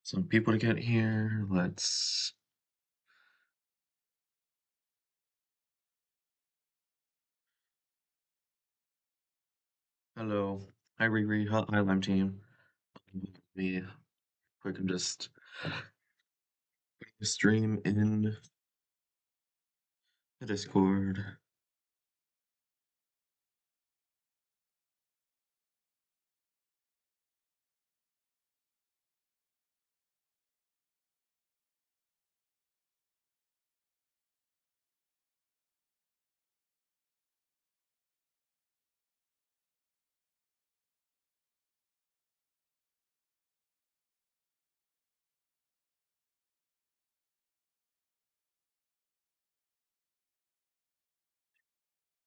Some people to get here. Let's. Hello. Hi, Riri. Hi, Lime Team. Me. Quick, I'm just stream in the Discord.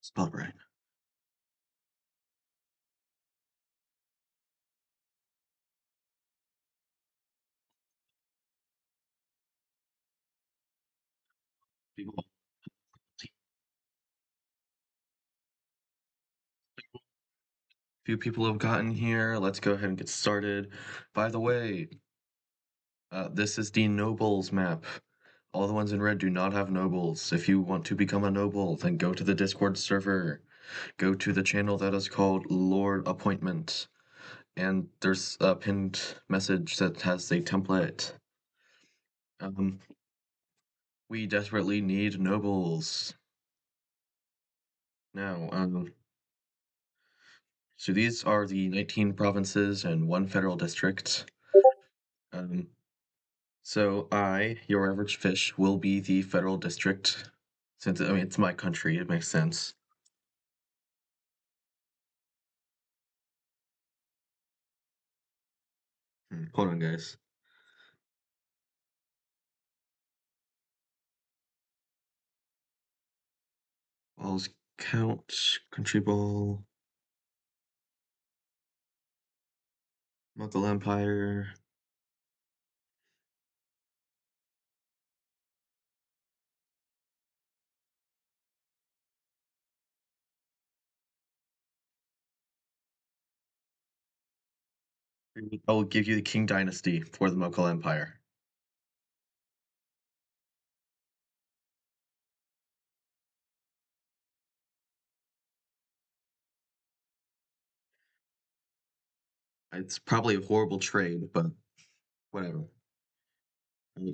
Spelled right. People, few people have gotten here. Let's go ahead and get started. By the way, this is the nobles map. All the ones in red do not have nobles. If you want to become a noble, then go to the Discord server. Go to the channel that is called Lord Appointment. And there's a pinned message that has a template. Um, we desperately need nobles. Now, so these are the 19 provinces and one federal district. Um, so your average fish, will be the federal district. Since, I mean, it's my country, it makes sense. Hold on, guys. Balls count, country ball, Mughal Empire. I will give you the King Dynasty for the Mughal Empire. It's probably a horrible trade, but whatever.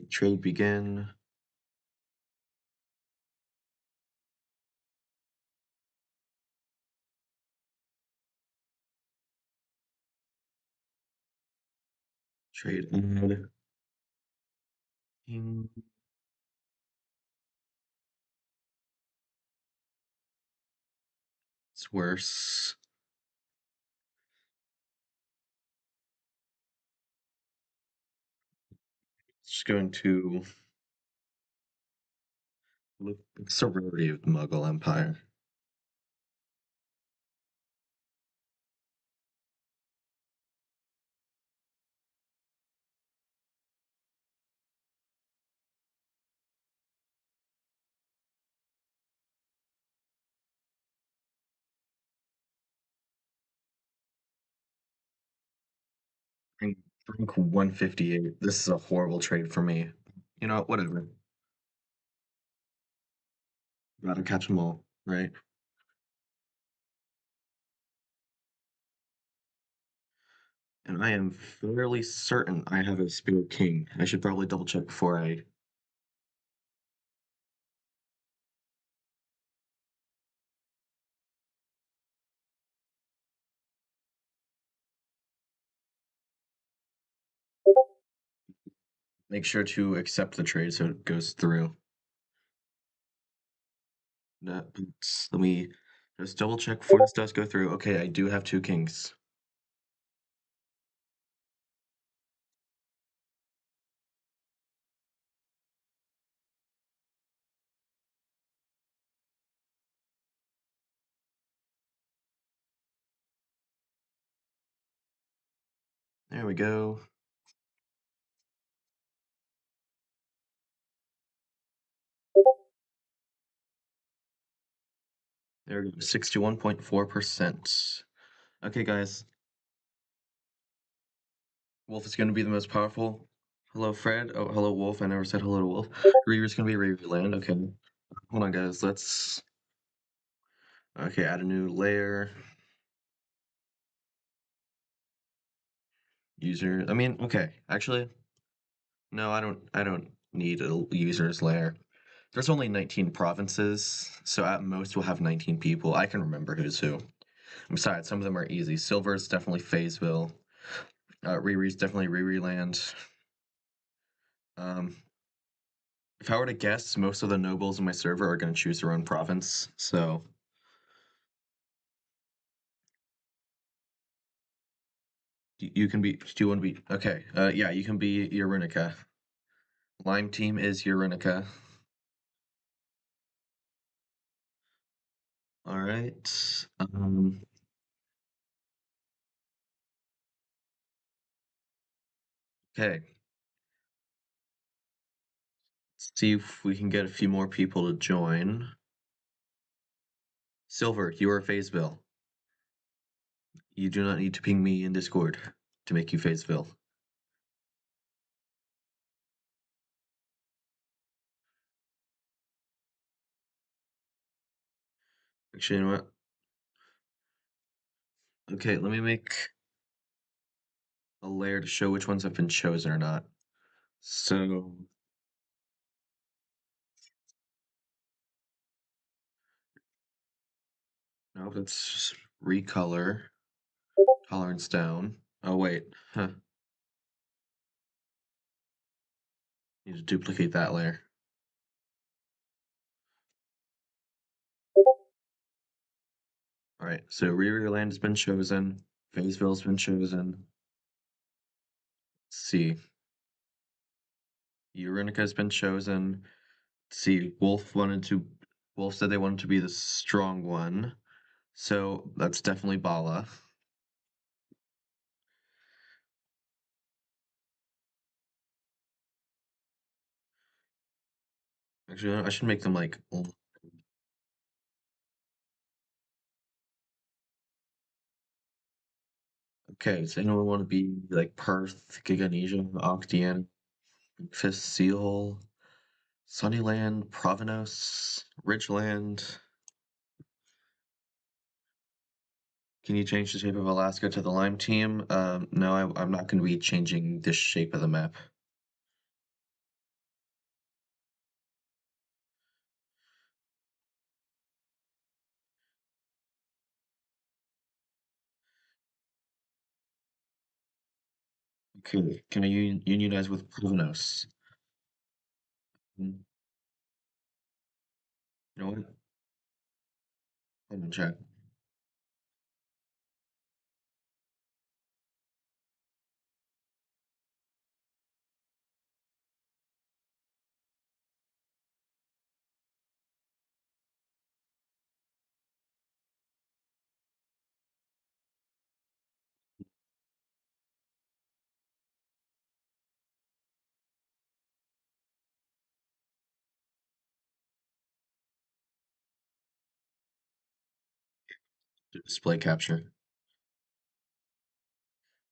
Trade begin. Trade add. King. It's worse. Just going to look at sorority of the Mughal Empire. Rank 158. This is a horrible trade for me. You know, whatever. Gotta catch them all, right? And I am fairly certain I have a Spirit King. I should probably double check before I. Make sure to accept the trade so it goes through. Let me just double check before this does go through. Okay, I do have two kings. There we go. There we go. 61.4%. Okay, guys. Wolf is going to be the most powerful. Hello, Fred. Oh, hello, Wolf. I never said hello to Wolf. Reaver's gonna be Reaver Land. Okay. Hold on, guys. Let's. Okay, add a new layer. User. I mean, okay. Actually, no, I don't need a user's layer. There's only 19 provinces, so at most we'll have 19 people. I can remember who's who. Besides, some of them are easy. Silver is definitely Fayetteville. Riri's definitely Riri Land. Um, if I were to guess, most of the nobles in my server are going to choose their own province. So you can be. Do you want to be? Okay. Yeah, you can be Eurynica. Lime team is Eurynica. All right. Okay. Let's see if we can get a few more people to join. Silver, you are Fayetteville. You do not need to ping me in Discord to make you Fayetteville. Actually, you know what? Okay, let me make a layer to show which ones have been chosen or not. So, no, let's just recolor, tolerance down. Oh, wait. Huh. Need to duplicate that layer. All right, so Riri Land has been chosen. Fayetteville's been chosen. Let's see. Eurynica has been chosen. Let's see. Wolf said they wanted to be the strong one. So that's definitely Bala. Actually, I should make them like. Okay, does anyone want to be like Perth, Giganesia, Octian, Fifth Seal, Sunnyland, Provenos, Ridgeland? Can you change the shape of Alaska to the Lime team? No, I'm not going to be changing the shape of the map. Okay, can I unionize with Provenos? You know what? Hold on, chat. Display capture.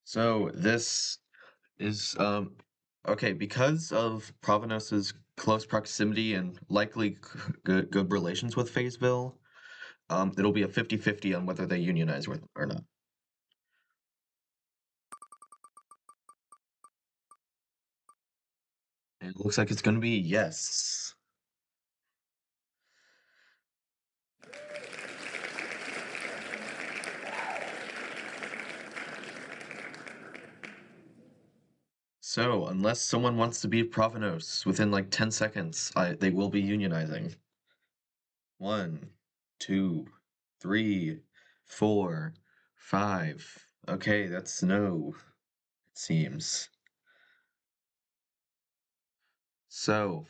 So this is okay because of Provenos's close proximity and likely good relations with Fayetteville. It'll be a 50-50 on whether they unionize with or not. And it looks like it's going to be yes. So, unless someone wants to beat Provenos within like 10 seconds, they will be unionizing. 1, 2, 3, 4, 5. Okay, that's no, it seems. So,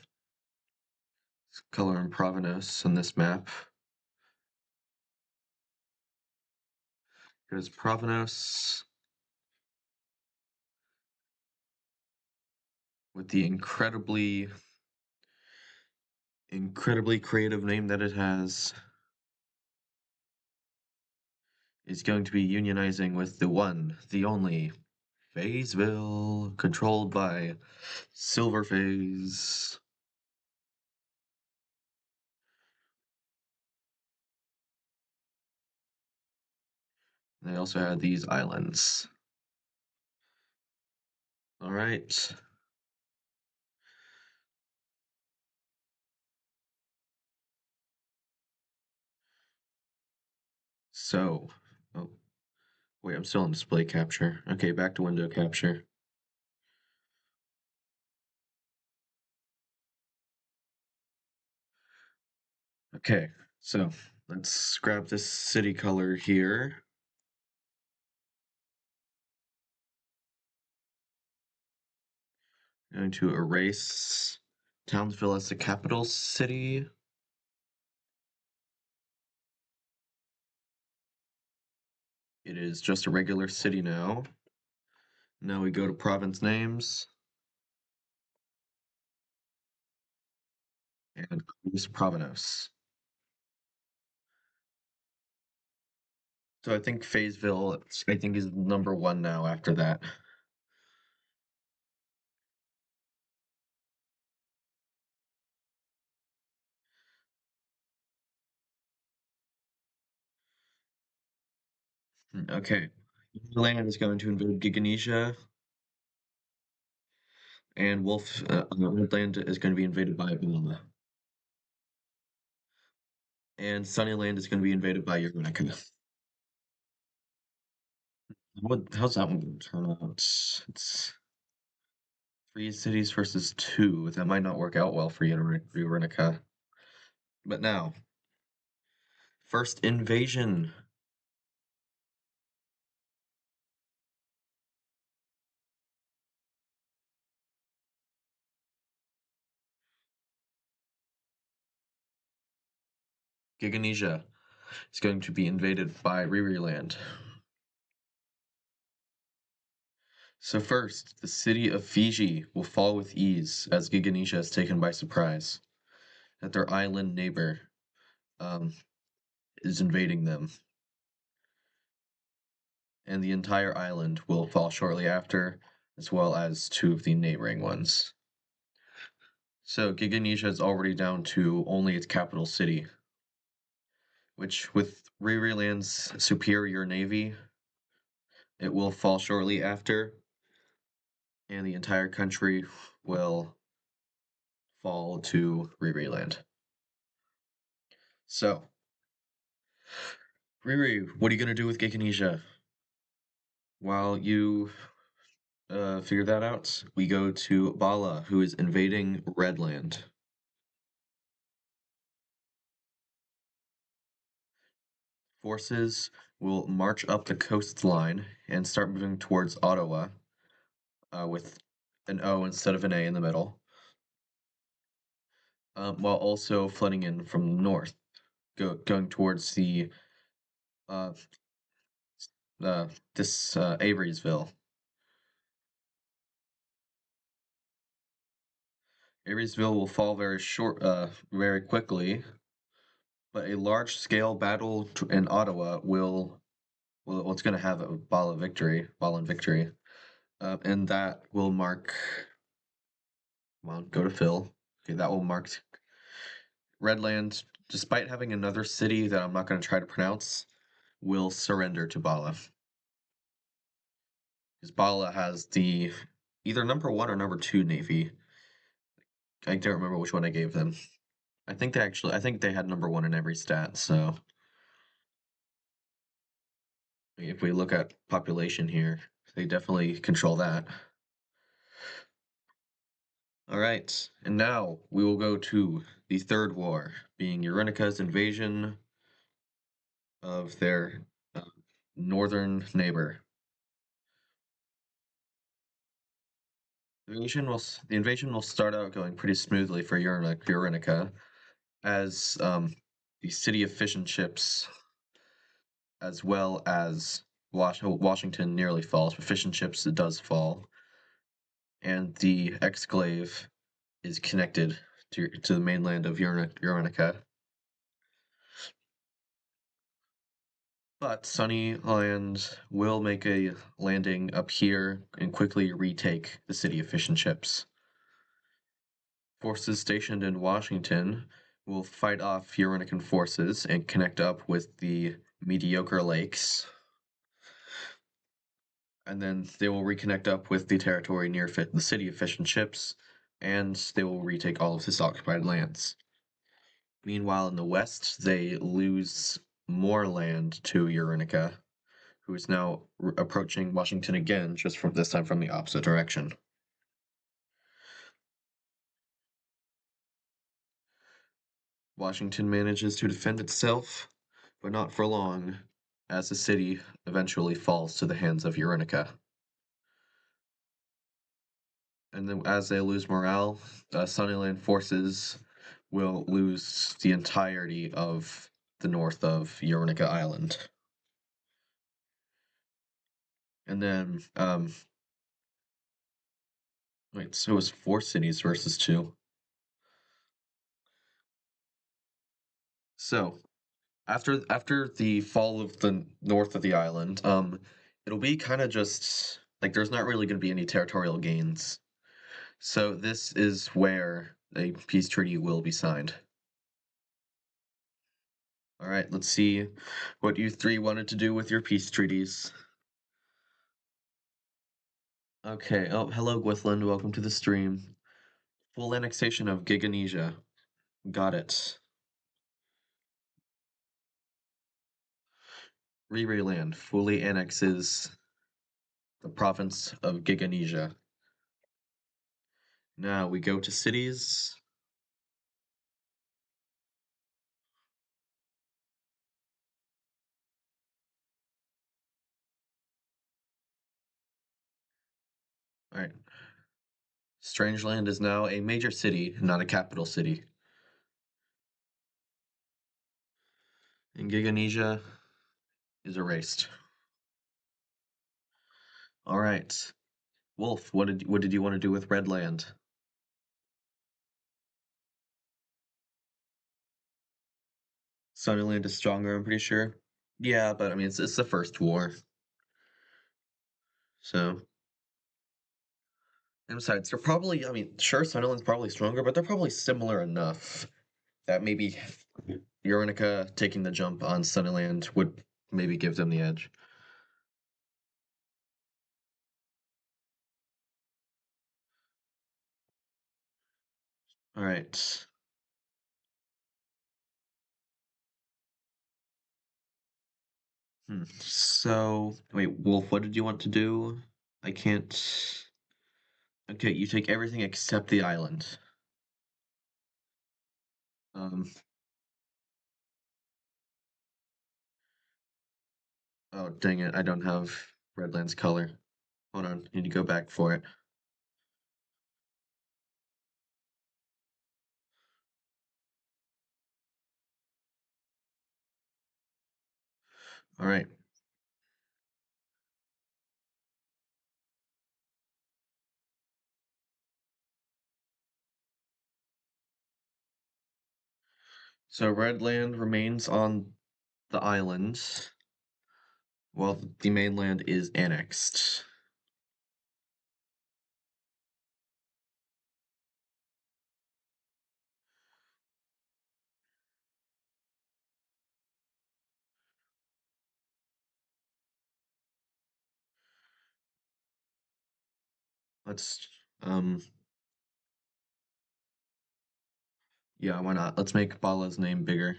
let's color in Provenos on this map. Here's Provenos with the incredibly creative name that it has. Is going to be unionizing with the one, the only Fayetteville, controlled by Silver Phase. They also had these islands. All right. So, oh, wait, I'm still in display capture. Okay, back to window capture. Okay, so let's grab this city color here. I'm going to erase Townsville as the capital city. It is just a regular city now. Now we go to province names and use Provenance. So I think Fayetteville, I think, is number one now after that. Okay. Land is going to invade Giganesia, and Woodland is going to be invaded by Abula. And Sunnyland is going to be invaded by Urbanica. How's that one going to turn out? It's three cities versus two. That might not work out well for Urbanica. But now, first invasion. Giganesia is going to be invaded by Riri Land. So first, the city of Fiji will fall with ease as Giganesia is taken by surprise. That their island neighbor um, is invading them. And the entire island will fall shortly after, as well as two of the neighboring ones. So Giganesia is already down to only its capital city, which with Riri Land's superior navy, it will fall shortly after, and the entire country will fall to Riri Land. So, Riri, what are you gonna do with Giganesia? While you figure that out, we go to Bala, who is invading Redland. Forces will march up the coastline and start moving towards Ottawa with an O instead of an A in the middle, while also flooding in from the north, going towards the uh, this Averysville. Averysville will fall very quickly, but a large-scale battle in Ottawa will it's going to have a ball and victory, and that will mark. Well, go to Phil. Okay, that will mark Redland, despite having another city that I'm not going to try to pronounce, will surrender to Bala. Because Bala has the either number one or number two navy. I don't remember which one I gave them. I think they had number one in every stat. So if we look at population here, they definitely control that. All right, and now we will go to the third war, being Eurenica's invasion of their northern neighbor. The invasion will start out going pretty smoothly for Eurenica, as the city of fish and chips, as well as Washington nearly falls, but fish and chips it does fall, and the exclave is connected to the mainland of Eurenica. But Sunnyland will make a landing up here and quickly retake the city of fish and chips. Forces stationed in Washington will fight off Euronican forces and connect up with the mediocre lakes. And then they will reconnect up with the territory near the city of fish and chips, and they will retake all of his occupied lands. Meanwhile, in the west, they lose more land to Euronica, who is now approaching Washington again, just from this time from the opposite direction. Washington manages to defend itself, but not for long, as the city eventually falls to the hands of Euronica. And then, as they lose morale, Sunnyland forces will lose the entirety of the north of Euronica Island. And then, wait, so it was 4 cities versus 2. So, after the fall of the north of the island, it'll be kind of just like there's not really going to be any territorial gains. So this is where a peace treaty will be signed. All right, let's see what you three wanted to do with your peace treaties. Okay. Oh, hello, Gwithland. Welcome to the stream. Full annexation of Giganesia. Got it. Riri Land fully annexes the province of Giganesia. Now we go to cities. All right. Strangeland is now a major city, not a capital city. And Giganesia is erased. All right. Wolf, what did you want to do with Redland? Sunnyland is stronger, I'm pretty sure. Yeah, but I mean it's the first war. So and besides, they're probably I mean, sure, Sunnyland's probably stronger, but they're probably similar enough that maybe Euronica taking the jump on Sunnyland would maybe give them the edge. All right. So wait, Wolf, what did you want to do? I can't. Okay, you take everything except the island. Um. Oh, dang it! I don't have Redland's color. Hold on, need to go back for it. All right. So Redland remains on the island, while the mainland is annexed. Let's yeah, why not? Let's make Bala's name bigger.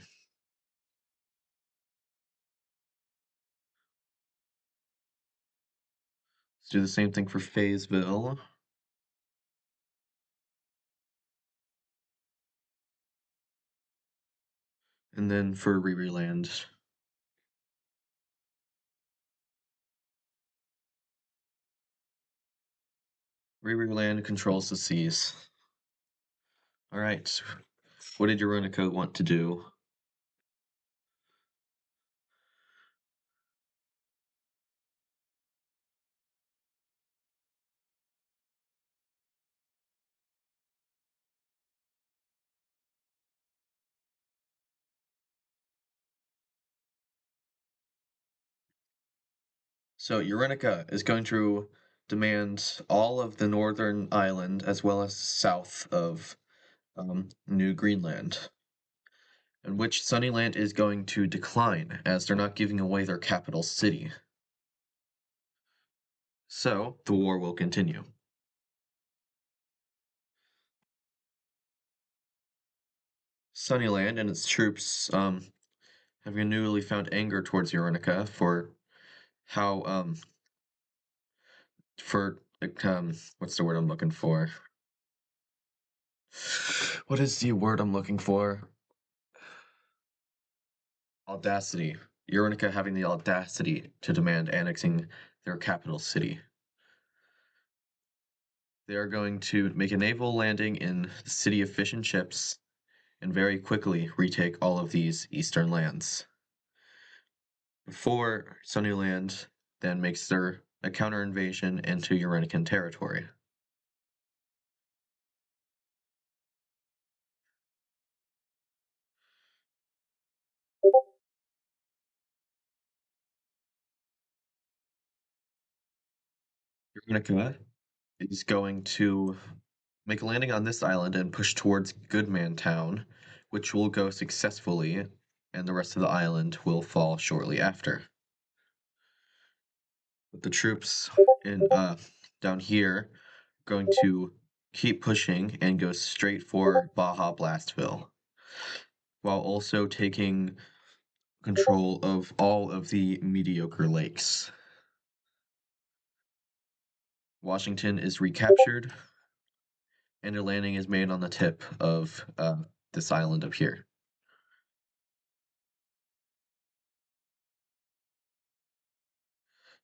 Let's do the same thing for Fayetteville. And then for Riri Land. Riri Land controls the seas. All right. What did Euronica want to do? So Eurenica is going to demand all of the northern island as well as south of New Greenland, in which Sunnyland is going to decline as they're not giving away their capital city. So the war will continue. Sunnyland and its troops have a newly found anger towards Eurenica for how for like, what's the word I'm looking for? What is the word I'm looking for? Audacity. Eurenica having the audacity to demand annexing their capital city. They are going to make a naval landing in the city of fish and chips and very quickly retake all of these eastern lands. Before Sunnyland then makes their a counter invasion into Eurenican territory. Eureka is going to make a landing on this island and push towards Goodman Town, which will go successfully, and the rest of the island will fall shortly after. But the troops in down here going to keep pushing and go straight for Baja Blastville, while also taking control of all of the mediocre lakes. Washington is recaptured, and a landing is made on the tip of this island up here.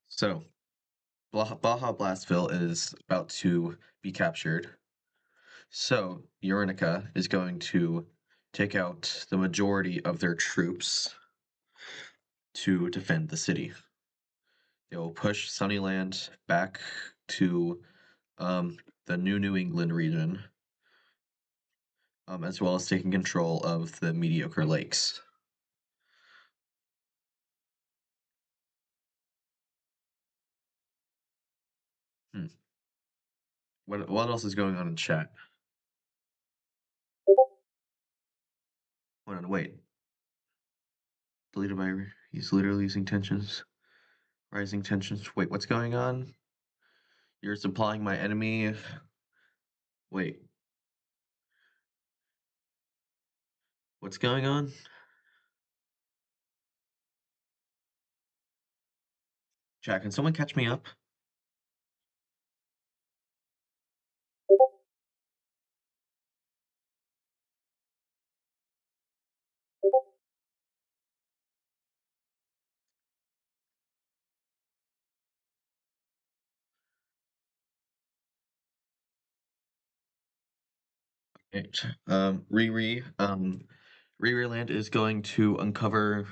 So, Baja Blastville is about to be captured. So, Eurenica is going to take out the majority of their troops to defend the city. They will push Sunnyland back to the New England region, as well as taking control of the mediocre lakes. Hmm. What else is going on in chat? Hold on, wait. Deleted by he's literally using tensions, rising tensions. Wait, what's going on? You're supplying my enemy. Wait, what's going on? Jack, can someone catch me up? Right. Riri Land is going to uncover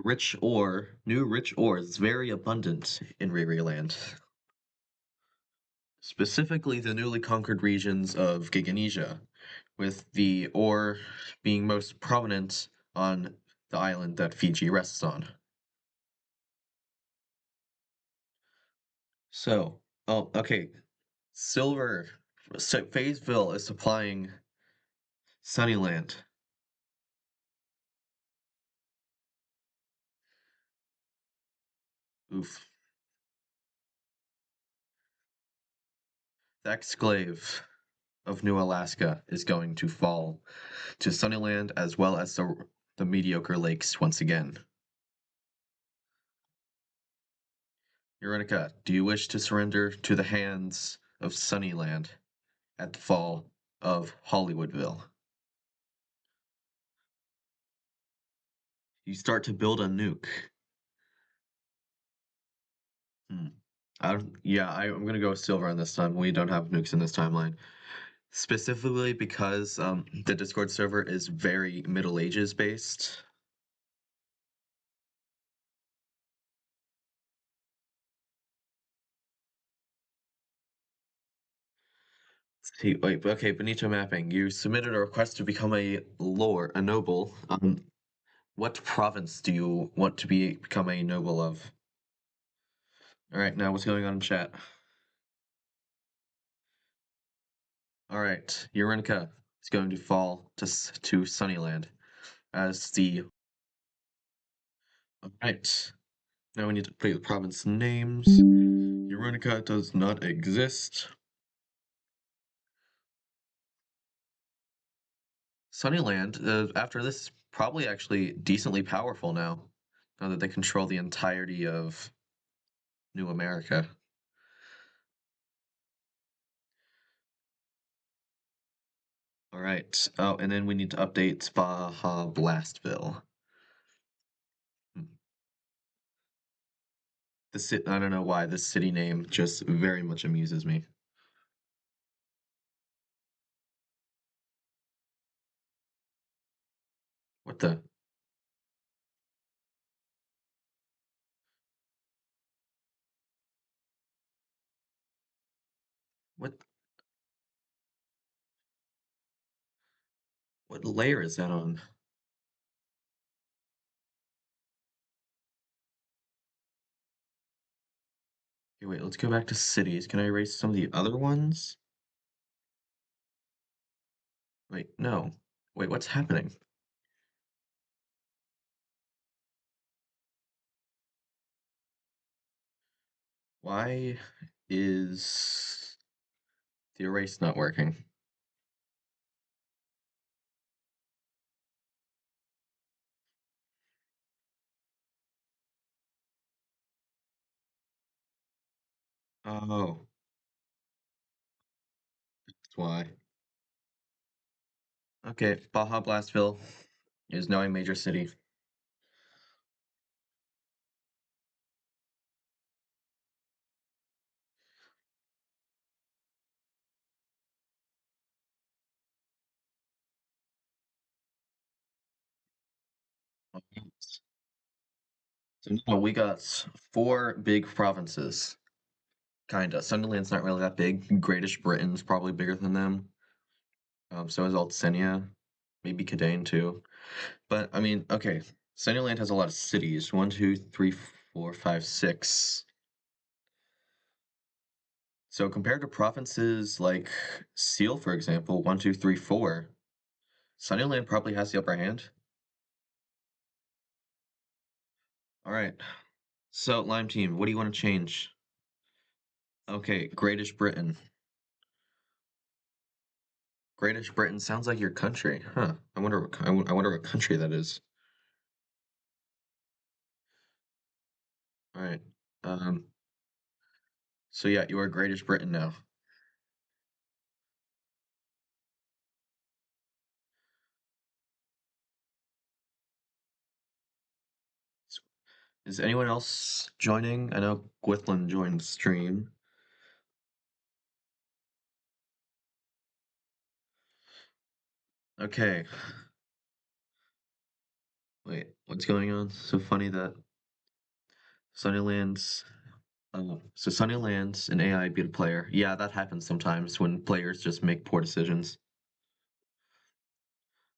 rich ore, new rich ore is very abundant in Riri Land. Specifically the newly conquered regions of Giganesia, with the ore being most prominent on the island that Fiji rests on. So, oh, okay. Silver, so Fayetteville is supplying Sunnyland. Oof. The exclave of New Alaska is going to fall to Sunnyland as well as the mediocre lakes once again. Eurenica, do you wish to surrender to the hands of Sunnyland at the fall of Hollywoodville? You start to build a nuke. Hmm. I'm gonna go with silver on this time. We don't have nukes in this timeline. Specifically because the Discord server is very Middle Ages based. See, wait, okay, Benito mapping. You submitted a request to become a lord, a noble. What province do you want to become a noble of? All right, now what's going on in chat? All right, Urinka is going to fall to Sunnyland as the. All right, now we need to play the province names. Urinka does not exist. Sunnyland, after this, is probably actually decently powerful now that they control the entirety of New America. All right. Oh, and then we need to update Baja Blastville. I don't know why this city name just very much amuses me. What the? What? What layer is that on? Okay, wait. Let's go back to cities. Can I erase some of the other ones? Wait, no. Wait, what's happening? Why is the erase not working? Oh, that's why. Okay, Baja Blastville is now a major city. So now we got four big provinces. Kinda. Sunderland's not really that big. Greatish Britain's probably bigger than them. So is Altsenia, maybe Cadane too. But I mean, okay, Sunderland has a lot of cities. One, two, three, four, five, six. So compared to provinces like Seal, for example, one, two, three, four, Sunderland probably has the upper hand. All right. So Lime Team, what do you want to change? Okay, Greatish Britain. Greatish Britain sounds like your country, huh? I wonder what country that is. All right. Um. So yeah, you are Greatish Britain now. Is anyone else joining? I know Gwithlin joined the stream. Okay. Wait, what's going on? So funny that Sunnylands. So Sunnylands and AI beat a player. Yeah, that happens sometimes when players just make poor decisions.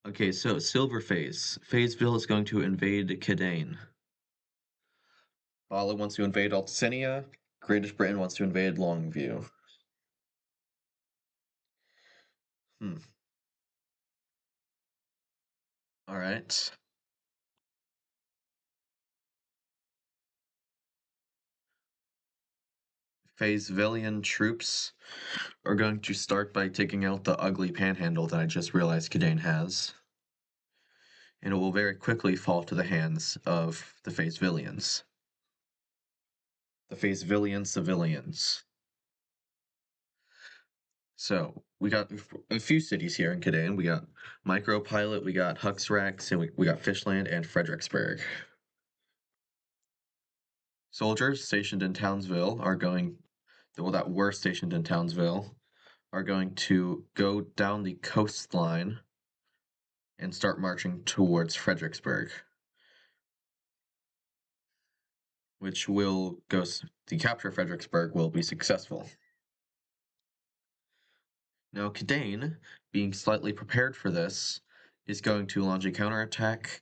Okay, so Silver Phase. Phaseville is going to invade Cadane. Bala wants to invade Altsenia. Greatish Britain wants to invade Longview. Hmm. All right. Phasvillian troops are going to start by taking out the ugly panhandle that I just realized Cadane has. And it will very quickly fall to the hands of the Phasvillians. The Phasvillian civilians. So we got a few cities here in Cadane. We got Micropilot, we got Huxrax, and we got Fishland and Fredericksburg. Soldiers stationed in Townsville are going, well, that were stationed in Townsville, are going to go down the coastline and start marching towards Fredericksburg, which will go. The capture of Fredericksburg will be successful. Now, Cadane, being slightly prepared for this, is going to launch a counterattack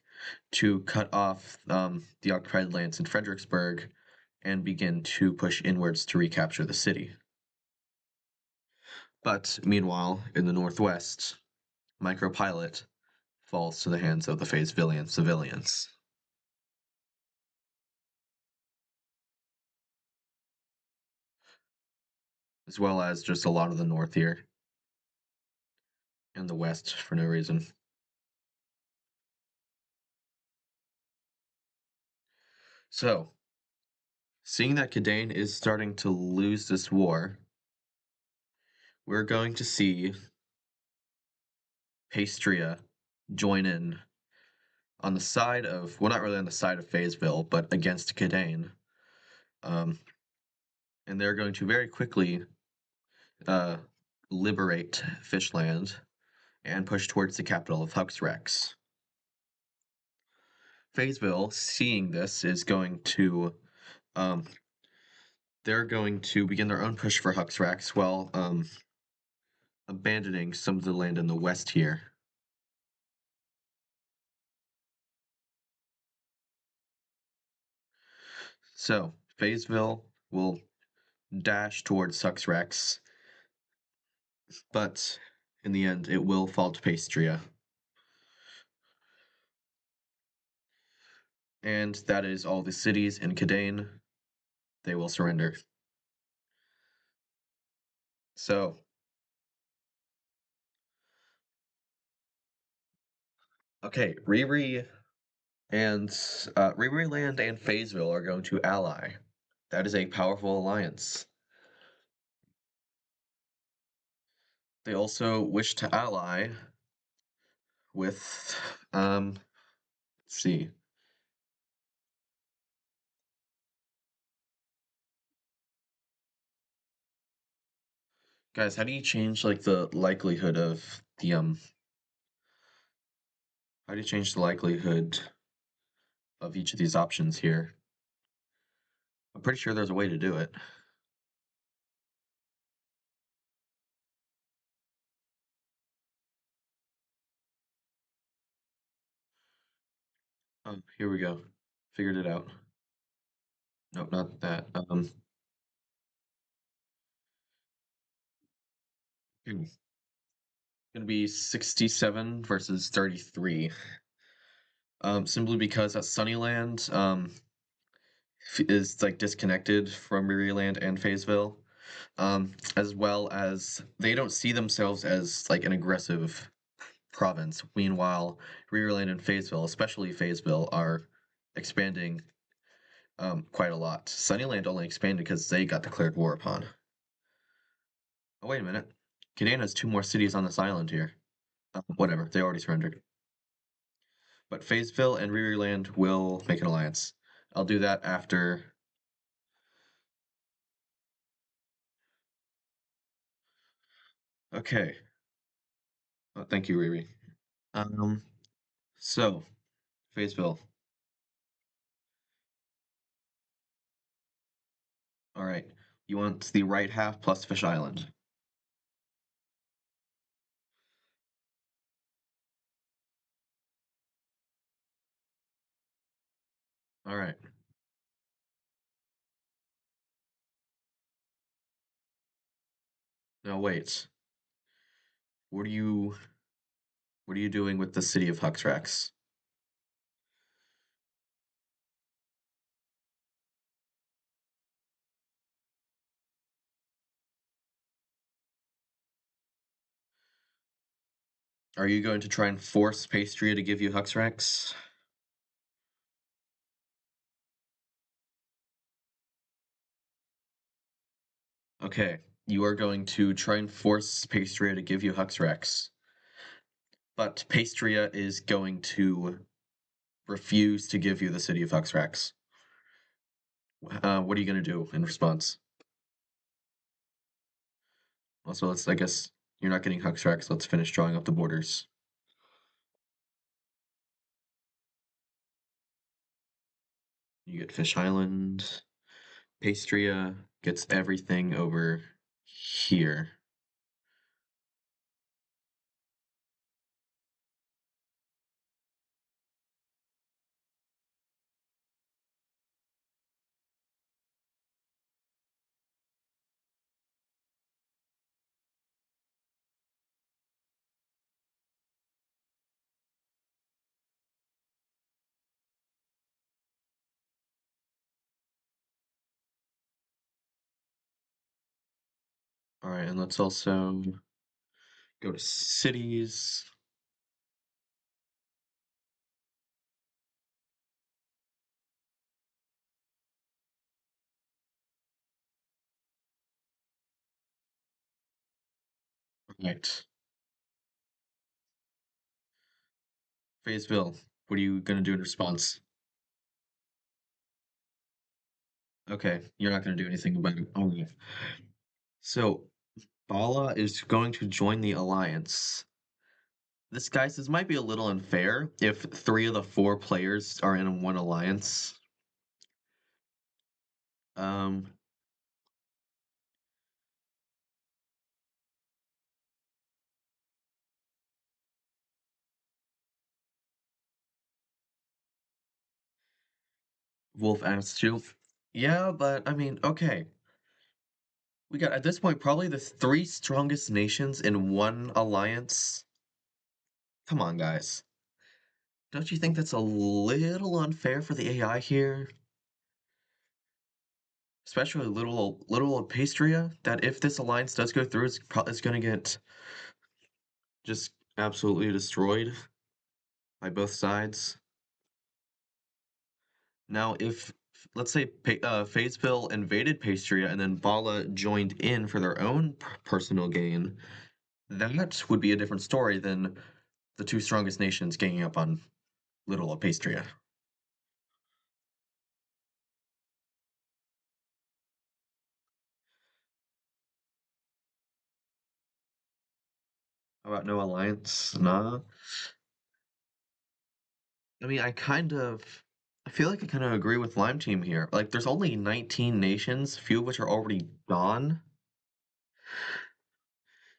to cut off the occupied lands in Fredericksburg and begin to push inwards to recapture the city. But meanwhile, in the northwest, Micropilot falls to the hands of the Fayettevillean civilians. As well as just a lot of the north here and the west for no reason. So, seeing that Cadane is starting to lose this war, we're going to see Pastria join in on the side of, well, not really on the side of Fayetteville, but against Cadane. Um, and they're going to very quickly uh, liberate Fishland and push towards the capital of Huxrex. Fayetteville, seeing this, is going to um, they're going to begin their own push for Huxrax while abandoning some of the land in the west here. So, Fayetteville will dash towards Huxrax, but in the end, it will fall to Pastria. And that is all the cities in Cadane. They will surrender. So, okay, Riri and Riri Land and Fayetteville are going to ally. That is a powerful alliance. They also wish to ally with, let's see. Guys, how do you change like the likelihood of the how do you change the likelihood of each of these options here? I'm pretty sure there's a way to do it. Oh, here we go. Figured it out. Nope, not that. Gonna be 67 versus 33. Simply because that Sunnyland is like disconnected from Maryland and Fayetteville, as well as they don't see themselves as like an aggressive province. Meanwhile, Rearland and Fayetteville, especially Fayetteville, are expanding quite a lot. Sunnyland only expanded because they got declared war upon. Oh, wait a minute. Canaan has two more cities on this island here. Whatever, they already surrendered. But Fayetteville and Rearland will make an alliance. I'll do that after. Okay. Thank you, Riri. Um, so, Fayetteville. All right. You want the right half plus Fish Island. All right. Now wait. What are you what are you doing with the city of Huxrax? Are you going to try and force Pastria to give you Huxrax? Okay, you are going to try and force Pastria to give you Huxrax. But Pastria is going to refuse to give you the city of Huxrax. What are you going to do in response? Also, I guess you're not getting Huxrax. Let's finish drawing up the borders. You get Fish Island. Pastria gets everything over here. All right, and let's also go to cities. Right. Fayetteville, what are you gonna do in response? Okay, you're not gonna do anything about it. All right. So Bala is going to join the alliance. This might be a little unfair if three of the four players are in one alliance. Um, Wolf asks you. Yeah, but I mean, okay. We got at this point probably the three strongest nations in one alliance. Come on, guys. Don't you think that's a little unfair for the AI here? Especially little old Pastria, that if this alliance does go through, it's gonna get just absolutely destroyed by both sides. Now, if let's say Fayetteville invaded Pastria and then Bala joined in for their own personal gain, that would be a different story than the two strongest nations ganging up on little old Pastria. How about no alliance? Nah. I mean, I feel like I kind of agree with Lime Team here. Like, there's only 19 nations, few of which are already gone.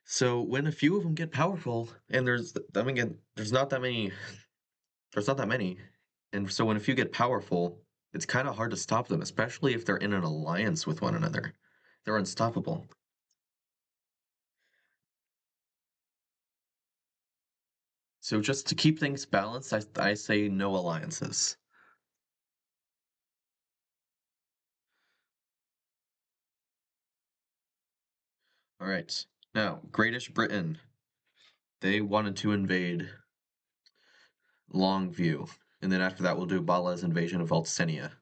So when a few of them get powerful, and I mean, again, there's not that many, and so when a few get powerful, it's kind of hard to stop them, especially if they're in an alliance with one another. They're unstoppable. So just to keep things balanced, I say no alliances. All right. Now, Greatish Britain, they wanted to invade Longview, and then after that, we'll do Bala's invasion of Altsenia.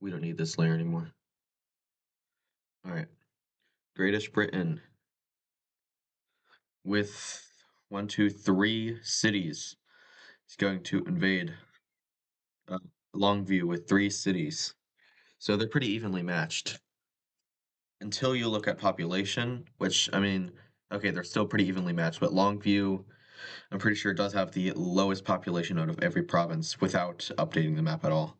We don't need this layer anymore. All right. Greatish Britain with one, two, three cities. He's going to invade uh, Longview with three cities. So they're pretty evenly matched until you look at population, which, I mean, okay, they're still pretty evenly matched, but Longview, I'm pretty sure, does have the lowest population out of every province without updating the map at all.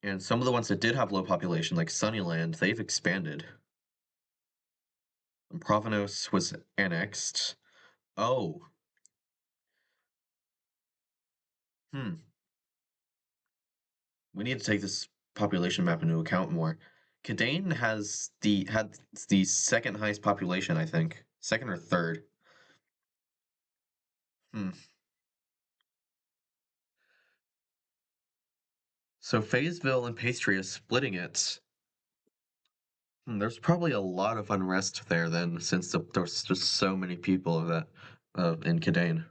And some of the ones that did have low population, like Sunnyland, they've expanded. And Provenos was annexed. Oh, hmm. We need to take this population map into account more. Cadane had the second highest population, I think. Second or third. Hmm. So Fayetteville and Pastry is splitting it. There's probably a lot of unrest there then, since there's just so many people of that in Cadane.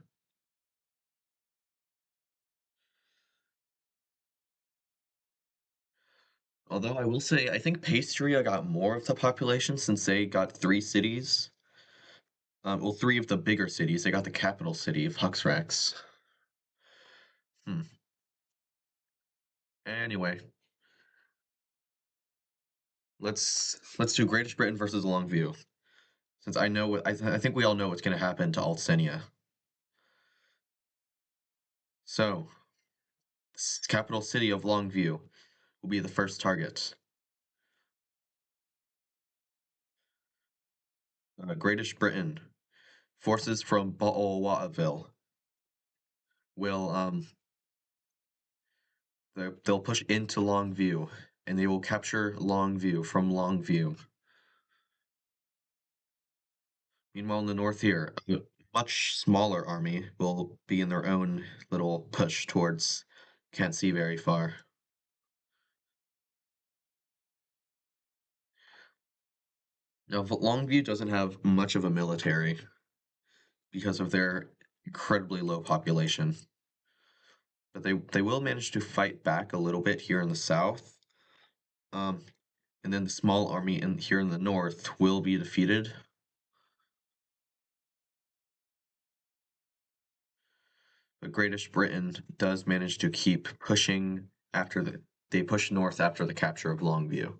Although I will say, I think Pastria got more of the population since they got three cities. Well, three of the bigger cities. They got the capital city of Huxrax. Hmm. Anyway, let's do Greatest Britain versus Longview. Since I know I think we all know what's going to happen to Altsenia. So, capital city of Longview will be the first target. Greatest Britain forces from Baawataville will they'll push into Longview and they will capture Longview from Longview. Meanwhile, in the north here, a much smaller army will be in their own little push towards can't see very far. Now, Longview doesn't have much of a military because of their incredibly low population, but they will manage to fight back a little bit here in the south. Um, and then the small army here in the north will be defeated. But Great Britain does manage to keep pushing after they push north after the capture of Longview.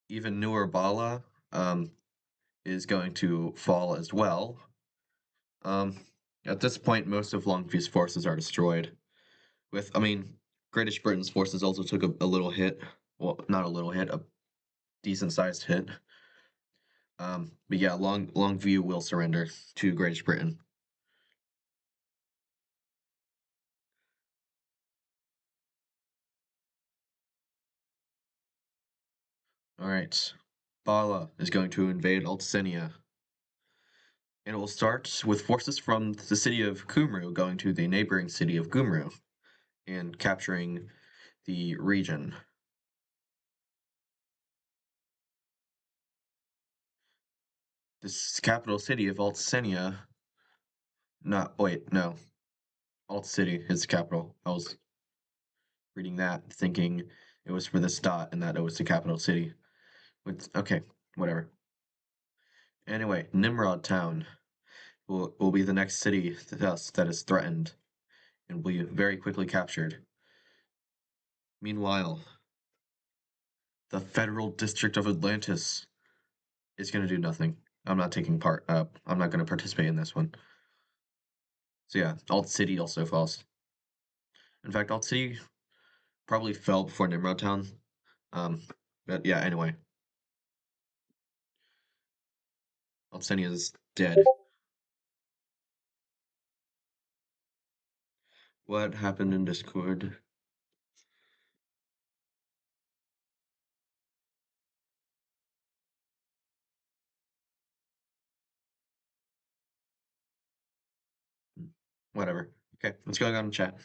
Even Nur Bala is going to fall as well. Um, at this point, most of Longview's forces are destroyed. I mean, British Britain's forces also took a little hit. Well, not a little hit, a decent sized hit. But yeah, Longview will surrender to Great Britain. All right, Bala is going to invade Ulsenia, and it will start with forces from the city of Kumru going to the neighboring city of Gumru and capturing the region. This capital city of Ulsenia. Not wait, no. Alt City is the capital. I was reading that, thinking it was for this dot and that it was the capital city. Okay, whatever. Anyway, Nimrod Town will be the next city that is threatened and will be very quickly captured. Meanwhile, the federal district of Atlantis is going to do nothing. I'm not taking part. I'm not going to participate in this one. So yeah, Alt City also falls. In fact, Alt City probably fell before Nimrod Town. Um, but yeah, anyway, Alt City is dead. What happened in Discord? Whatever. Okay, what's going on in chat?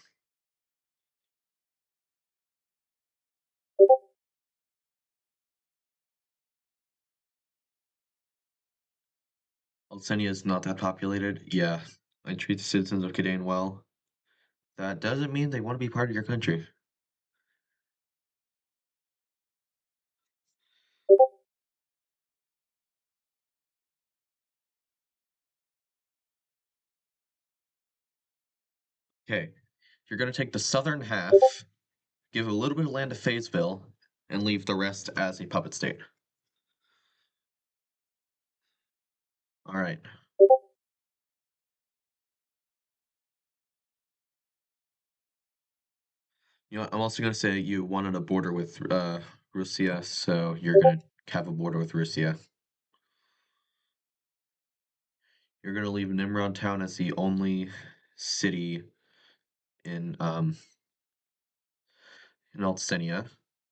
Alsenia is not that populated. Yeah, I treat the citizens of Kidane well. That doesn't mean they want to be part of your country. Okay, you're going to take the southern half, give a little bit of land to Fayetteville, and leave the rest as a puppet state. All right. You know, I'm also going to say you wanted a border with Russia, so you're going to have a border with Russia. You're going to leave Nimrod Town as the only city in Altsenia.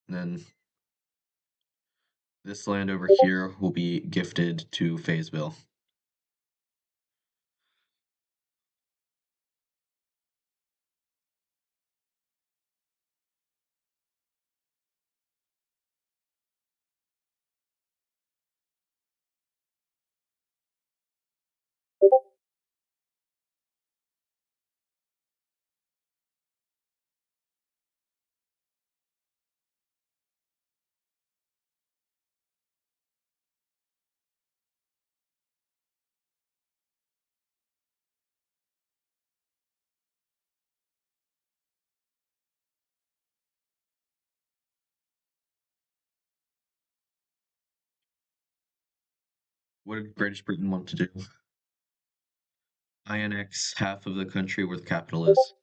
And then this land over here will be gifted to Fayetteville. What did British Britain want to do? Annex half of the country where the capital is.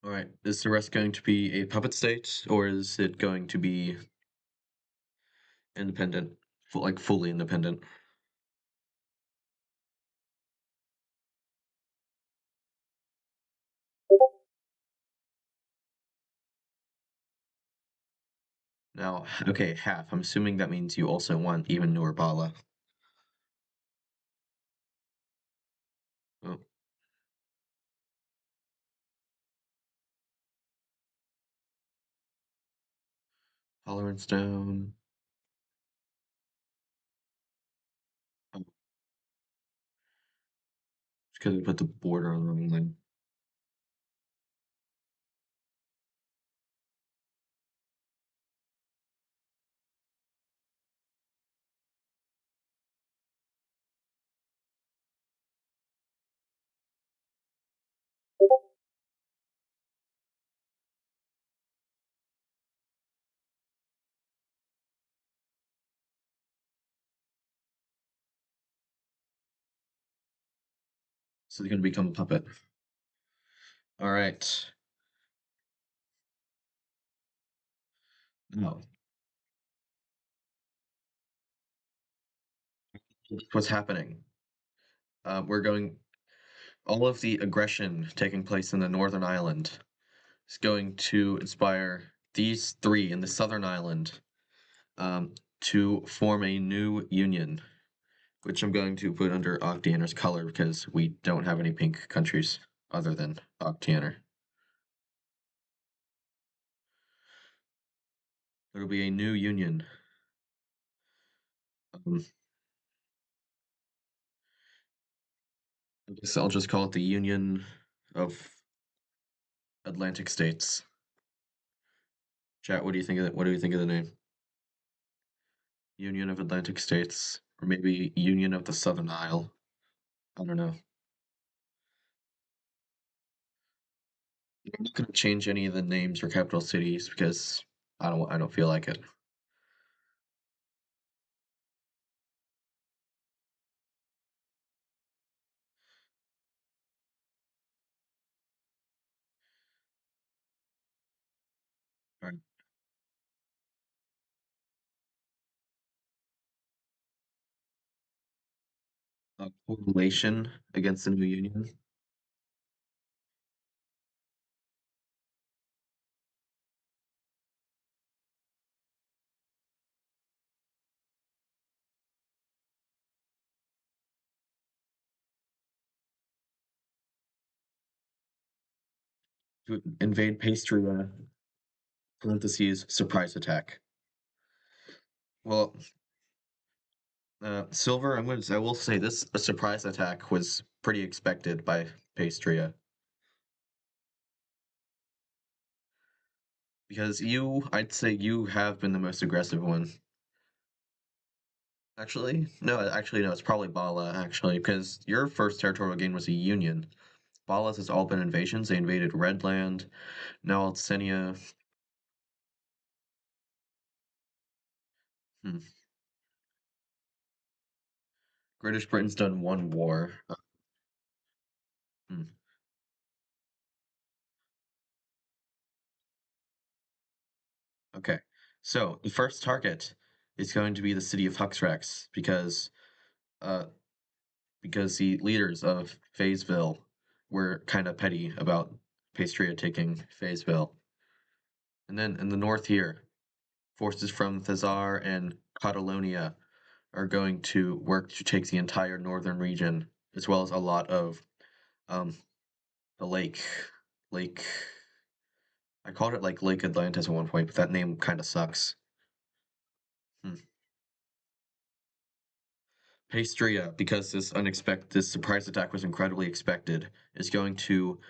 All right. Is the rest going to be a puppet state, or is it going to be independent, like fully independent? Now, okay, half. I'm assuming that means you also want even Nurbala. Tolerance down. Oh, just because I put the border on the wrong line. So they're gonna become a puppet. All right. Now, what's happening? We're going. All of the aggression taking place in the Northern Island is going to inspire these three in the Southern Island to form a new union, which I'm going to put under Octianer's color because we don't have any pink countries other than Octianer. It'll be a new union. Um, I guess I'll just call it the Union of Atlantic States. Chat, what do you think of it? What do you think of the name? Union of Atlantic States, or maybe Union of the Southern Isle. I don't know. I'm not gonna change any of the names or capital cities because I don't feel like it. All right. Correlation against the new union. To invade Pastria, parentheses, surprise attack. Well, Silver, I will say this a surprise attack was pretty expected by Pastria because I'd say you have been the most aggressive one. Actually, no, it's probably Bala, actually, because your first territorial gain was a union. Bala's has all been invasions. They invaded Redland, now Alcenia. Hmm. British Britain's done one war. Hmm. Okay, so the first target is going to be the city of Huxrax uh, because the leaders of Fayetteville were kind of petty about Pastria taking Fayetteville. And then in the north here, forces from Thazar and Catalonia are going to work to take the entire northern region, as well as a lot of um, the lake. I called it like Lake Atlantis at one point, but that name kind of sucks. Hmm. Pastria, because this surprise attack was incredibly expected, is going to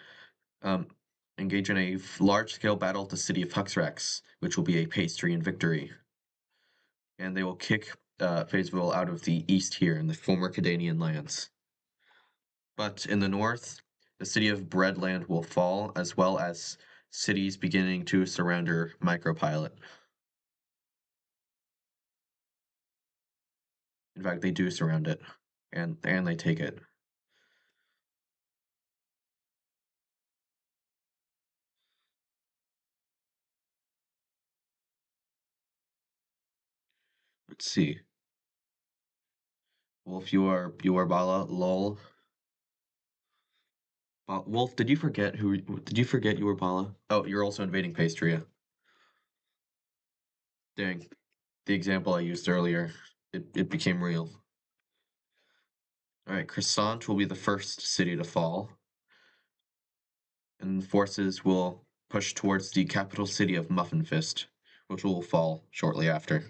um, engage in a large-scale battle at the city of Huxrax, which will be a Pastrian victory, and they will kick Fayetteville out of the east here in the former Cadanian lands. But in the north, the city of Breadland will fall, as well as cities beginning to surround her micropilot. In fact, they do surround it, and they take it. Let's see. Wolf, you are Bala. Lol. Wolf, did you forget you were Bala? Oh, you're also invading Pastria. Dang. The example I used earlier, it became real. All right, Crescent will be the first city to fall, and forces will push towards the capital city of Muffin Fist, which will fall shortly after.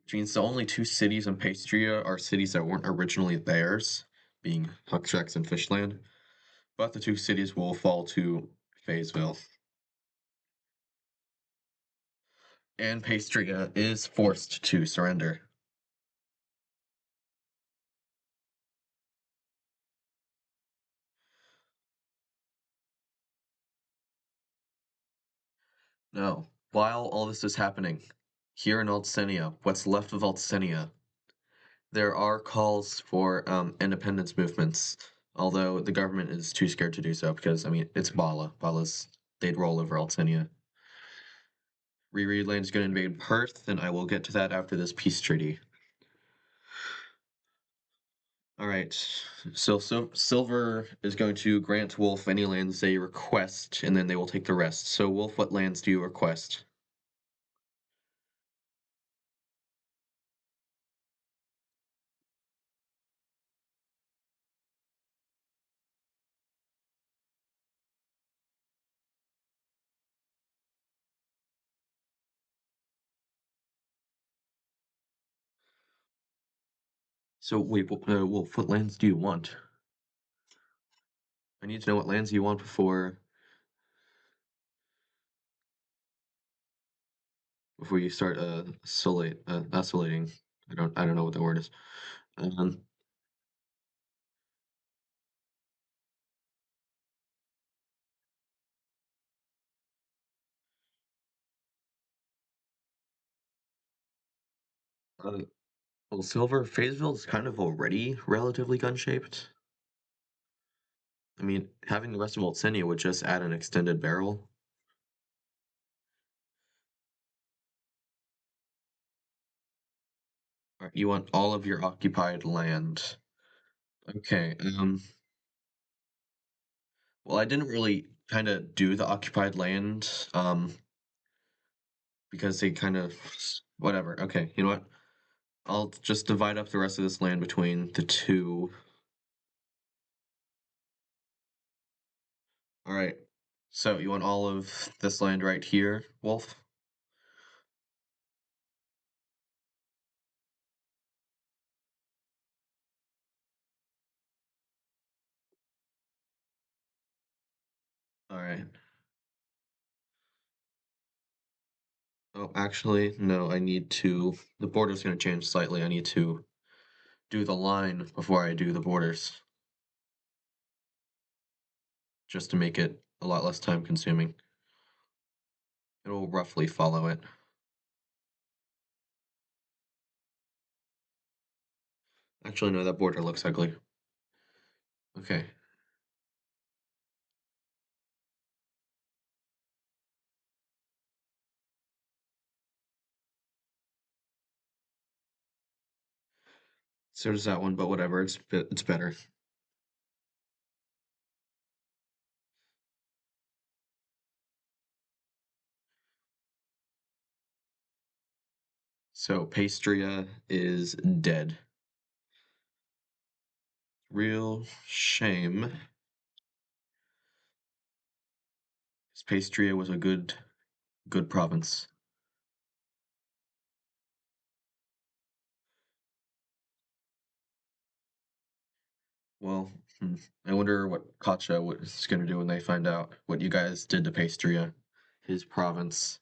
Which means the only two cities in Pastria are cities that weren't originally theirs, being Huckchecks and Fishland, but the two cities will fall to Fayetteville. And Pastria is forced to surrender. Now, while all this is happening, here in Altsenia, what's left of Altsenia, there are calls for independence movements, although the government is too scared to do so because, I mean, it's Bala. They'd roll over Altsenia. Riri Lane's going to invade Perth, and I will get to that after this peace treaty. All right, so Silver is going to grant Wolf any lands they request, and then they will take the rest. So, Wolf, what lands do you request? So, wait, Wolf, what lands do you want? I need to know what lands you want before you start oscillating. I don't know what the word is. Um, uh, well, Silver Fayetteville is kind of already relatively gun-shaped. I mean, having the rest of Oldsenia would just add an extended barrel. Alright, you want all of your occupied land. Okay, well, I didn't really kind of do the occupied land, because they kind of, whatever. Okay, you know what? I'll just divide up the rest of this land between the two. All right. So you want all of this land right here, Wolf? All right. Oh, actually, no, I need to. The border's going to change slightly. I need to do the line before I do the borders, just to make it a lot less time consuming. It'll roughly follow it. Actually, no, that border looks ugly. Okay. So does that one, but whatever. It's better. So Pastria is dead. Real shame. Pastria was a good province. Well, I wonder what Katja is going to do when they find out what you guys did to Pastria, his province.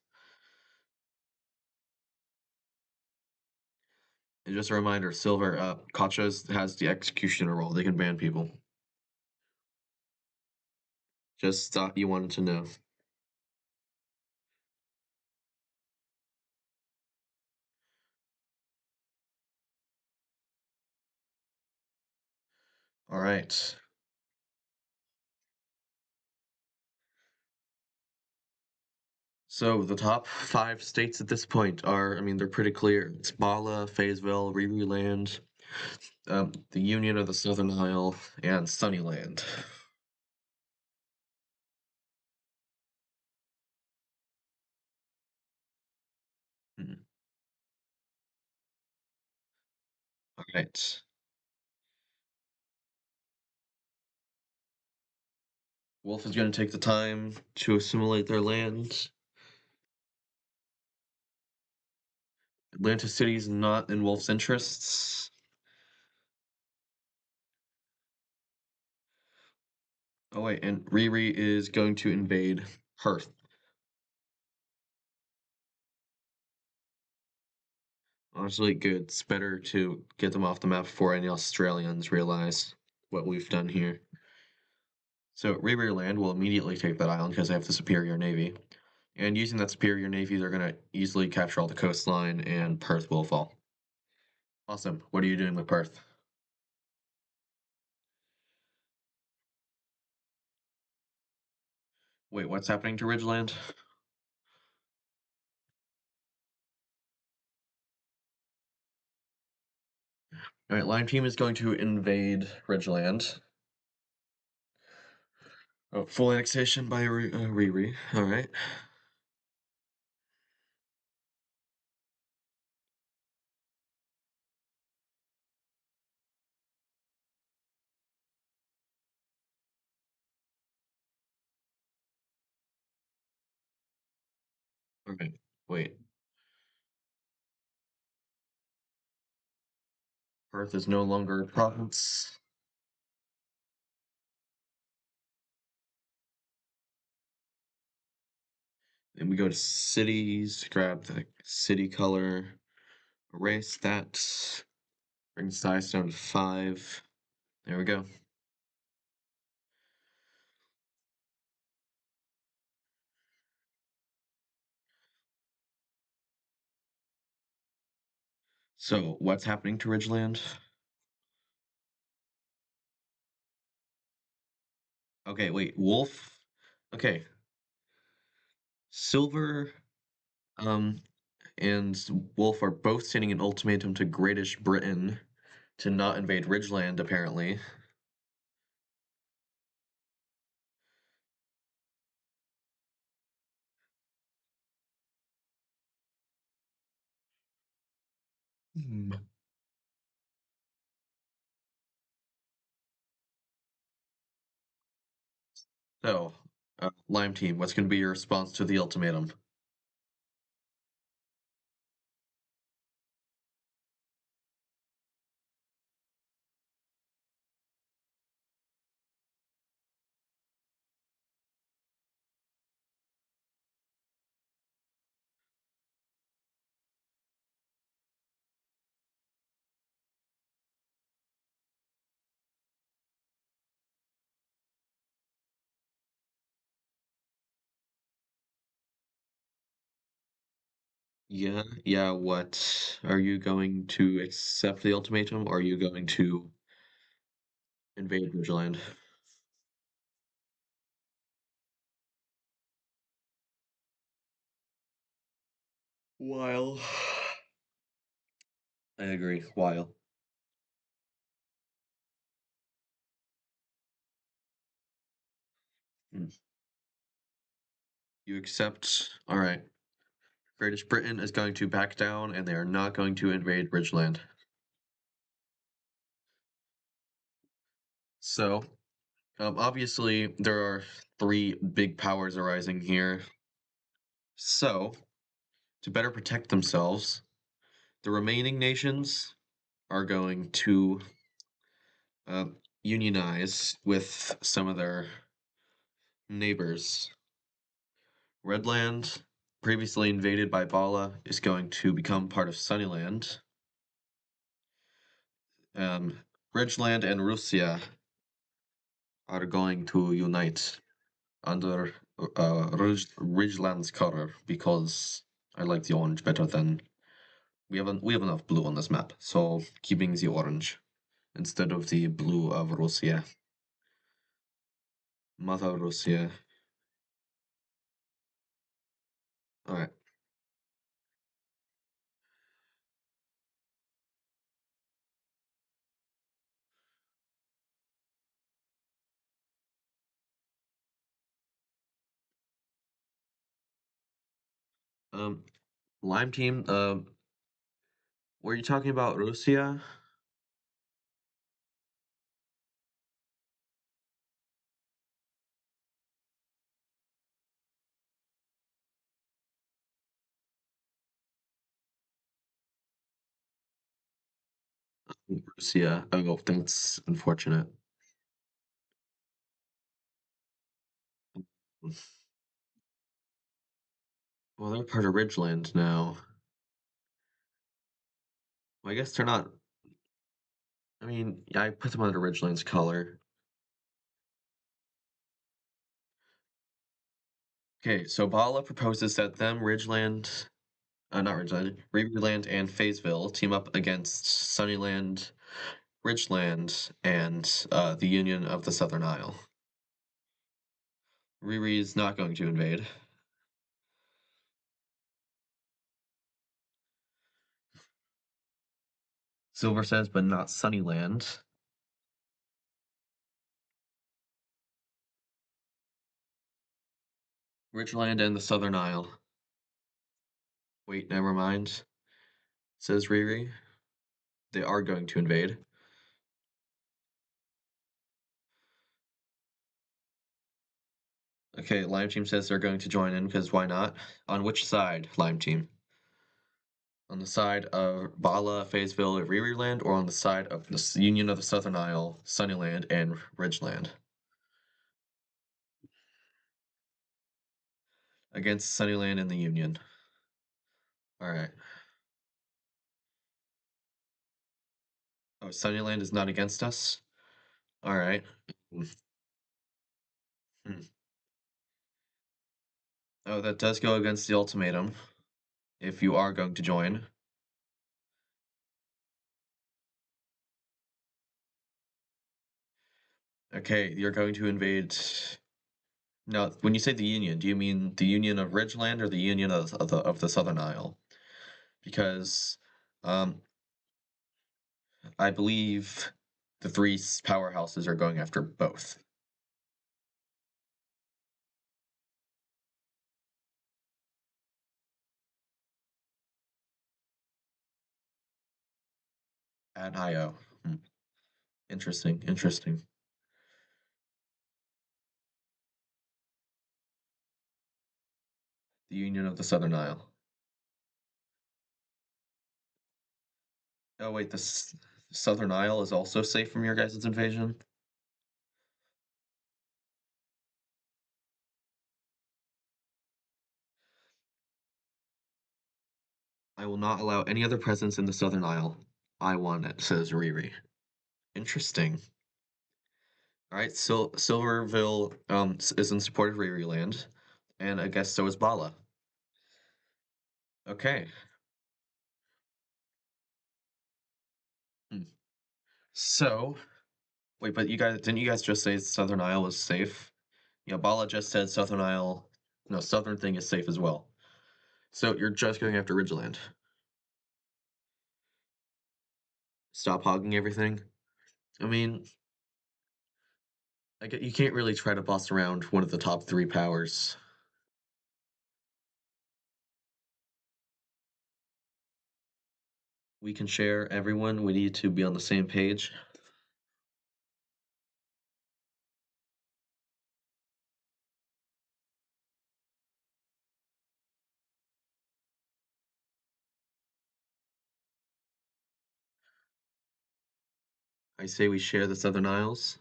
And just a reminder, Silver, Katja has the executioner role. They can ban people. Just thought you wanted to know. All right. So the top five states at this point are, I mean, they're pretty clear. It's Bala, Fayetteville, Riri Land, the Union of the Southern Isle, and Sunnyland. Hmm. All right. Wolf is going to take the time to assimilate their land. Atlantis City is not in Wolf's interests. Oh wait, and Riri is going to invade Perth. Honestly, good. It's better to get them off the map before any Australians realize what we've done here. So Riri Land will immediately take that island because they have the superior navy. And using that superior navy, they're going to easily capture all the coastline and Perth will fall. Awesome. What are you doing with Perth? Wait, what's happening to Ridgeland? All right, Lime Team is going to invade Ridgeland. Oh, full annexation by Riri. All right. Okay. Wait. Perth is no longer a province. Then we go to cities, grab the city color, erase that, bring size down to 5. There we go. So, what's happening to Ridgeland? Okay, wait, Wolf. Okay, Silver, um, and Wolf are both sending an ultimatum to Greatish Britain to not invade Ridgeland, apparently. Hmm. So, Lime Team, what's going to be your response to the ultimatum? Yeah, yeah, what? Are you going to accept the ultimatum, or are you going to invade Ridgeland? While I agree, while Hmm. You accept, all right. British Britain is going to back down, and they are not going to invade Ridgeland. So, obviously, there are three big powers arising here. So, to better protect themselves, the remaining nations are going to uh, unionize with some of their neighbors. Redland, previously invaded by Bala, is going to become part of Sunnyland. Ridgeland and Russia are going to unite under Ridgeland's color because I like the orange better than we have enough blue on this map, so keeping the orange instead of the blue of Russia. Mother Russia. All right. Um, Lime team. Were you talking about Russia? Russia. Oh, that's unfortunate. Well, they're part of Ridgeland now. Well, I guess they're not. I mean, yeah, I put them under Ridgeland's color. Okay, so Bala proposes that them, Ridgeland, not Ridgeland, Rearyland and Fayetteville team up against Sunnyland, Ridgeland, and the Union of the Southern Isle. Riri is not going to invade. Silver says, but not Sunnyland. Ridgeland and the Southern Isle. Wait, never mind, says Riri. They are going to invade. Okay, Lime Team says they're going to join in because why not? On which side, Lime Team? On the side of Bala, Fayetteville, Riri or on the side of the Union of the Southern Isle, Sunnyland, and Ridgeland? Against Sunnyland and the Union. Alright. Oh, Sunnyland is not against us? Alright. Hmm. Oh, that does go against the ultimatum. If you are going to join. Okay, you're going to invade. Now, when you say the Union, do you mean the Union of Ridgeland or the Union of the Southern Isle? Because I believe the three powerhouses are going after both. At IO. Hmm. Interesting, interesting. The Union of the Southern Isle. Oh wait, the Southern Isle is also safe from your guys' invasion? I will not allow any other presence in the Southern Isle. I want it, says Riri. Interesting. Alright, so Silverville is in support of Riri Land, and I guess so is Bala. Okay. Hmm. So, wait, but didn't you guys just say Southern Isle is safe? Yeah, Bala just said Southern Isle, no, Southern thing is safe as well. So you're just going after Ridgeland. Stop hogging everything. I mean, I get you can't really try to boss around one of the top three powers. We can share everyone. We need to be on the same page. I say we share the Southern Isles.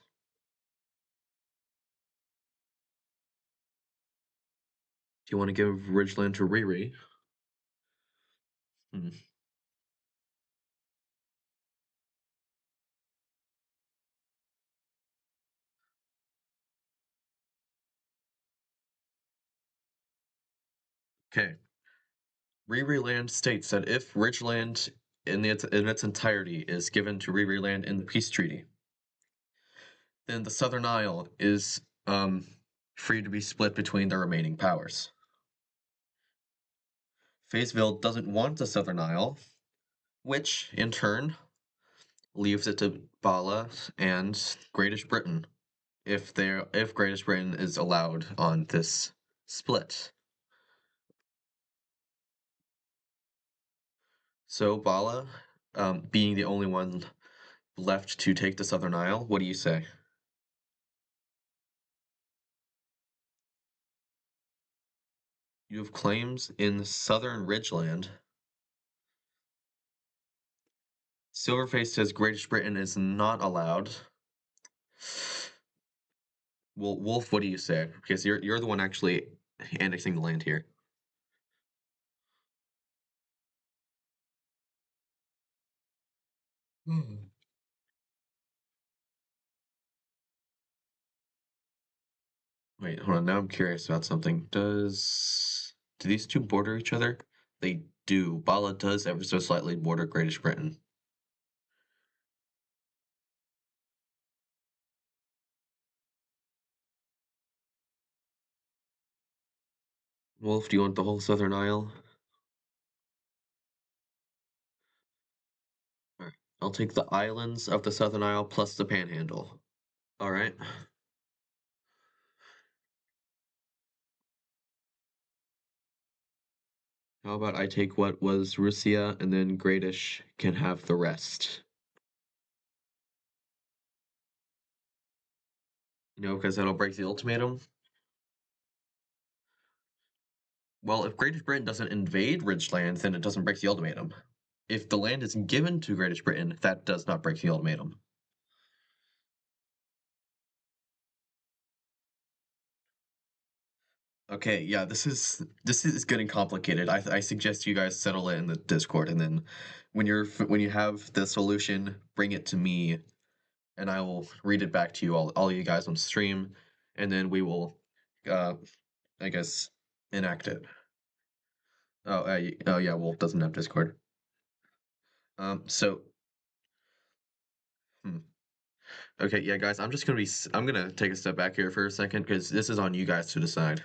Do you want to give Ridgeland to Riri? Hmm. Okay. Riri Land states that if Ridgeland in its entirety is given to Riri Land in the peace treaty, then the Southern Isle is free to be split between the remaining powers. Fayetteville doesn't want the Southern Isle, which, in turn, leaves it to Bala and Great Britain if Great Britain is allowed on this split. So Bala, being the only one left to take the Southern Isle, what do you say? You have claims in southern Ridgeland. Silverface says Great Britain is not allowed. Well, Wolf, what do you say? Because you're the one actually annexing the land here. Hmm. Wait, hold on. Now I'm curious about something. Do these two border each other? They do. Bala does ever so slightly border Great Britain. Wolf, do you want the whole Southern Isle? Alright. I'll take the islands of the Southern Isle plus the Panhandle. All right. How about I take what was Russia and then Gradish can have the rest? Because that'll break the ultimatum. Well, if Great Britain doesn't invade Ridgeland, then it doesn't break the ultimatum. If the land is given to Great Britain, that does not break the ultimatum. Okay, yeah, this is getting complicated. I suggest you guys settle it in the Discord, and then when you have the solution, bring it to me, and I will read it back to you all you guys on stream, and then we will, uh, I guess, enact it. Oh yeah, Wolf doesn't have Discord. So, hmm. Okay, yeah, guys, I'm gonna take a step back here for a second because this is on you guys to decide.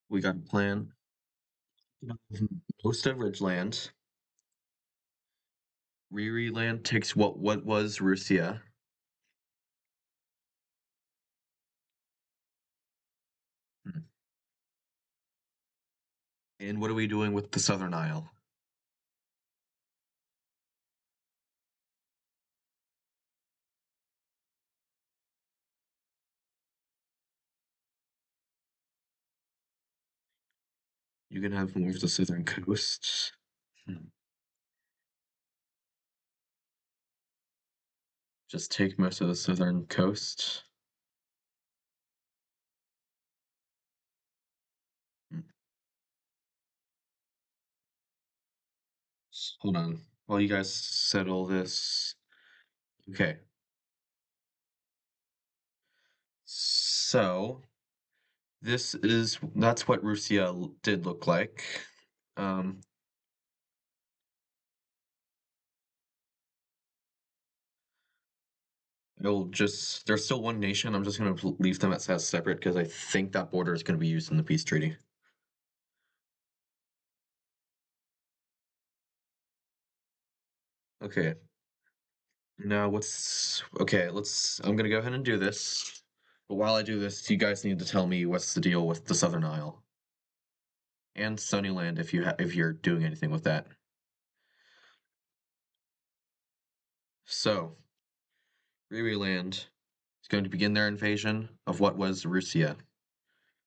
We got a plan. Most of Ridgeland. Riri Land takes what was Russia. Hmm. And what are we doing with the Southern Isle? You can have more of the southern coast. Hmm. Just take most of the southern coast. Hmm. Hold on. While you guys settle this. Okay. So that's what Russia did look like. Um, it'll just they're still one nation. I'm just gonna leave them as separate because I think that border is gonna be used in the peace treaty. Okay. Now what's okay? I'm gonna go ahead and do this. But while I do this, you guys need to tell me what's the deal with the Southern Isle and Sunnyland if you're doing anything with that. So, Riri Land is going to begin their invasion of what was Russia.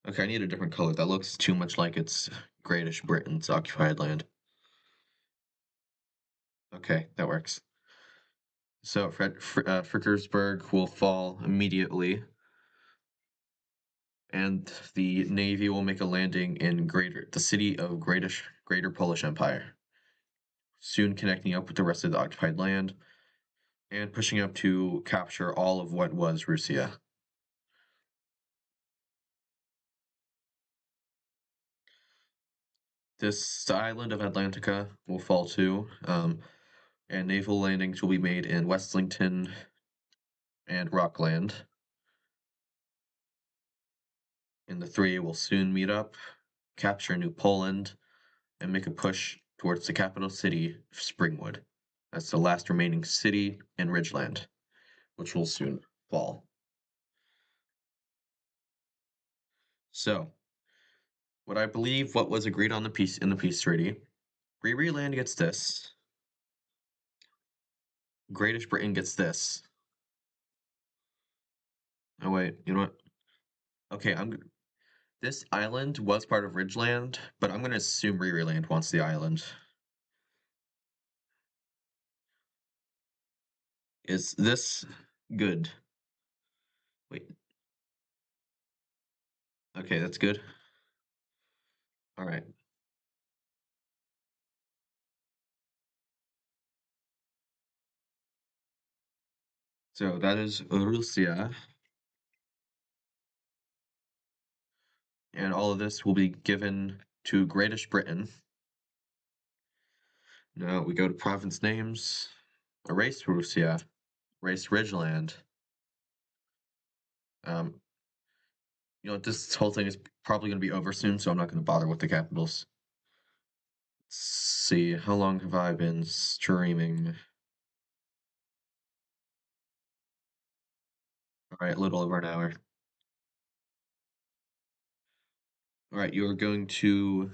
Okay, I need a different color. That looks too much like it's Greatish Britain's occupied land. Okay, that works. So Frickersburg will fall immediately, and the navy will make a landing in the city of Greater Polish Empire, soon connecting up with the rest of the occupied land and pushing up to capture all of what was Russia. This island of Atlantica will fall too, and naval landings will be made in Westlington and Rockland. And the three will soon meet up, capture New Poland, and make a push towards the capital city, Springwood. That's the last remaining city in Ridgeland, which will soon fall. So, what was agreed on the peace treaty, Riri Land gets this, Greatish Britain gets this. Oh wait, you know what? Okay, this island was part of Ridgeland, but I'm gonna assume Riri Land wants the island. Is this good? Wait. Okay, that's good. All right. So that is Russia, and all of this will be given to Greatish Britain. Now we go to province names. Erase Russia. Erase Ridgeland. Um, this whole thing is probably going to be over soon, so I'm not going to bother with the capitals. Let's see, how long have I been streaming? All right, a little over an hour. All right, you're going to.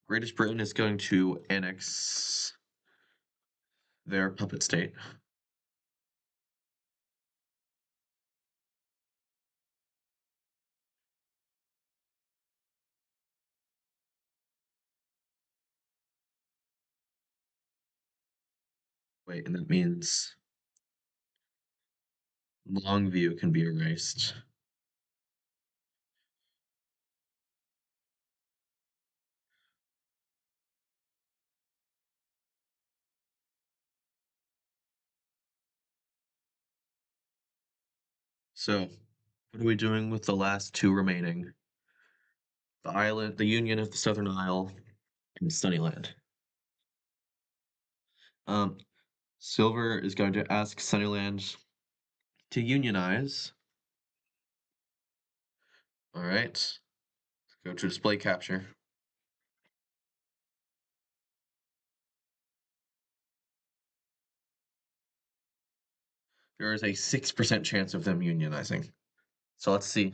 Greatest Britain is going to annex their puppet state. Wait, and that means Longview can be erased. So, what are we doing with the last two remaining? The Union of the Southern Isle, and Sunnyland. Um, Silver is going to ask Sunnyland to unionize. All right, let's go to display capture. There is a 6% chance of them unionizing. So let's see.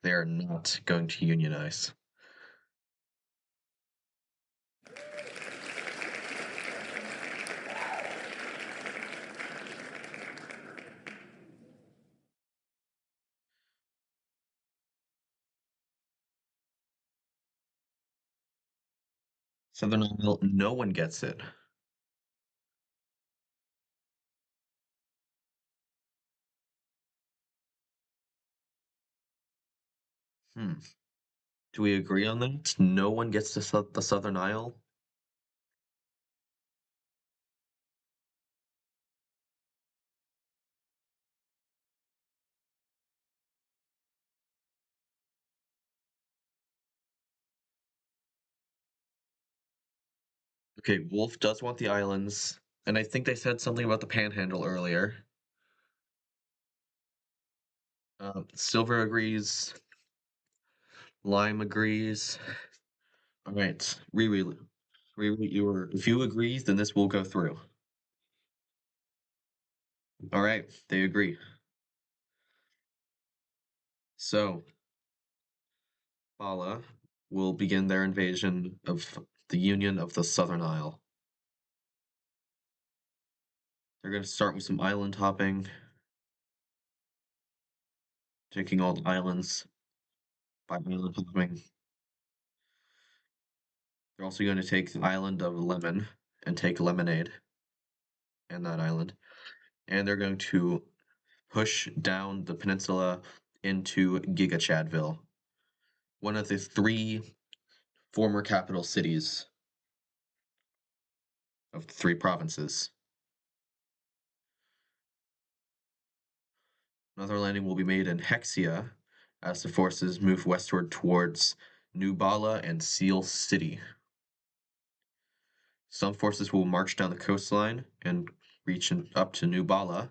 They are not going to unionize. Southern Isle, no one gets it. Hmm. Do we agree on that? No one gets the Southern Isle? Okay, Wolf does want the islands, and I think they said something about the Panhandle earlier. Silver agrees. Lime agrees. All right, Riri, if you agree, then this will go through. All right, they agree. So, Bala will begin their invasion of the Union of the Southern Isle. They're going to start with some island hopping, taking all the islands by island hopping. They're also going to take the island of Lemon and take Lemonade and that island. And they're going to push down the peninsula into Giga Chadville, one of the three former capital cities of the three provinces. Another landing will be made in Hexia as the forces move westward towards Nubala and Seal City. Some forces will march down the coastline and reach up to Nubala,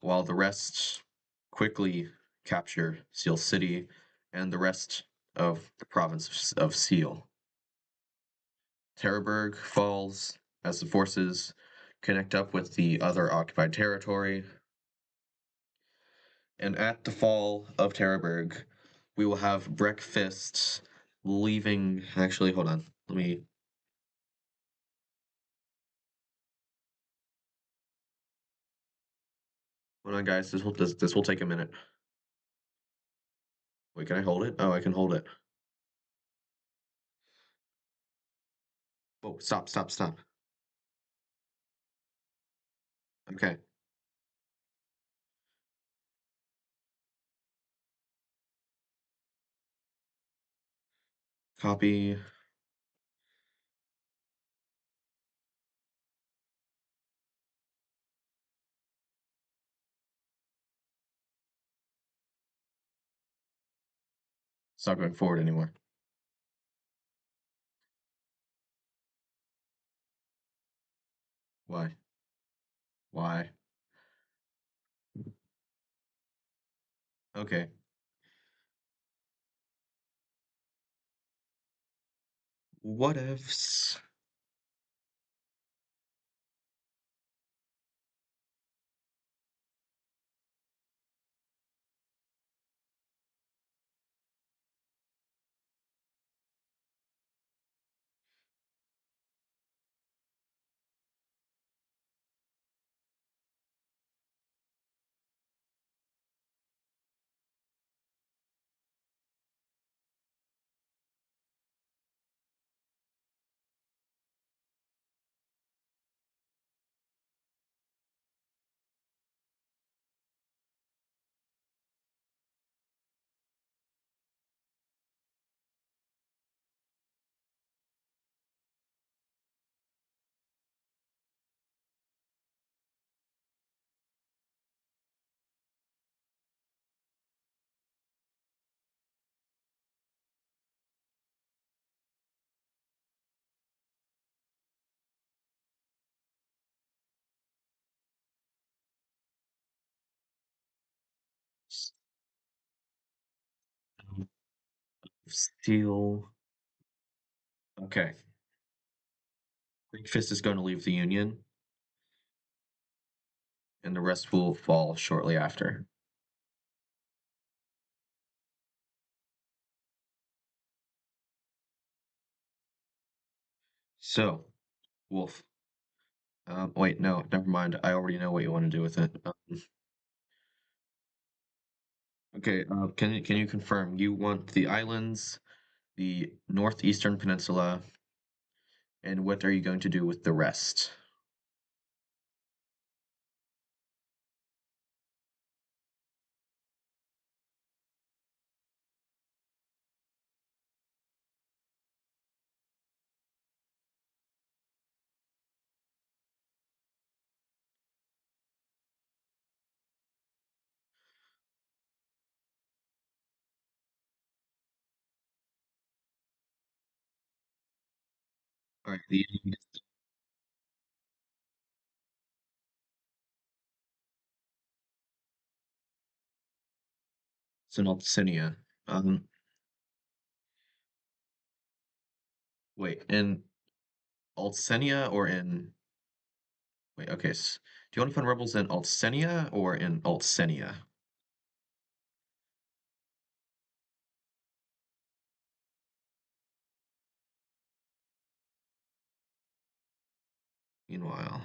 while the rest quickly capture Seal City and the rest of the province of Seal. Terraburg falls as the forces connect up with the other occupied territory. And at the fall of Terraburg, we will have Breakfast leaving. Actually, hold on. Let me. Hold on, guys. This will take a minute. Wait, can I hold it? Oh, I can hold it. Oh, stop, stop, stop. Okay. Copy. It's not going forward anymore. Why? Why? Okay. What ifs? Steel. Okay. Breakfast is going to leave the Union, and the rest will fall shortly after. So, Wolf. Wait, no, never mind. I already know what you want to do with it. Okay, can you confirm you want the islands, the northeastern peninsula, and what are you going to do with the rest? All right, the Sinalcinia. Um, wait, in Alcenia or in Wait, okay. Do you want to find rebels in Altsenia or in Altsenia? Meanwhile,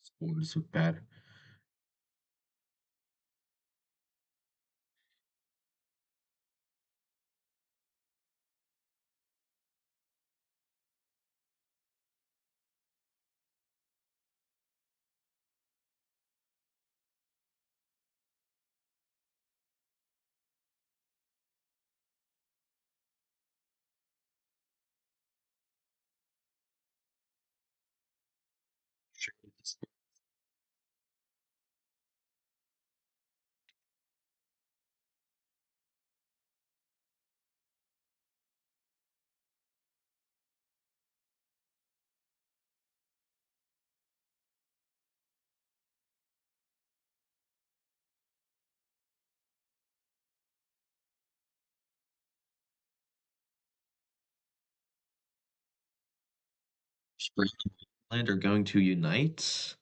scores are bad. Spring and Land are going to unite.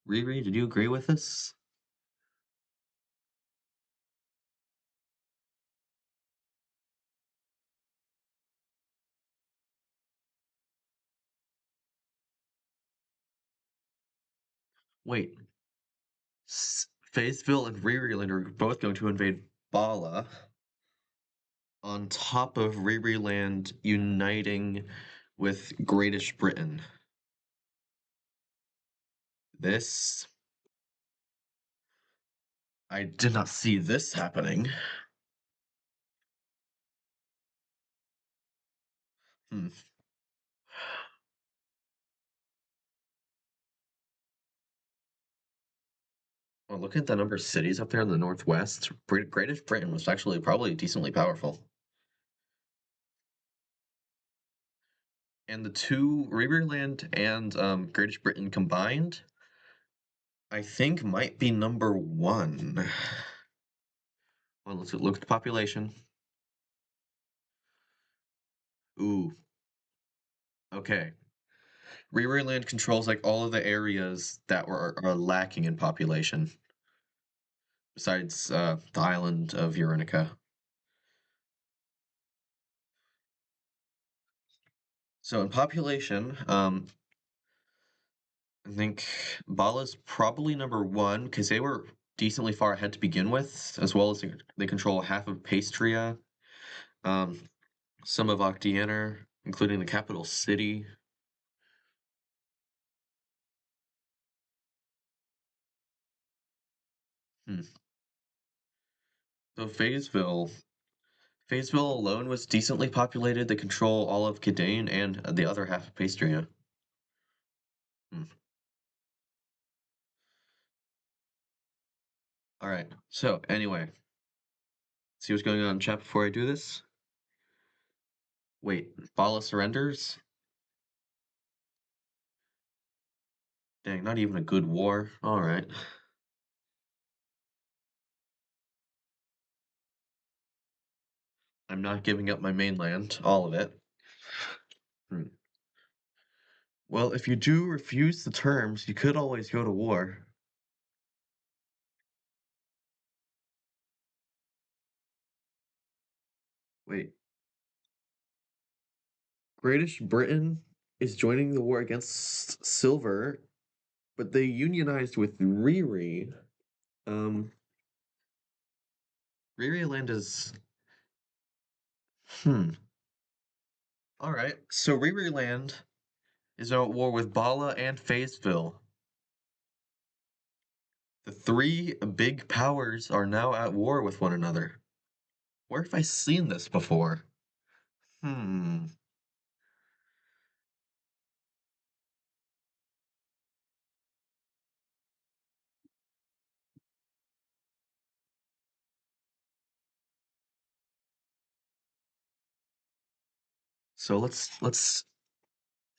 Riri, did you agree with this? Wait, Fayetteville and Riri Land are both going to invade Bala, on top of Riri Land uniting with Greatish Britain. This, I did not see this happening. Hmm. Well, look at the number of cities up there in the northwest. Greatish Britain was actually probably decently powerful. And the two, Riri and Greatish Britain combined, I think might be number one. Well, let's look at the population. Ooh, okay. Riri controls like all of the areas that are lacking in population, besides the island of Urinica. So in population, I think Bala's probably number one because they were decently far ahead to begin with, as well as they control half of Pastria, um, some of Octianer, including the capital city. Hmm. So Fayetteville alone was decently populated. They control all of Cadane and the other half of Pastria. Hmm. All right. So anyway, see what's going on in chat before I do this. Wait, Bala surrenders? Dang, not even a good war. All right. I'm not giving up my mainland, all of it. Hmm. Well, if you do refuse the terms, you could always go to war. Wait, Greatish Britain is joining the war against Silver, but they unionized with Riri. Um, Riri land is hmm. All right, so Riri land is at war with Bala and Fayetteville. The three big powers are now at war with one another. Where have I seen this before? Hmm. So let's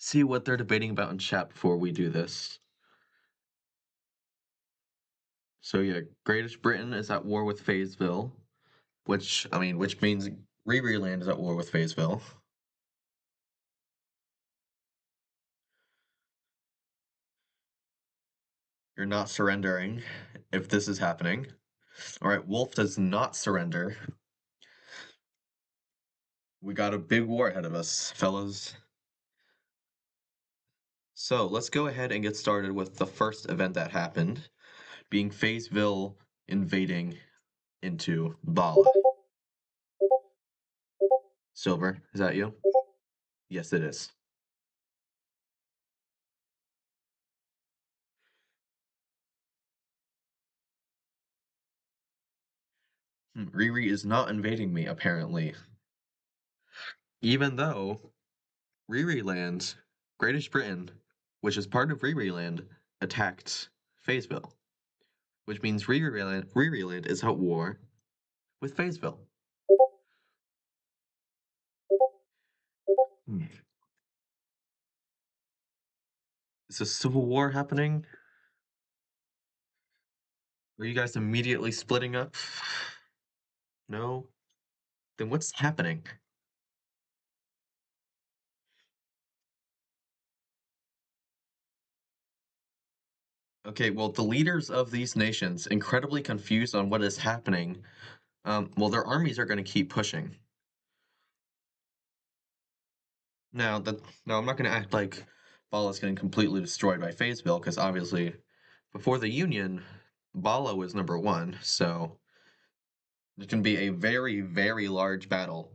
see what they're debating about in chat before we do this. So yeah, Great Britain is at war with Fayetteville, which means Riri Land is at war with Fayetteville. You're not surrendering if this is happening. All right, Wolf does not surrender. We got a big war ahead of us, fellas. So let's go ahead and get started with the first event that happened, being Fayetteville invading into Bala. Silver, is that you? Yes, it is. Riri is not invading me, apparently. Even though Riri Land, Great Britain, which is part of Riri Land, attacked Fayetteville, which means Riri Land is at war with Fayetteville. Hmm. Is a civil war happening? Are you guys immediately splitting up? No? Then what's happening? Okay, well, the leaders of these nations, incredibly confused on what is happening, well, their armies are going to keep pushing. Now, I'm not going to act like Bala is getting completely destroyed by Fayetteville, because obviously, before the Union, Bala was number one, so it can be a very, very large battle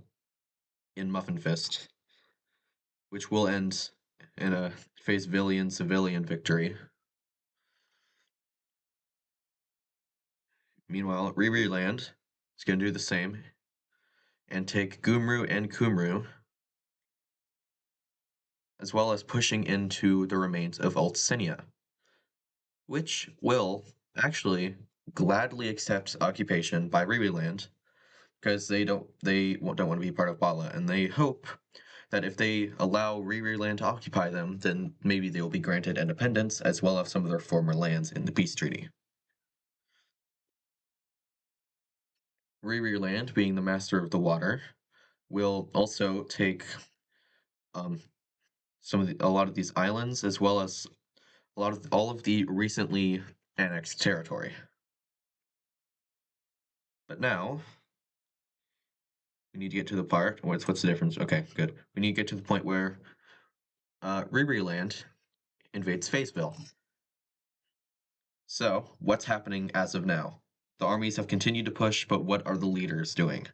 in Muffin Fist, which will end in a Fayettevillean civilian victory. Meanwhile, Riri Land is going to do the same and take Gumru and Kumru, as well as pushing into the remains of Ultsenia, which will actually gladly accept occupation by Riri Land because they don't want to be part of Bala, and they hope that if they allow Riri Land to occupy them, then maybe they will be granted independence as well as some of their former lands in the peace treaty. Riri Land, being the master of the water, will also take um, a lot of these islands as well as all of the recently annexed territory. But now we need to get to the part. What's the difference? Okay, good. We need to get to the point where Riri Land invades Fayetteville. So, what's happening as of now? The armies have continued to push, but what are the leaders doing?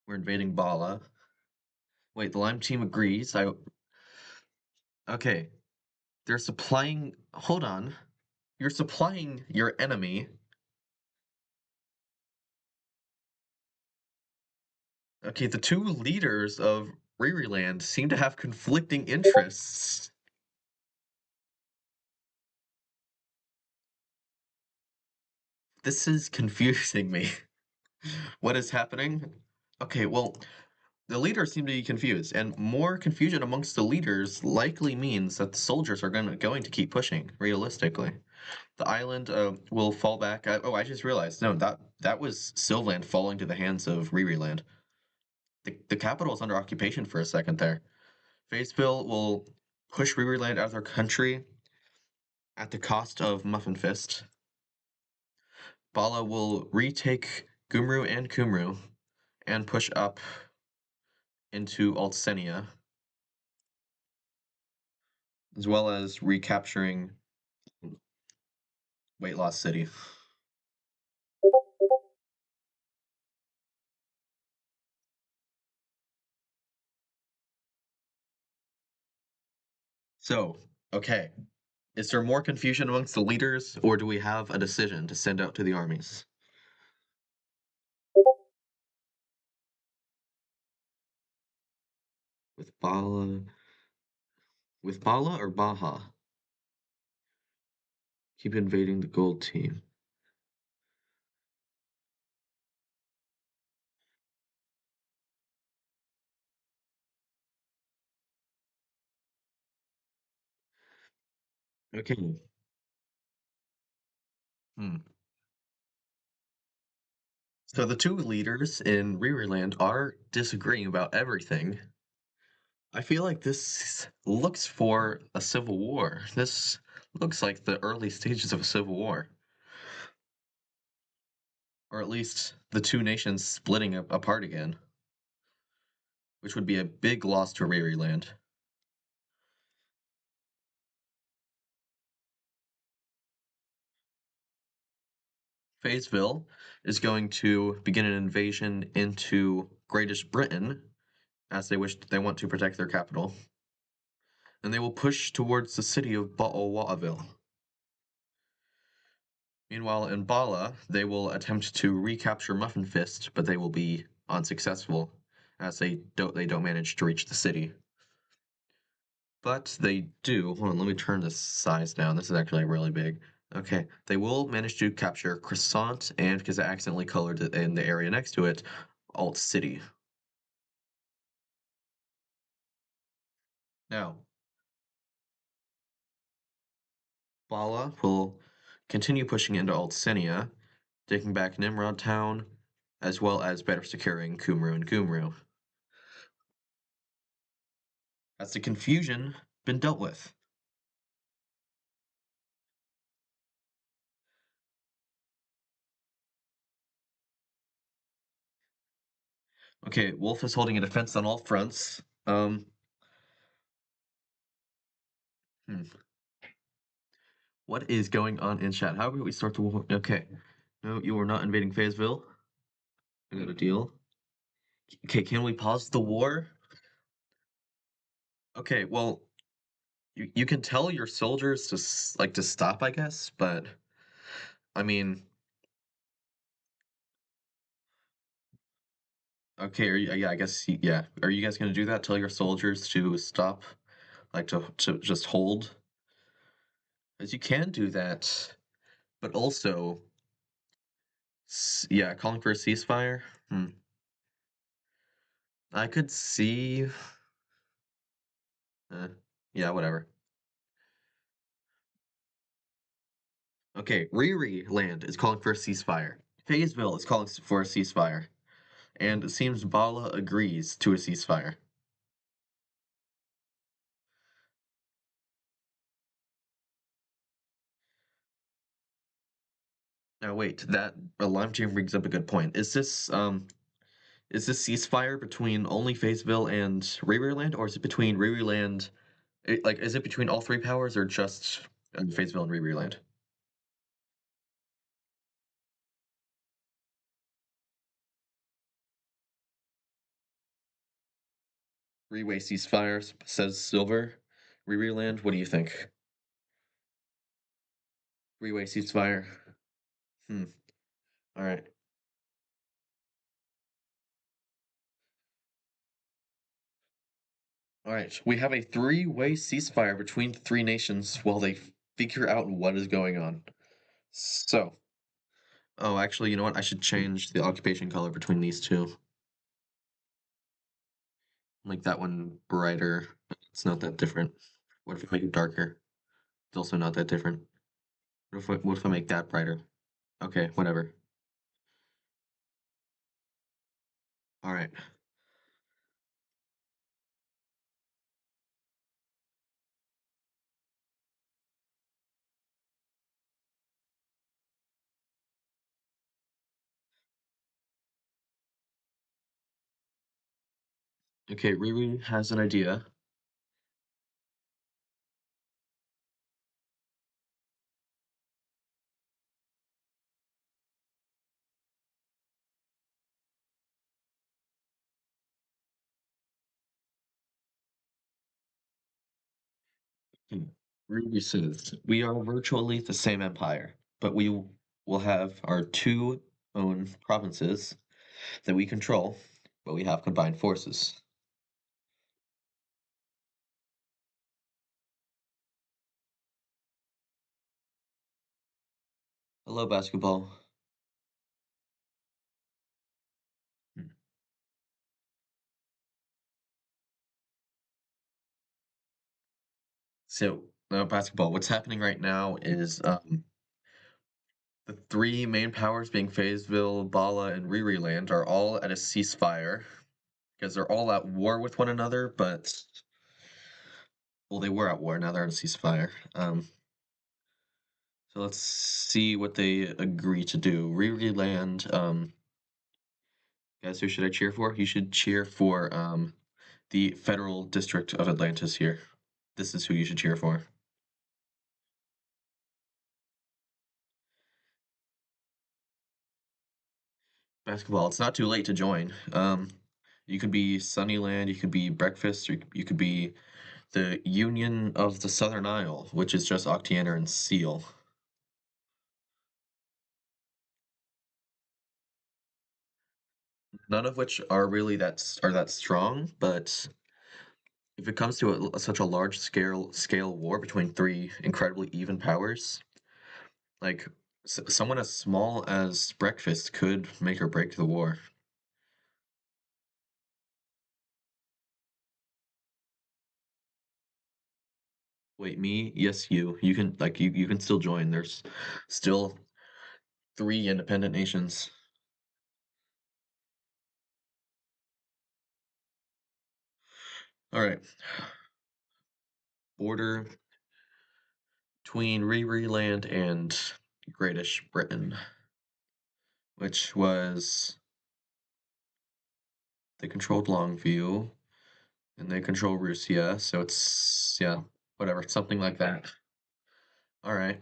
We're invading Bala. Wait, the Lime team agrees. Okay. They're supplying. Hold on. You're supplying your enemy. Okay, the two leaders of Riri Land seem to have conflicting interests. This is confusing me. What is happening? Okay, well, the leaders seem to be confused, and more confusion amongst the leaders likely means that the soldiers are going to keep pushing, realistically. The island will fall back. Oh, I just realized. No, that was Sylvan falling to the hands of Riri Land. The capital is under occupation for a second there. Fayetteville will push Riri Land out of their country at the cost of Muffin Fist. Bala will retake Gumru and Kumru and push up into Altsenia, as well as recapturing Weight Loss City. So, okay. Is there more confusion amongst the leaders, or do we have a decision to send out to the armies? With Bala. With Bala or Baja? Keep invading the gold team. Okay. Hmm. So the two leaders in Rereland are disagreeing about everything. I feel like this looks for a civil war. This looks like the early stages of a civil war, or at least the two nations splitting apart again, which would be a big loss to Rereland. Fayetteville is going to begin an invasion into Greatish Britain as they want to protect their capital, and they will push towards the city of Ba'awataville. Meanwhile, in Bala, they will attempt to recapture Muffin Fist, but they will be unsuccessful as they don't manage to reach the city. But they do. Hold on, let me turn this size down. This is actually really big. Okay, they will manage to capture Croissant and because I accidentally colored it in the area next to it, Alt City. Now, Bala will continue pushing into Altsenia, taking back Nimrod Town, as well as better securing Kumru and Kumru. Has the confusion been dealt with? Okay, Wolf is holding a defense on all fronts. Hmm, what is going on in chat? How about we start the war? Okay, no, you are not invading Fayetteville. I got a deal. Okay, can we pause the war? Okay, well, you can tell your soldiers to to stop, I guess, but I mean, okay, yeah, I guess yeah. Are you guys gonna do that? Tell your soldiers to stop, like to just hold, as you can do that, but also, yeah, calling for a ceasefire. Hmm. I could see. Uh, yeah, whatever. Okay, Riri Land is calling for a ceasefire. Fayetteville is calling for a ceasefire, and it seems Bala agrees to a ceasefire. Now wait, that Lime Team brings up a good point. Is this ceasefire between only Fayetteville and Riri Land, or is it between Riri Land? Like, is it between all three powers, or just Fayetteville and Riri Land? Three-way ceasefire, says Silver. Riri Land, what do you think? Three-way ceasefire. Hmm. All right. All right. We have a three-way ceasefire between the three nations while they figure out what is going on. So, oh, actually, you know what? I should change the occupation color between these two. Make that one brighter. It's not that different. What if I make it darker? It's also not that different. What if I make that brighter? Okay, whatever. All right. Okay, Riri has an idea. Hmm. Riri says, we are virtually the same empire, but we will have our two own provinces that we control, but we have combined forces. Hello, basketball. Hmm. So basketball. What's happening right now is the three main powers being Fayetteville, Bala, and Riri Land are all at a ceasefire because they're all at war with one another, but well, they were at war, now they're at a ceasefire. So let's see what they agree to do. Riri Land, guys, who should I cheer for? You should cheer for the Federal District of Atlantis here. This is who you should cheer for. Basketball. It's not too late to join. You could be Sunnyland, you could be Breakfast, or you could be the Union of the Southern Isle, which is just Octianer and Seal. None of which are really that strong, but if it comes to such a large scale war between three incredibly even powers, like someone as small as Breakfast could make or break the war. Wait, me? Yes, you. You can you can still join. There's still three independent nations. All right. Border between Riri Land and Greatish Britain, which was they controlled Longview and they control Russia, so it's yeah, whatever, something like that. All right.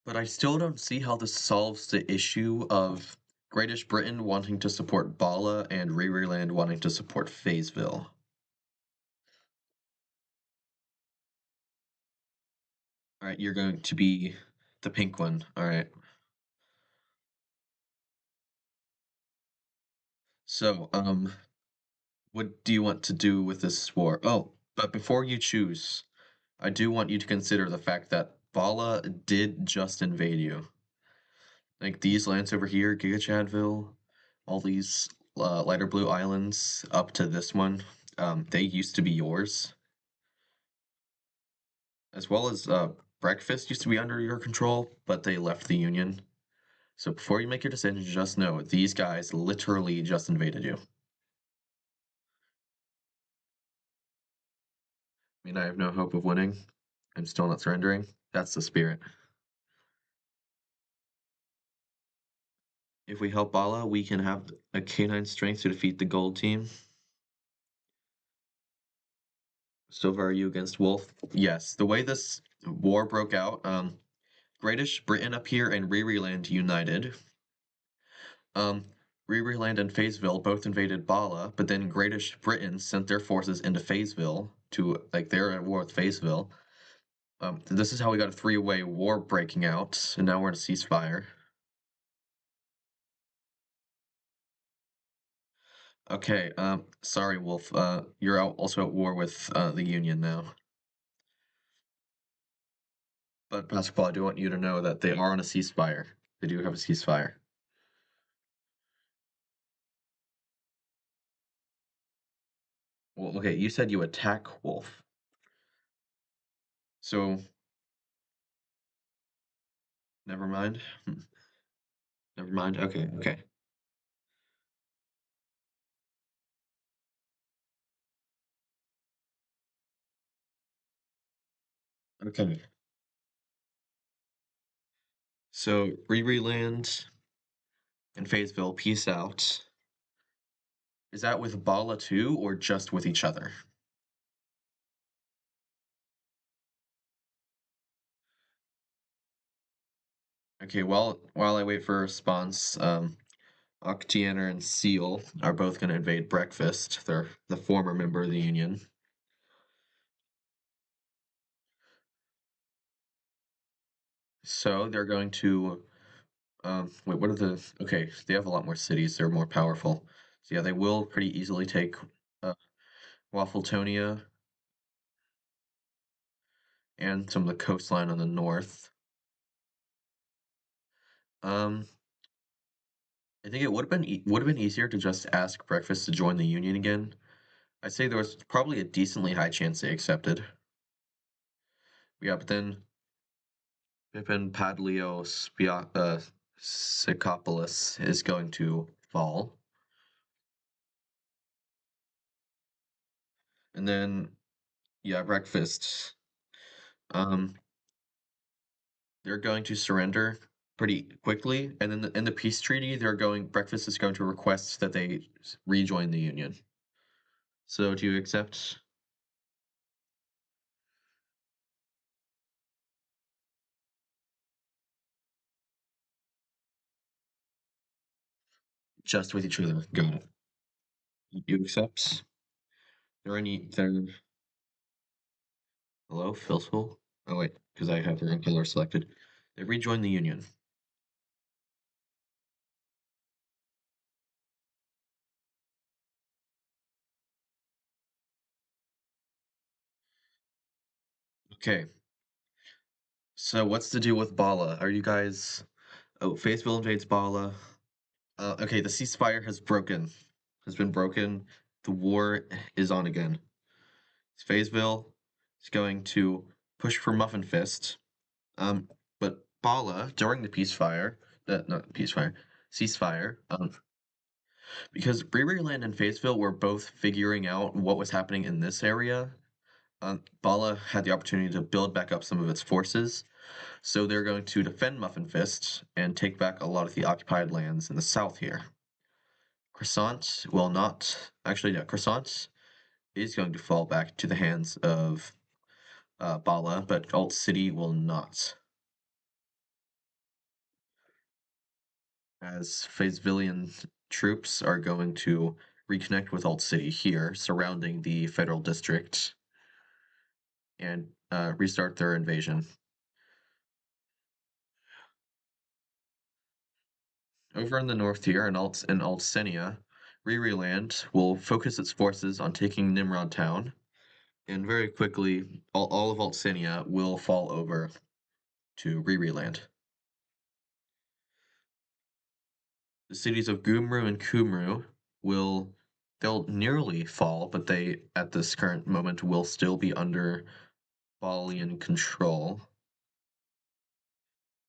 But I still don't see how this solves the issue of Greatish Britain wanting to support Bala and Riri Land wanting to support Fayetteville. All right, you're going to be the pink one. All right. So, what do you want to do with this war? Oh, but before you choose, I do want you to consider the fact that Bala did just invade you. Like these lands over here, Giga Chadville, all these lighter blue islands up to this one, they used to be yours, as well as Breakfast used to be under your control, but they left the Union. So before you make your decision, just know these guys literally just invaded you. I mean, I have no hope of winning. I'm still not surrendering. That's the spirit. If we help Bala, we can have a canine strength to defeat the gold team. So far, are you against Wolf? Yes. The way this war broke out, Greatish Britain up here and Riri Land united. Um, Riri Land and Fayetteville both invaded Bala, but then Greatish Britain sent their forces into Fayetteville to like they're at war with Fayetteville. This is how we got a three-way war breaking out, and now we're in a ceasefire. Okay, sorry, Wolf. You're also at war with the Union now. But Basketball, I do want you to know that they are on a ceasefire. They do have a ceasefire. Well, okay, you said you attack Wolf. So, never mind. Never mind. Okay, okay. Okay. So, Riri Land and Fayetteville, peace out. Is that with Bala too, or just with each other? Okay, while I wait for a response, Octianer and Seal are both going to invade Breakfast. They're the former member of the Union. So they're going to wait, what are the okay, they have a lot more cities, they're more powerful. So yeah, they will pretty easily take uh, Waffletonia and some of the coastline on the north. Um I think it would have been easier to just ask breakfast to join the Union again. I'd say there was probably a decently high chance they accepted. Yeah, but then Pippin Psychopolis is going to fall. And then, yeah, breakfast. Um, they're going to surrender pretty quickly, and then in the peace treaty, breakfast is going to request that they rejoin the Union. So do you accept? Just with each other. Got it. You accept? There hello, Phil? Oh wait, because I have the wrong color selected. They rejoined the Union. Okay, so what's the deal with Bala? Are you guys Oh, Fayetteville invades Bala. Okay, the ceasefire has been broken. The war is on again. Fayetteville is going to push for Muffin Fist. Um, but Bala, during the ceasefire, because Breweryland and Fayetteville were both figuring out what was happening in this area, Bala had the opportunity to build back up some of its forces. So they're going to defend Muffin Fist and take back a lot of the occupied lands in the south here. Croissant will not. Actually, yeah, Croissant is going to fall back to the hands of Bala, but Alt City will not. As Fayettevillean troops are going to reconnect with Alt City here, surrounding the federal district, and restart their invasion. Over in the north here, in Altsenia, Land will focus its forces on taking Nimrod Town, and very quickly, all of Altsenia will fall over to Land. The cities of Gumru and Kumru they'll nearly fall, but they at this current moment will still be under Balian control.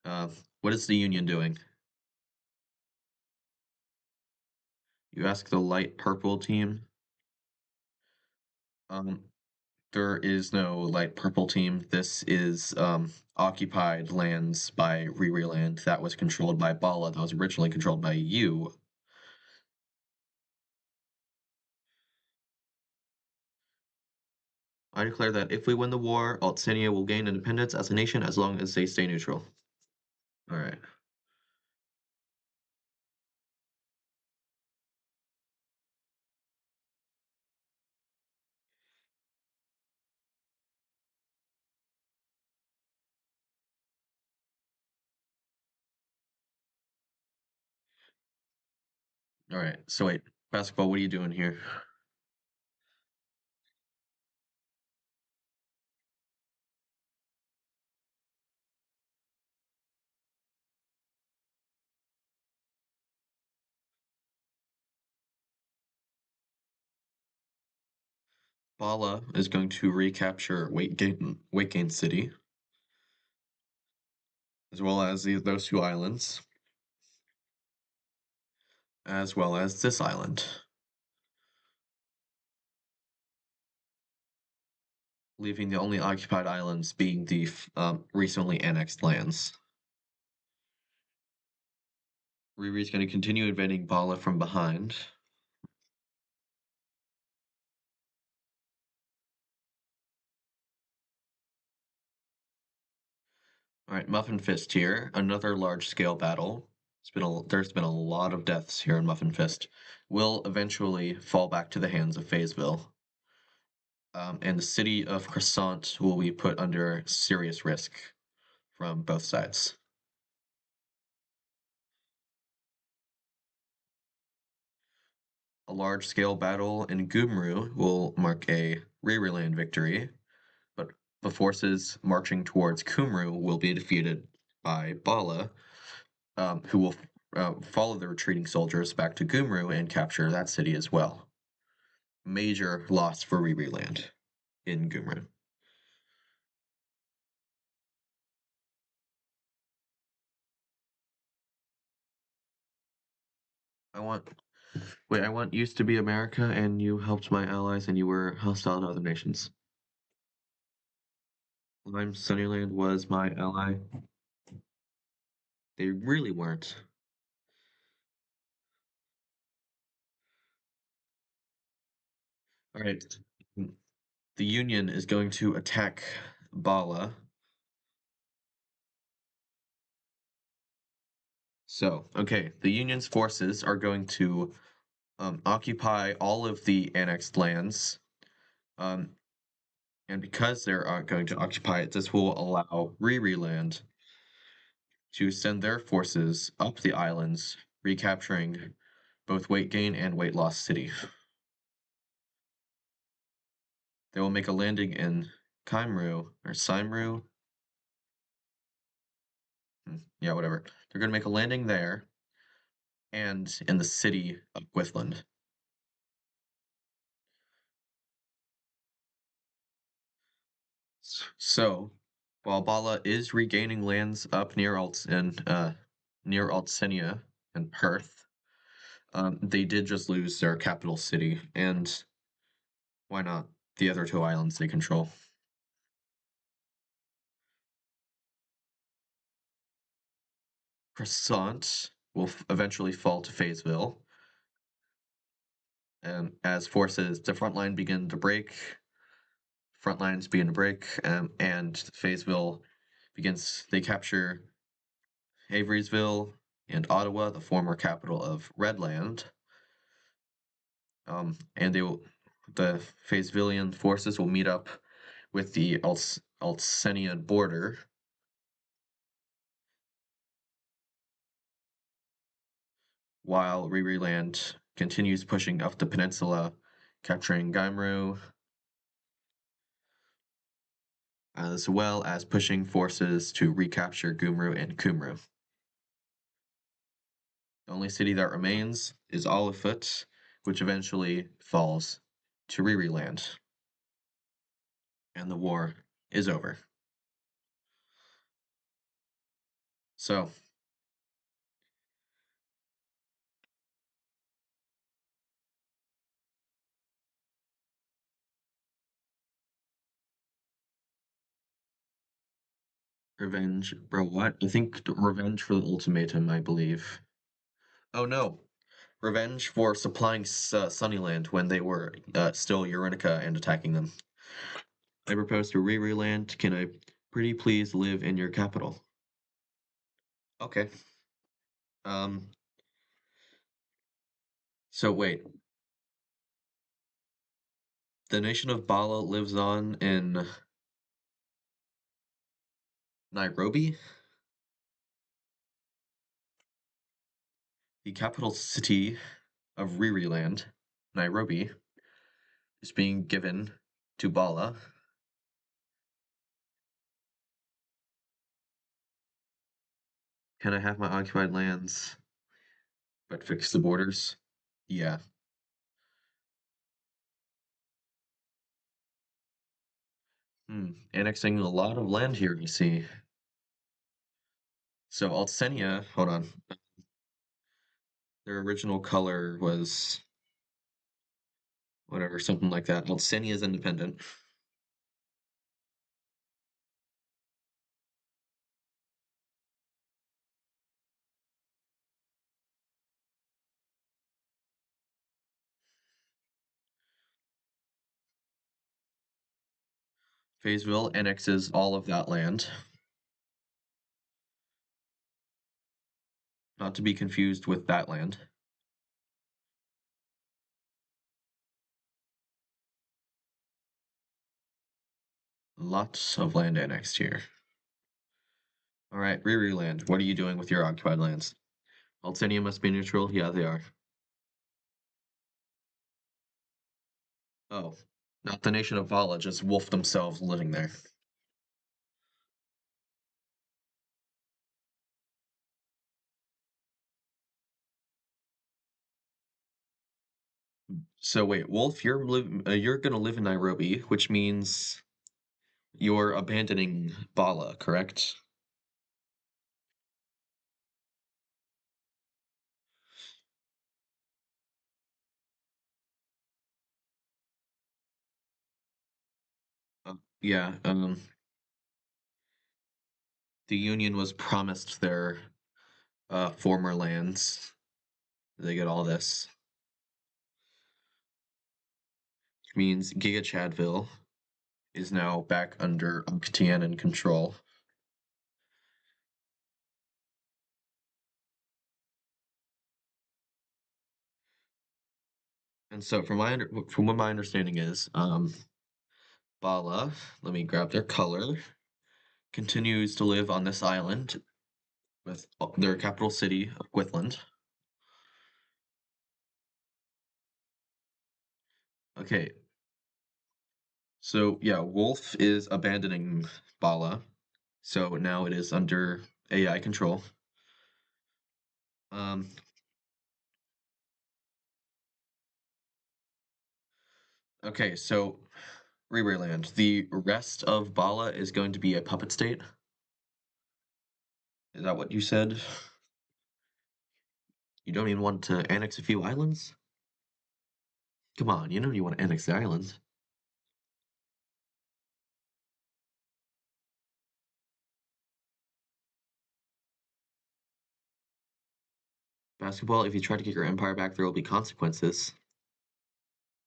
Uh, what is the Union doing? You ask the light purple team. Um, there is no light purple team. This is occupied lands by Riri Land that was controlled by Bala, that was originally controlled by you. I declare that if we win the war, Altsenia will gain independence as a nation as long as they stay neutral. All right. All right. So wait, basketball, what are you doing here? Bala is going to recapture Weight Gain City, as well as those two islands, as well as this island, leaving the only occupied islands being the recently annexed lands. Riri's going to continue invading Bala from behind. All right, Muffin Fist here, another large-scale battle. There's been a lot of deaths here in Muffin Fist. Will eventually fall back to the hands of Fayetteville. And the city of Croissant will be put under serious risk from both sides. A large-scale battle in Gumru will mark a Rereland victory, but the forces marching towards Kumru will be defeated by Bala, who will follow the retreating soldiers back to Gumru and capture that city as well. Major loss for Riri Land in Gumru. I want Wait, I want used to be America, and you helped my allies, and you were hostile to other nations. Lime Sunnyland was my ally. They really weren't. All right. The Union is going to attack Bala. So, okay, the Union's forces are going to occupy all of the annexed lands. Um, and because they're going to occupy it, this will allow Riri Land to send their forces up the islands, recapturing both weight gain and weight loss city. They will make a landing in Kaimru or Saimru. Yeah, whatever. They're going to make a landing there and in the city of Gwithland. So, while Bala is regaining lands up near near Altsenia and Perth, they did just lose their capital city, and why not the other two islands they control? Croissant will eventually fall to Fayetteville, and as the front line begin to break, front lines begin to break, and Fayetteville they capture Averysville and Ottawa, the former capital of Redland. And the Fayettevillean forces will meet up with the Alsenian border. While Riri Land continues pushing up the peninsula, capturing Gaimru, as well as pushing forces to recapture Gumru and Kumru. The only city that remains is Olifut, which eventually falls to Riri Land. And the war is over. So, revenge, bro, what? I think revenge for the ultimatum, I believe. Oh no, revenge for supplying Sunnyland when they were still Euronica and attacking them. I propose to Riri Land. Can I pretty please live in your capital? Okay. Um, so wait, the nation of Bala lives on in Nairobi? The capital city of Riri Land, Nairobi, is being given to Bala. Can I have my occupied lands, but fix the borders? Yeah. Annexing a lot of land here, you see. So Altsenia, hold on. Their original color was whatever, something like that. Altsenia is independent. Fayetteville annexes all of that land. Not to be confused with that land. Lots of land annexed here. All right, Riri Land, what are you doing with your occupied lands? Altsenia must be neutral. Yeah, they are. Oh, not the nation of Vala, just wolf themselves living there. So wait, Wolf, you're gonna live in Nairobi, which means you're abandoning Bala, correct? Yeah. The Union was promised their former lands. They get all this. Which means Giga Chadville is now back under Tianan control. And so, from what my understanding is, Bala, let me grab their color, continues to live on this island with their capital city of Gwithland. Okay, so yeah, Wolf is abandoning Bala, so now it is under AI control. Um, okay, so Land. The rest of Bala is going to be a puppet state. Is that what you said? You don't even want to annex a few islands? Come on, you know you want to annex the islands. Basketball, if you try to get your empire back, there will be consequences.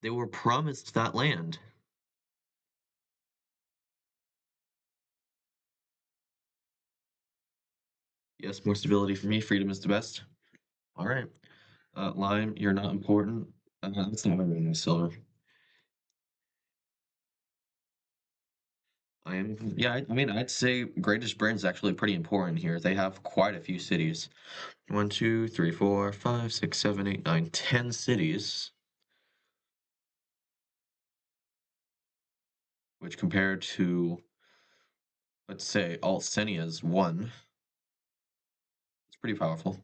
They were promised that land. Yes, more stability for me. Freedom is the best. All right. Lime, you're not important. That's not very nice, Silver. Yeah, I mean, I'd say Greatest Britain is actually pretty important here. They have quite a few cities. One, two, three, four, five, six, seven, eight, nine, 10 cities, which compared to, let's say, Alsenia's one, it's pretty powerful.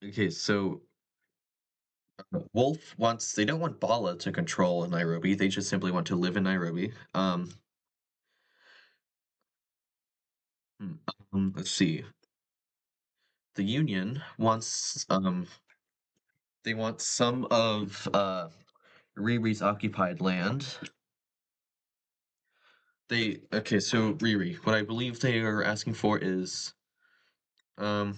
Okay, so they don't want Bala to control Nairobi. They just simply want to live in Nairobi. Hmm, let's see. The Union wants, they want some of Riri's occupied land. Okay, so Riri, what I believe they are asking for is, um,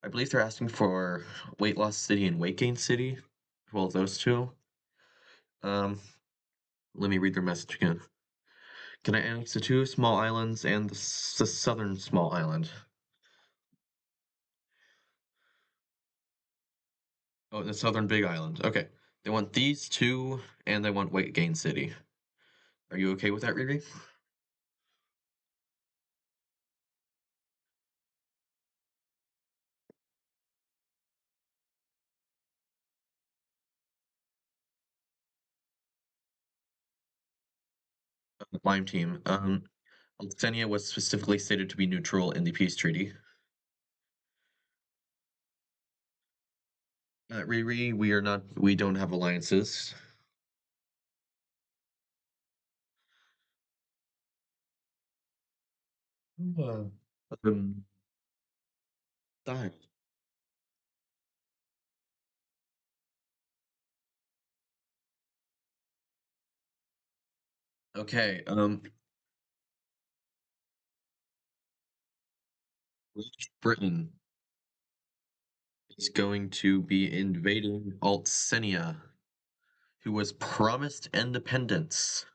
I believe they're asking for Weight Loss City and Weight Gain City. Well, those two. Um, Let me read their message again. Can I annex the two small islands and the southern small island? Oh, the southern big island. Okay. They want these two, and they want Weight Gain City. Are you okay with that, Riri? Lime team. Alsenia was specifically stated to be neutral in the peace treaty. Riri, we are not. We don't have alliances. Uh, Um, Darn. Okay. Britain is going to be invading Altsenia, who was promised independence.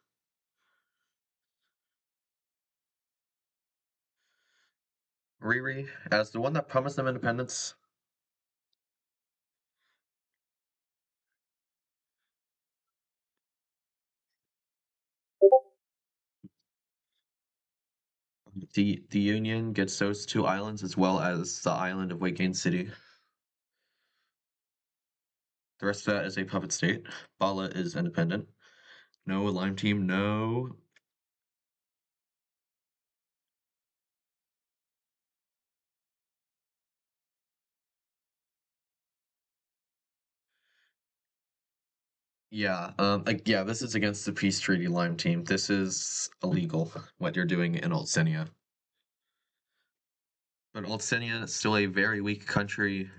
Riri, as the one that promised them independence, The Union gets those two islands as well as the island of Waygain City. The rest of that is a puppet state. Bala is independent. No Lime Team, no. Yeah, yeah, this is against the peace treaty, Lime Team. This is illegal, what you're doing in Oldsenia. But Oldsenia is still a very weak country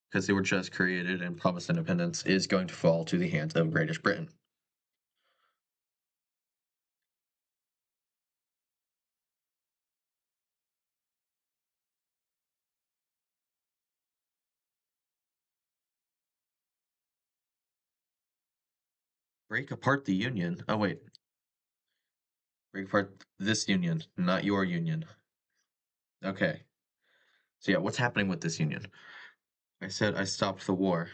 because they were just created and promised independence, is going to fall to the hands of Great Britain. Break apart the Union. Oh, wait. Break apart this Union, not your Union. Okay. So, yeah, what's happening with this Union? I said I stopped the war.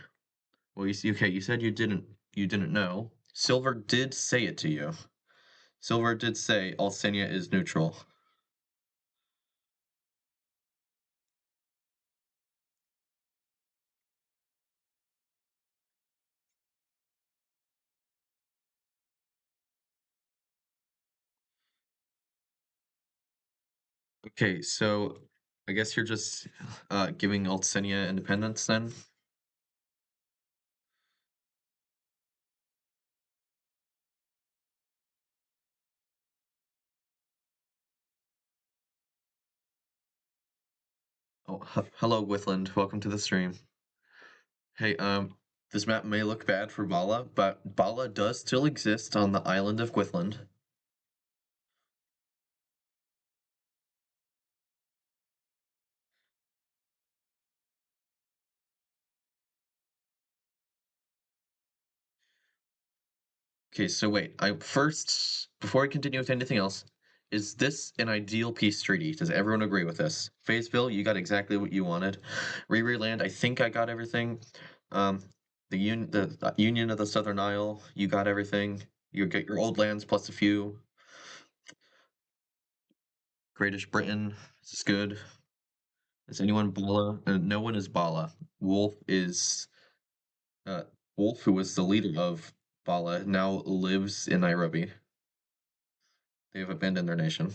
Well, okay, you said you didn't know. Silver did say it to you. Silver did say Alsenia is neutral. Okay, so I guess you're just giving Alsenia independence then? Oh, hello, Withland. Welcome to the stream. Hey, this map may look bad for Bala, but Bala does still exist on the island of Gwithland. Okay, so wait. Before I continue with anything else, is this an ideal peace treaty? Does everyone agree with this? Fayetteville, you got exactly what you wanted. Riri Land, I think I got everything. Um, the Union of the Southern Isle, you got everything. You get your old lands plus a few. Greatish Britain, this is good. Is anyone Bala? No one is Bala. Wolf is uh, Wolf, who was the leader of Bala, now lives in Nairobi. They have abandoned their nation.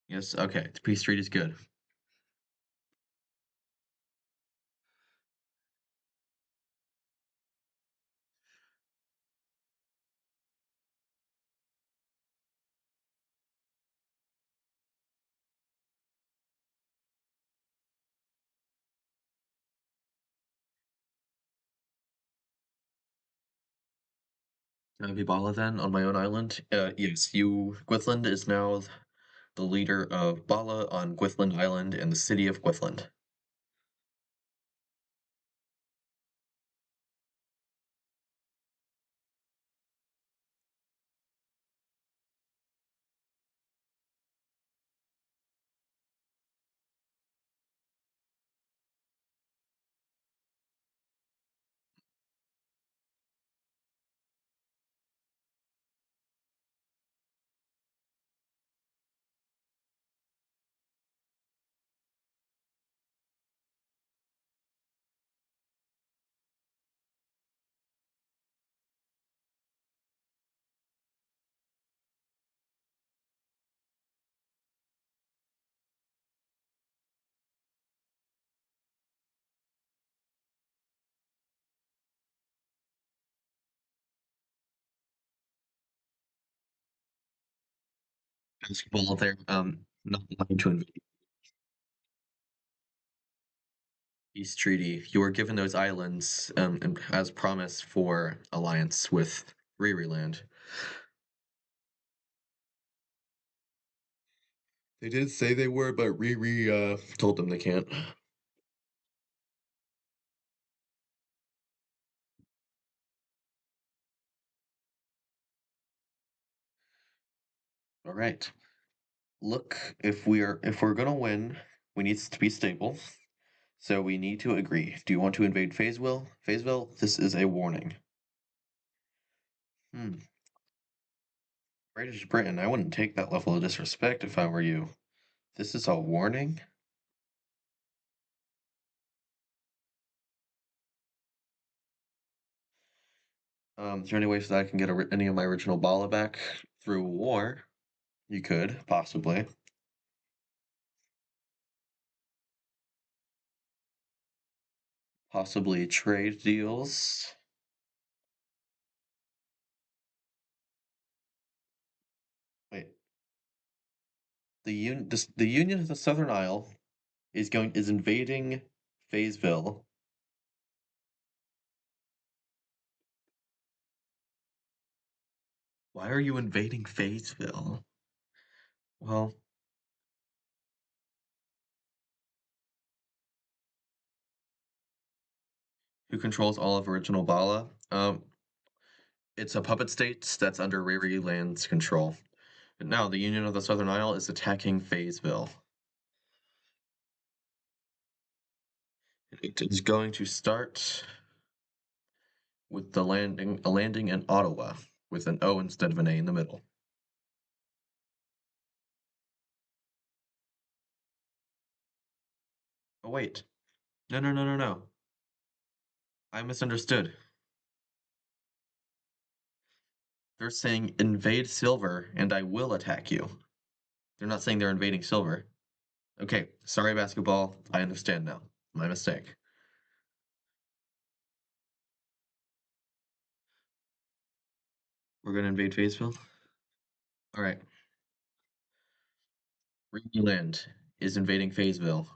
Yes, okay. The peace treaty is good. Can I be Bala then on my own island? Yes, Gwithland is now the leader of Bala on Gwithland Island in the city of Gwithland. Basketball there, not allowed to invade. Peace treaty. You were given those islands as promised for alliance with Riri Land. They did say they were, but Riri told them they can't. All right. Look, if we're gonna win, we need to be stable. So we need to agree. Do you want to invade Fayetteville? Fayetteville, this is a warning. Hmm. British Britain, I wouldn't take that level of disrespect if I were you. This is a warning? Is there any ways that I can get any of my original bala back through war? You could, possibly. Possibly trade deals. Wait, the Union of the Southern Isle is invading Fayetteville. Why are you invading Fayetteville? Well, who controls all of original Bala? It's a puppet state that's under Riri Land's control. But now the Union of the Southern Isle is attacking Fayetteville. It is going to start with a landing in Ottawa with an O instead of an A in the middle. Oh wait. No, no, no, no, no. I misunderstood. They're saying invade Silver and I will attack you. They're not saying they're invading Silver. Okay, sorry basketball. I understand now. My mistake. We're gonna invade Fayetteville? Alright. Greenland is invading Fayetteville.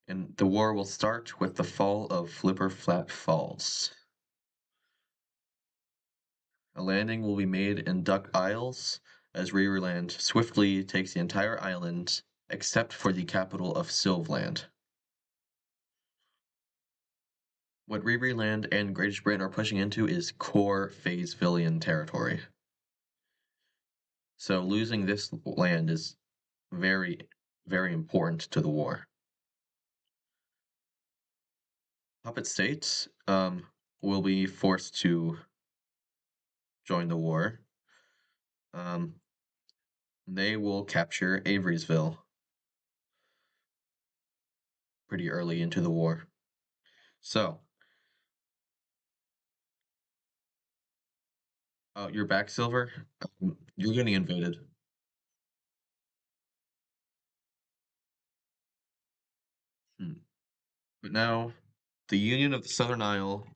And the war will start with the fall of Flipper Flat Falls. A landing will be made in Duck Isles as Rearland swiftly takes the entire island except for the capital of Sylvland. What Rearland and Great Britain are pushing into is core Fayettevillean territory. So losing this land is very, very important to the war. Puppet states will be forced to join the war. They will capture Averysville pretty early into the war. So, you're back, Silver. You're getting invaded. Hmm. But now, the Union of the Southern Isle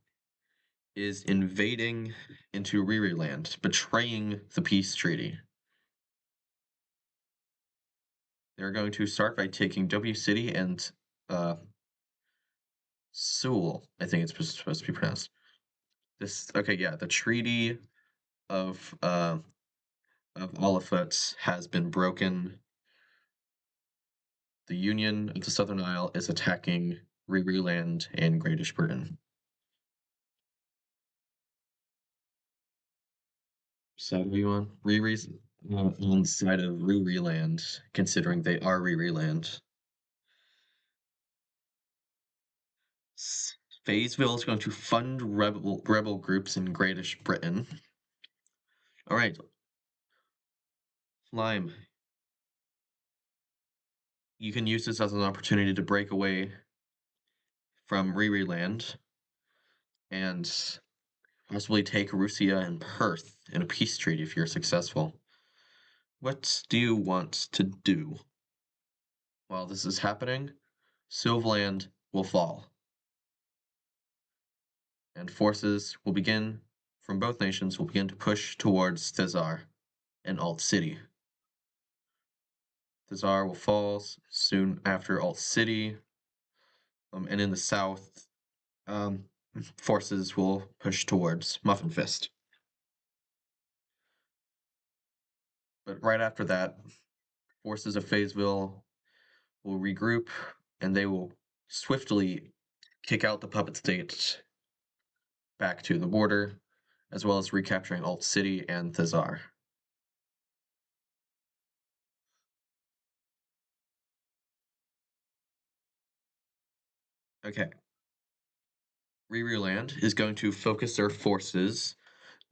is invading into Riri Land, betraying the peace treaty. They're going to start by taking W City and uh, Sewell. I think it's supposed to be pronounced. Okay, yeah, the Treaty of Oliphant has been broken. The Union of the Southern Isle is attacking Riri Land and Great Britain. Side are you on? Riri's on the side of Riri Land, considering they are Riri Land. Fayetteville is going to fund rebel groups in Great Britain. All right, Lime, you can use this as an opportunity to break away from Riri Land and possibly take Russia and Perth in a peace treaty if you're successful. What do you want to do? While this is happening, Sylvland will fall, and forces will begin from both nations will begin to push towards Thesar and Alt City. Thesar will fall soon after Alt City, and in the south, forces will push towards Muffin Fist. But right after that, forces of Fayetteville will regroup and they will swiftly kick out the puppet state back to the border, as well as recapturing Alt City and Thesar. Okay. Riri Land is going to focus their forces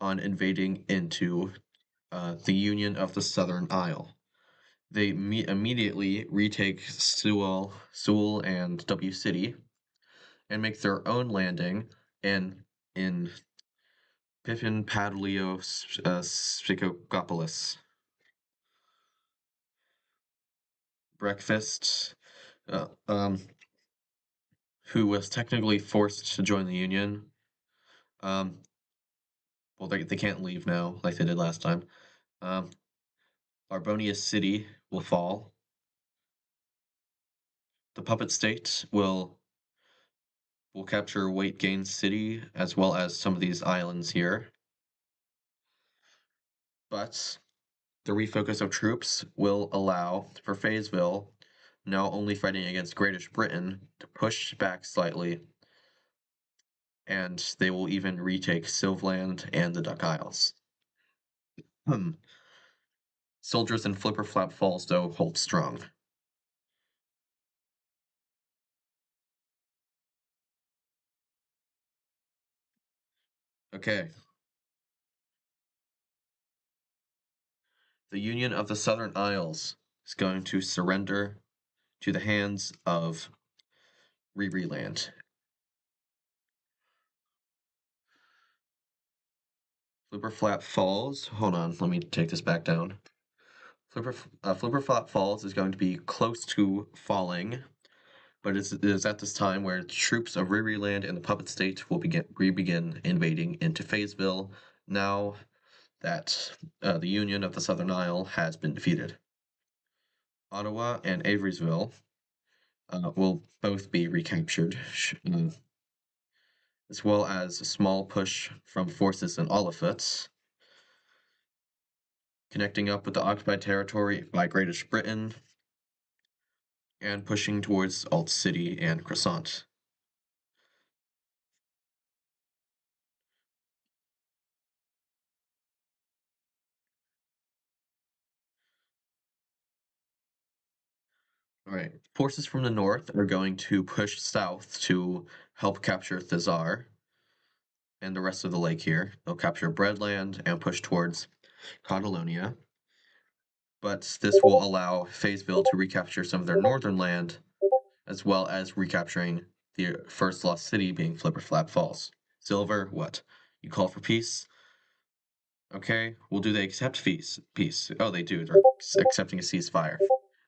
on invading into the Union of the Southern Isle. They immediately retake Sewell and W City, and make their own landing in Pippin Padlio Spikogopolis. Breakfast, uh, um, who was technically forced to join the Union. Um, well, they can't leave now like they did last time. Um, Arbonia City will fall. The puppet state will capture Weight Gain City as well as some of these islands here. But the refocus of troops will allow for Fayetteville, now only fighting against Great Britain, to push back slightly, and they will even retake Sylvland and the Duck Isles. Soldiers in Flipper Flap Falls, though, hold strong. Okay. The Union of the Southern Isles is going to surrender to the hands of Riri Land. Flipper Flap Falls. Hold on, let me take this back down. Flipper Flop Falls is going to be close to falling, but it is at this time where troops of Riri Land and the Puppet State will begin invading into Fayetteville, now that the Union of the Southern Isle has been defeated. Ottawa and Averysville will both be recaptured, as well as a small push from forces in Oliphant, connecting up with the occupied territory by Great Britain, and pushing towards Alt City and Croissant. All right, forces from the north are going to push south to help capture Thizar and the rest of the lake here. They'll capture Breadland and push towards Catalonia. But this will allow Fayetteville to recapture some of their northern land, as well as recapturing the first lost city being Flipper Flap Falls. Silver, what? You call for peace? Okay, well, do they accept peace? Oh, they do. They're accepting a ceasefire.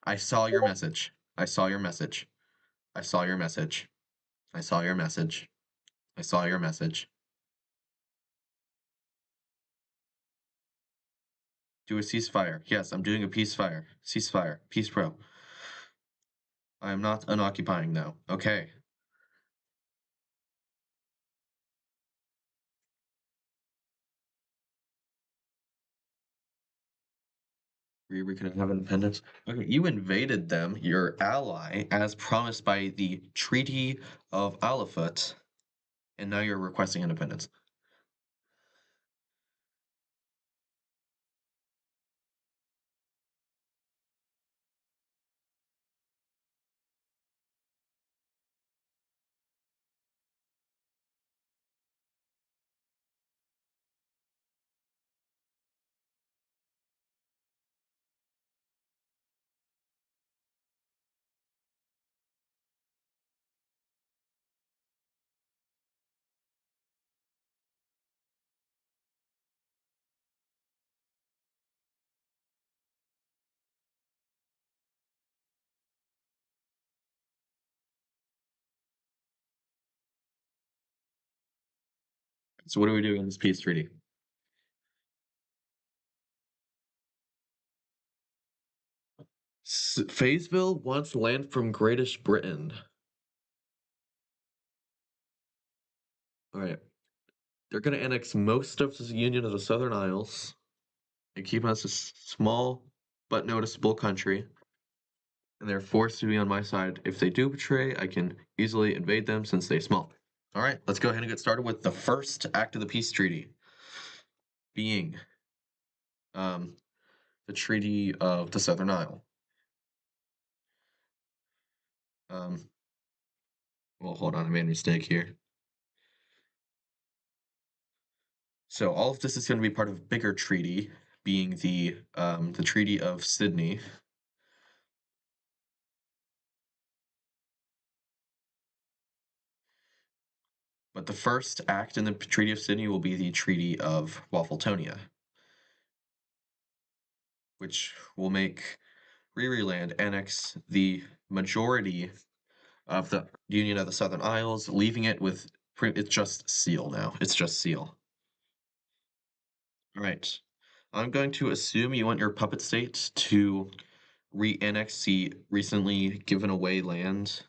I saw your message. I saw your message. I saw your message. I saw your message. I saw your message. Do a ceasefire. Yes, I'm doing a peacefire. Ceasefire. Peace pro. I am not unoccupying now. Okay. We can have independence. Okay, you invaded them, your ally, as promised by the Treaty of Alifut, and now you're requesting independence. So what do we do in this peace treaty? Fayetteville wants land from Greatish Britain. All right. They're going to annex most of the Union of the Southern Isles and keep us a small but noticeable country. And they're forced to be on my side. If they do betray, I can easily invade them since they're small. All right, let's go ahead and get started with the first act of the peace treaty, being um, the Treaty of the Southern Isle. Well, hold on, I made a mistake here. So all of this is going to be part of a bigger treaty, being the Treaty of Sydney. But the first act in the Treaty of Sydney will be the Treaty of Waffletonia, which will make Riri Land annex the majority of the Union of the Southern Isles, leaving it with it's just Seal now. It's just Seal. All right. I'm going to assume you want your puppet state to re-annex the recently given away land,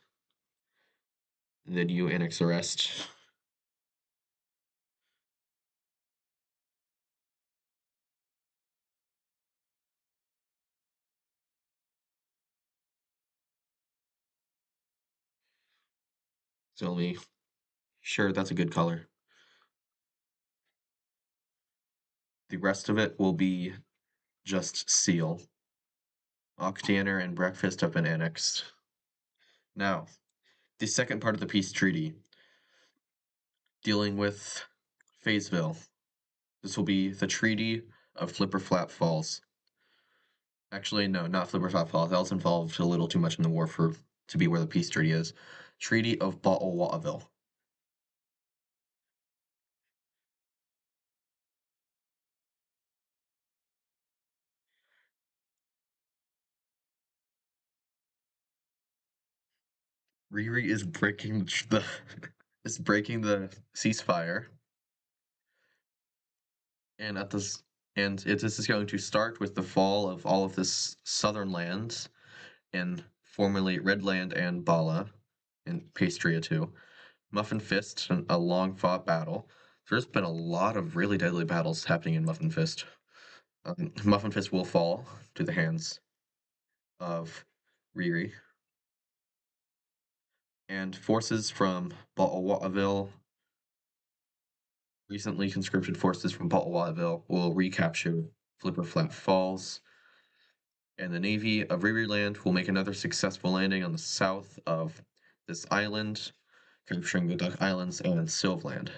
and then you annex the rest. So let me sure that's a good color. The rest of it will be just Seal. Octaner and Breakfast have been annexed. Now, the second part of the peace treaty, dealing with Fayetteville. This will be the Treaty of Flipper Flap Falls. Actually, no, not Flipper Flap Falls. That was involved a little too much in the war for to be where the peace treaty is. Treaty of Bottlewattville. Riri is breaking the is breaking the ceasefire, and at this this is going to start with the fall of all of this southern lands in formerly Redland and Bala in Pastria too. Muffin Fist, a long fought battle. There's been a lot of really deadly battles happening in Muffin Fist. Muffin Fist will fall to the hands of Riri, and forces from Bottlewattville, recently conscripted forces from Bottlewattville, will recapture Flipper Flap Falls, and the Navy of Riri Land will make another successful landing on the south of this island, capturing the Duck Islands and Sylvland.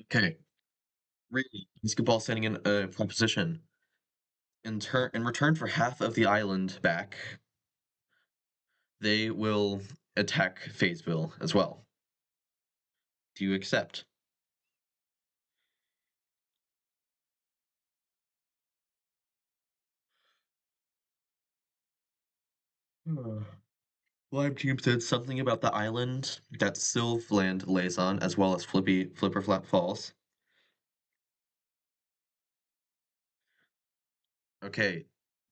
Okay, Riri, basketball sending in a proposition. In return for half of the island back, they will attack Fayetteville as well. Do you accept? Lime Cube said something about the island that Sylvland lays on, as well as Flipper Flap Falls. Okay,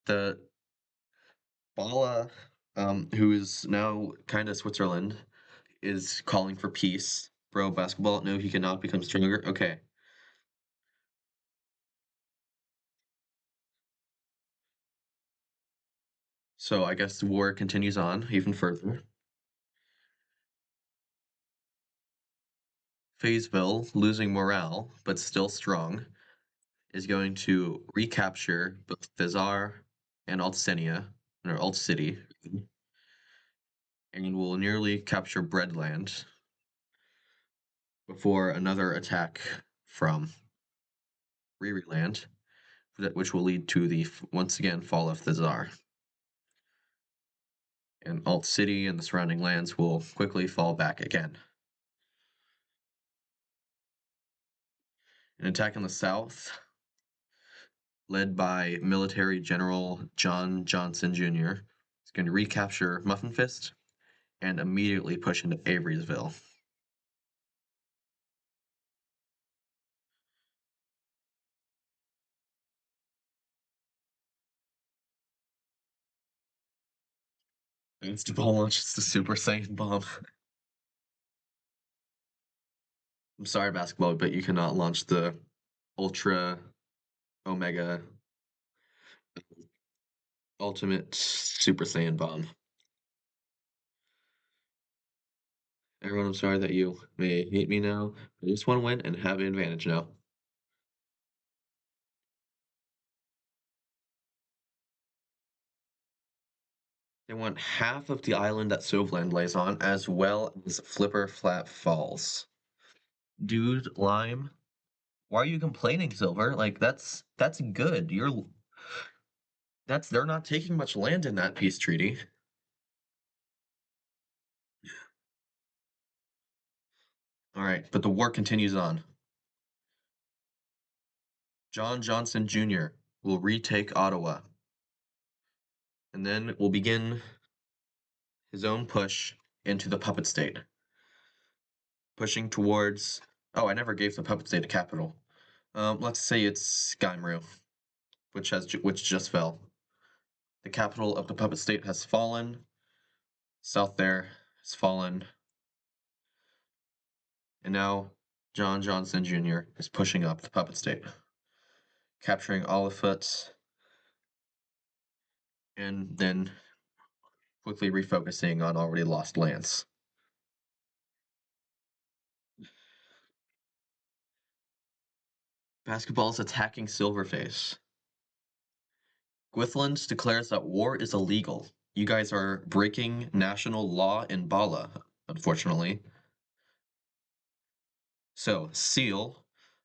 the Bala, who is now kind of Switzerland, is calling for peace. Bro, basketball, no, he cannot become stronger. Okay, so I guess the war continues on even further. Fayetteville, losing morale, but still strong, is going to recapture both Thizar and Altsenia, or Alt City, and will nearly capture Breadland before another attack from Riri Land, which will lead to the once again fall of Thizar. And Alt City and the surrounding lands will quickly fall back again. An attack in the south, led by military general John Johnson Jr., is going to recapture Muffin Fist and immediately push into Averysville. Insta Ball launches the Super Saiyan Bomb. I'm sorry, basketball, but you cannot launch the Ultra Omega Ultimate Super Saiyan Bomb. Everyone, I'm sorry that you may hate me now. I just want to win and have an advantage now. They want half of the island that Sovland lays on, as well as Flipper Flat Falls. Dude, Lime, why are you complaining, Silver? Like that's good. They're not taking much land in that peace treaty. All right, but the war continues on. John Johnson Jr. will retake Ottawa, and then will begin his own push into the puppet state, pushing towards. Oh, I never gave the puppet state a capital. Let's say it's Gaimru, which just fell. The capital of the puppet state has fallen. South there has fallen, and now John Johnson Jr. is pushing up the puppet state, capturing Oliphant, and then quickly refocusing on already lost lands. Basketball is attacking Silverface. Gwithland declares that war is illegal. You guys are breaking national law in Bala, unfortunately. So, Seal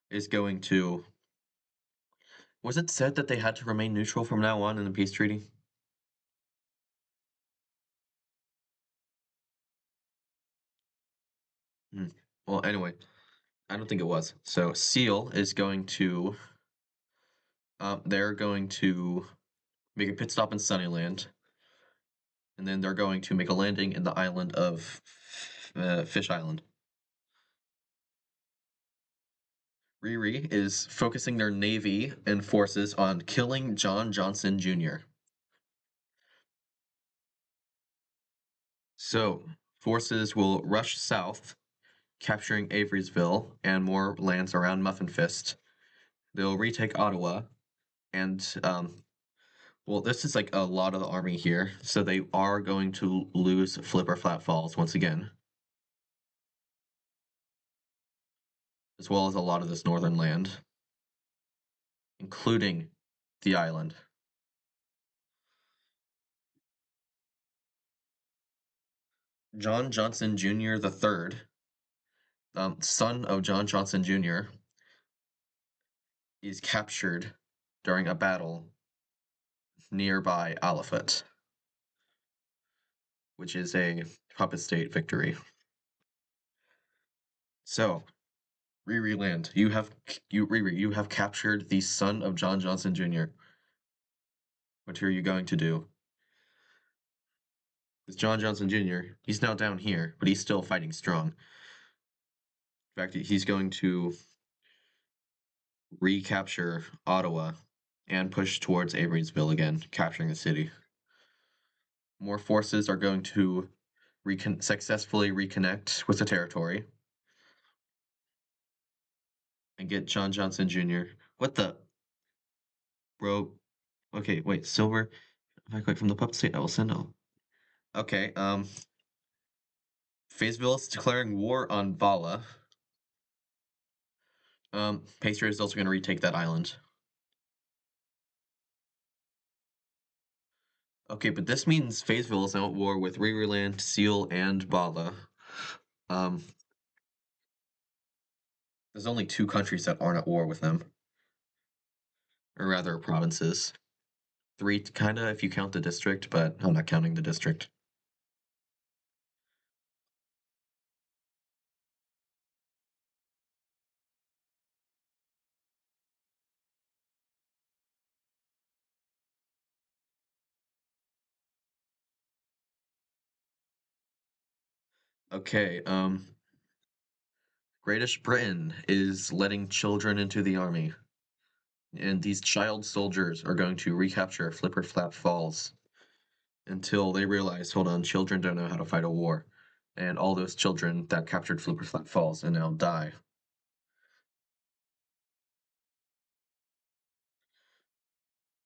is going to. Was it said that they had to remain neutral from now on in the peace treaty? Hmm. Well, anyway, I don't think it was. So, Seal is going to. They're going to make a pit stop in Sunnyland, and then they're going to make a landing in the island of Fish Island. Riri is focusing their navy and forces on killing John Johnson Jr. So, forces will rush south, capturing Averysville and more lands around Muffin Fist. They'll retake Ottawa, and well, this is like a lot of the army here, so they are going to lose Flipper Flat Falls once again, as well as a lot of this northern land, including the island. John Johnson Jr. the Third, son of John Johnson Jr., is captured during a battle nearby Alifet, which is a puppet state victory. So, Riri Land, you have captured the son of John Johnson Jr. What are you going to do? Because John Johnson Jr., he's now down here, but he's still fighting strong. In fact, he's going to recapture Ottawa and push towards Averysville again, capturing the city. More forces are going to successfully reconnect with the territory and get John Johnson Jr. What the? Bro. Okay, wait, Silver. If I quit from the puppet state, I will send out. Okay, Fayetteville is declaring war on Vala. Patriot is also going to retake that island. Okay, but this means Fayetteville is now at war with Rereland, Seal, and Bala. Um, there's only two countries that aren't at war with them, or rather provinces. Three, kinda, if you count the district, but I'm not counting the district. Okay, Greatish Britain is letting children into the army, and these child soldiers are going to recapture Flipper Flap Falls until they realize, hold on, children don't know how to fight a war, and all those children that captured Flipper Flap Falls and now die.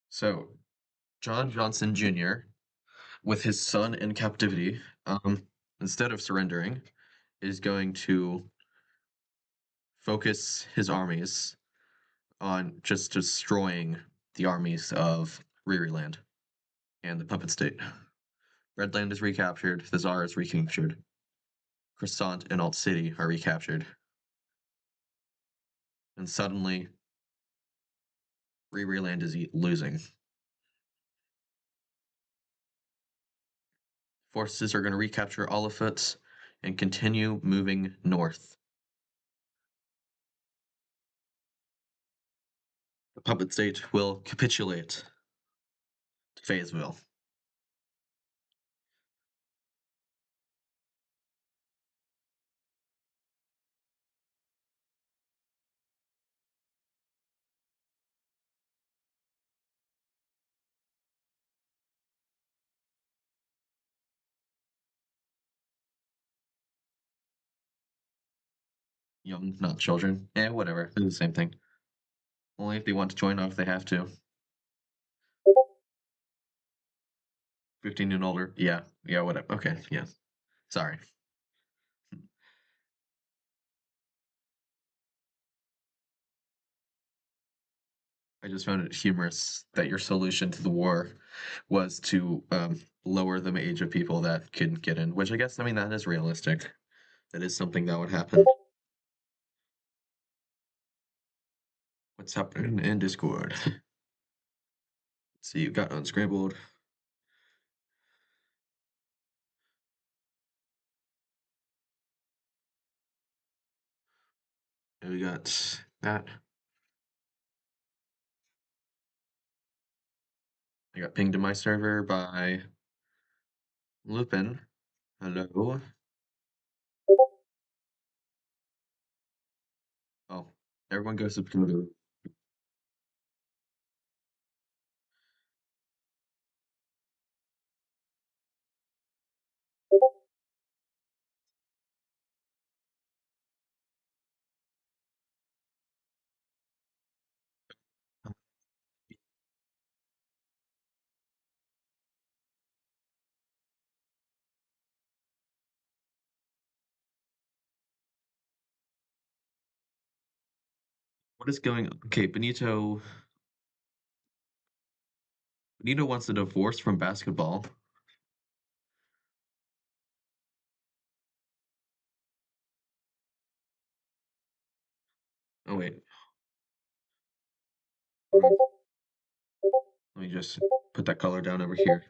So, John Johnson Jr., with his son in captivity, instead of surrendering, is going to focus his armies on just destroying the armies of Riri Land and the Puppet State. Redland is recaptured, the Tsar is recaptured, Croissant and Alt City are recaptured. And suddenly, Riri Land is losing. Forces are going to recapture Olifants and continue moving north. The Puppet State will capitulate to Fayetteville. Young, not children. Whatever. They're the same thing. Only if they want to join, not if they have to. 15 and older. Yeah. Yeah, whatever. Okay. Yeah. Sorry. I just found it humorous that your solution to the war was to lower the age of people that can get in, which I guess, I mean, that is realistic. That is something that would happen. What's happening in Discord? Let's see, you got unscrambled. And we got that. I got pinged to my server by Lupin. Hello. Oh, everyone goes to computer. What is going on? Okay, Benito wants a divorce from basketball. Oh wait. Let me just put that color down over here.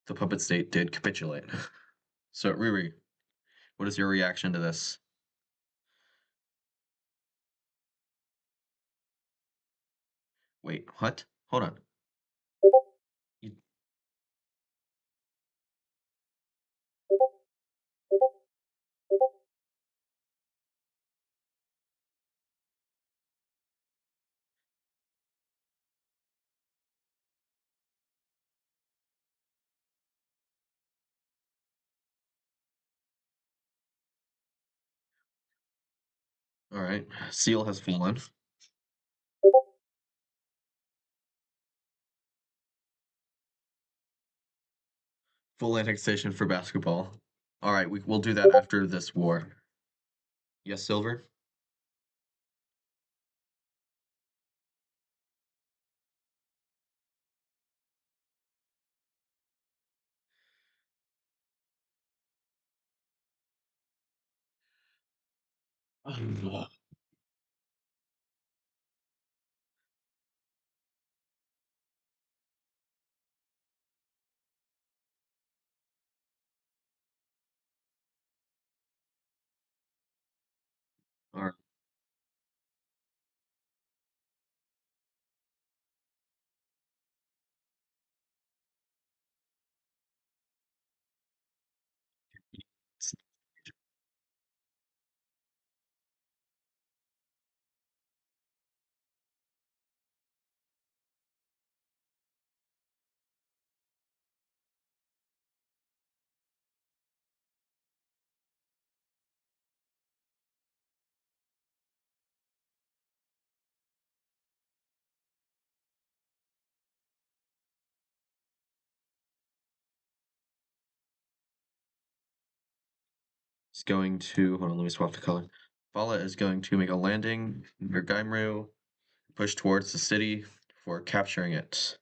The puppet state did capitulate. So Riri, what is your reaction to this? Wait, what? Hold on. You, all right. Seal has fallen. Full annexation for basketball. All right, we'll do that after this war. Yes, Silver? All right. is going to hold on, let me swap the color. Fala is going to make a landing near Gaimru, push towards the city for capturing it.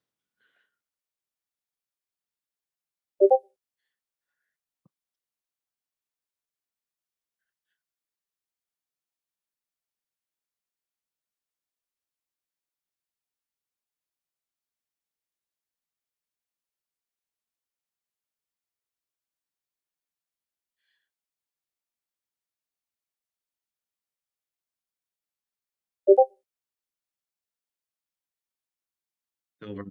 Silver,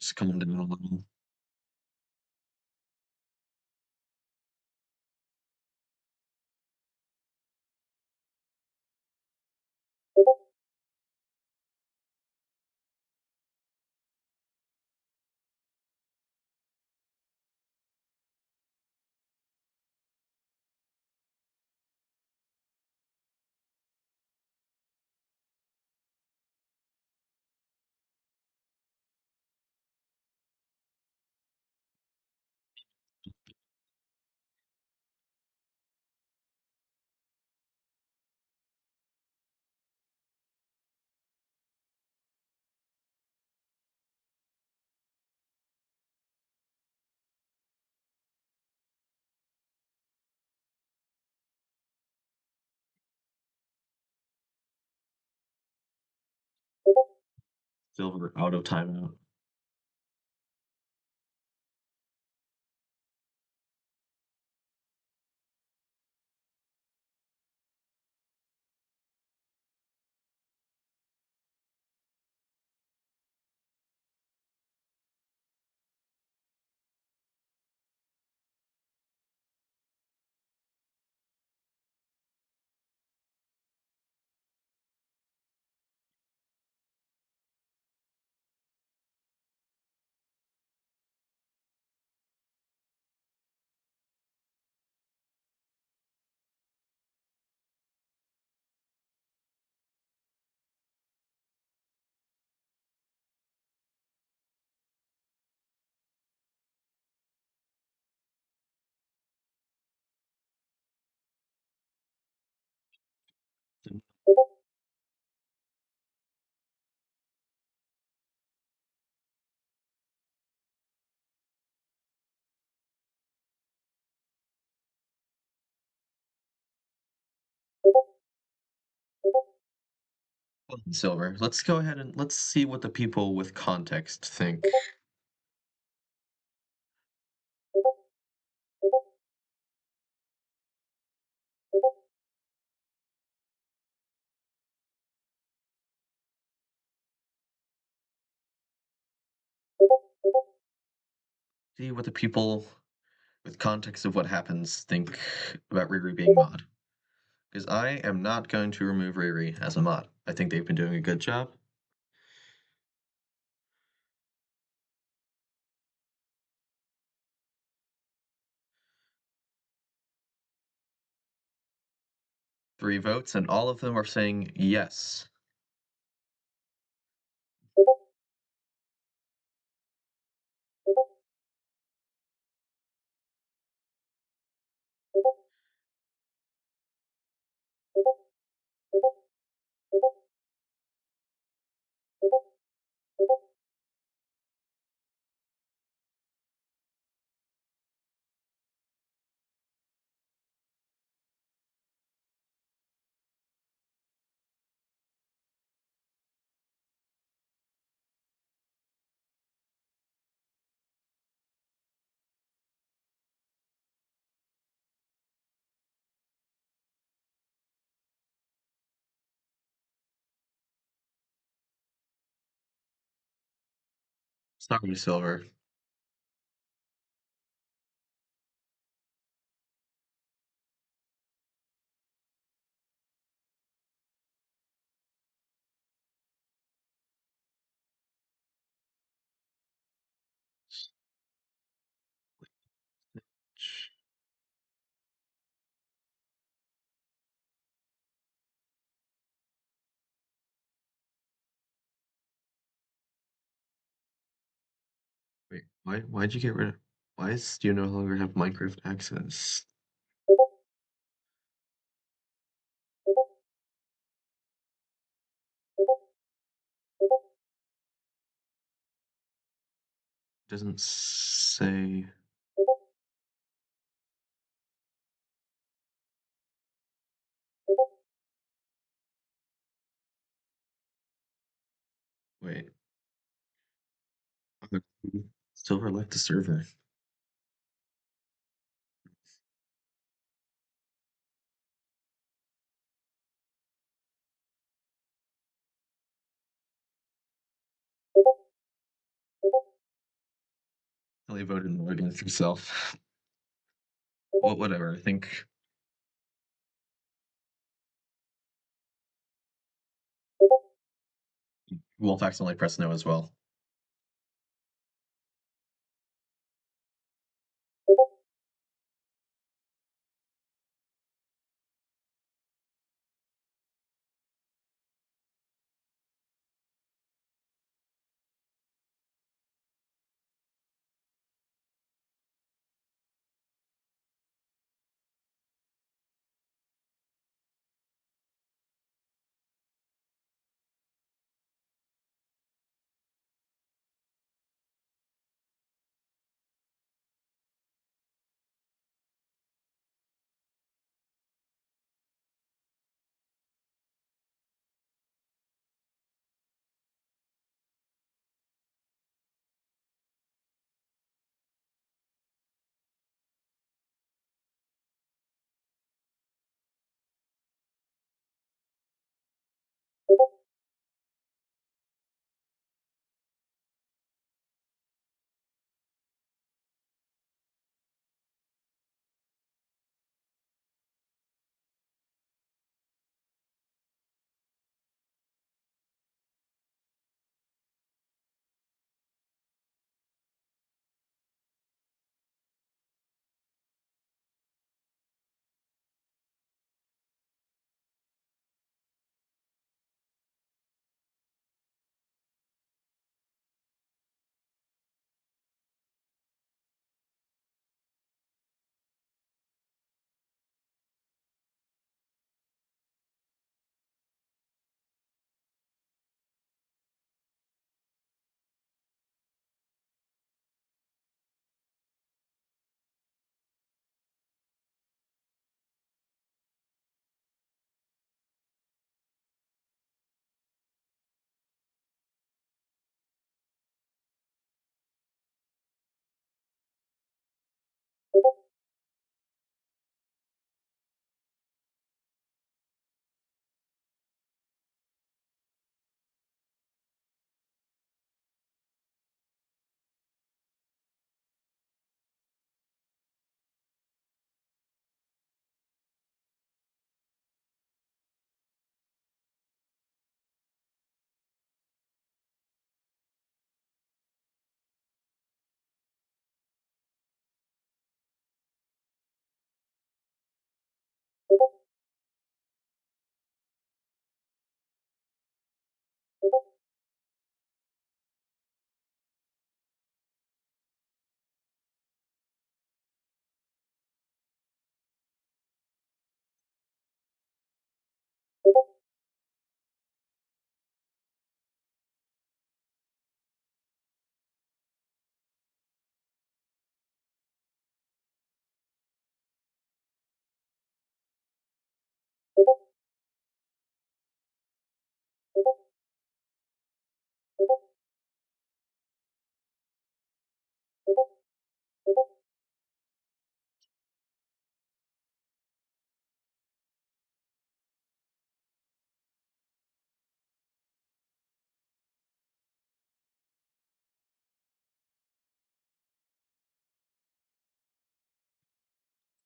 just calm down a little. Silver out of timeout. Silver. Let's go ahead and let's see what the people with context think. See what the people with context of what happens think about Riri being mod. Because I am not going to remove Riri as a mod. I think they've been doing a good job. Three votes, and all of them are saying yes. Sorry, Silver. Wait, why'd you get rid of? Why do you no longer have Minecraft access? Doesn't say. Wait. Okay. Silver left the server. Ellie voted no against himself. Well, whatever. I think Wolf accidentally pressed no as well.